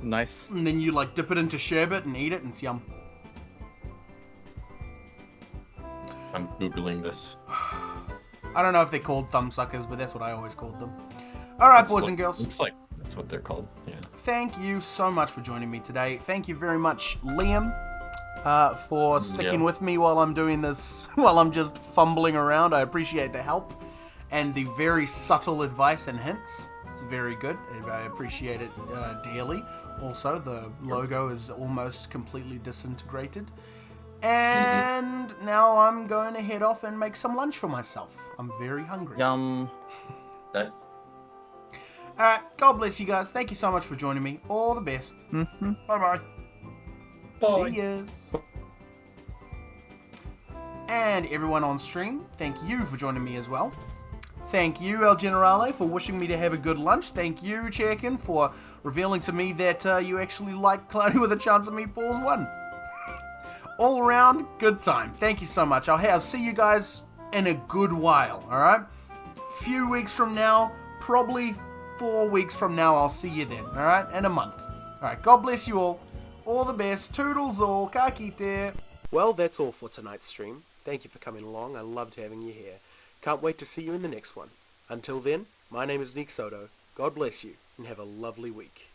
Nice. And then you like dip it into sherbet and eat it and it's yum. I'm Googling this. I don't know if they're called thumb suckers, but that's what I always called them. Alright, boys and girls. Looks like that's what they're called. Yeah. Thank you so much for joining me today. Thank you very much, Liam, for sticking with me while I'm doing this, while I'm just fumbling around. I appreciate the help and the very subtle advice and hints. It's very good. I appreciate it dearly. Also, the logo is almost completely disintegrated. And now I'm going to head off and make some lunch for myself. I'm very hungry. Yum. Nice. Alright, God bless you guys. Thank you so much for joining me. All the best. Mm-hmm. Bye-bye. Bye. See yous. And everyone on stream, thank you for joining me as well. Thank you, El Generale, for wishing me to have a good lunch. Thank you, Chekin, for revealing to me that you actually like Cloudy with a Chance of Meatballs 1. All around, good time. Thank you so much. I'll see you guys in a good while, alright? Few weeks from now, probably 4 weeks from now, I'll see you then, alright? In a month. Alright, God bless you all. All the best. Toodles all. Ka kite. Well, that's all for tonight's stream. Thank you for coming along. I loved having you here. Can't wait to see you in the next one. Until then, my name is Nick Soto. God bless you, and have a lovely week.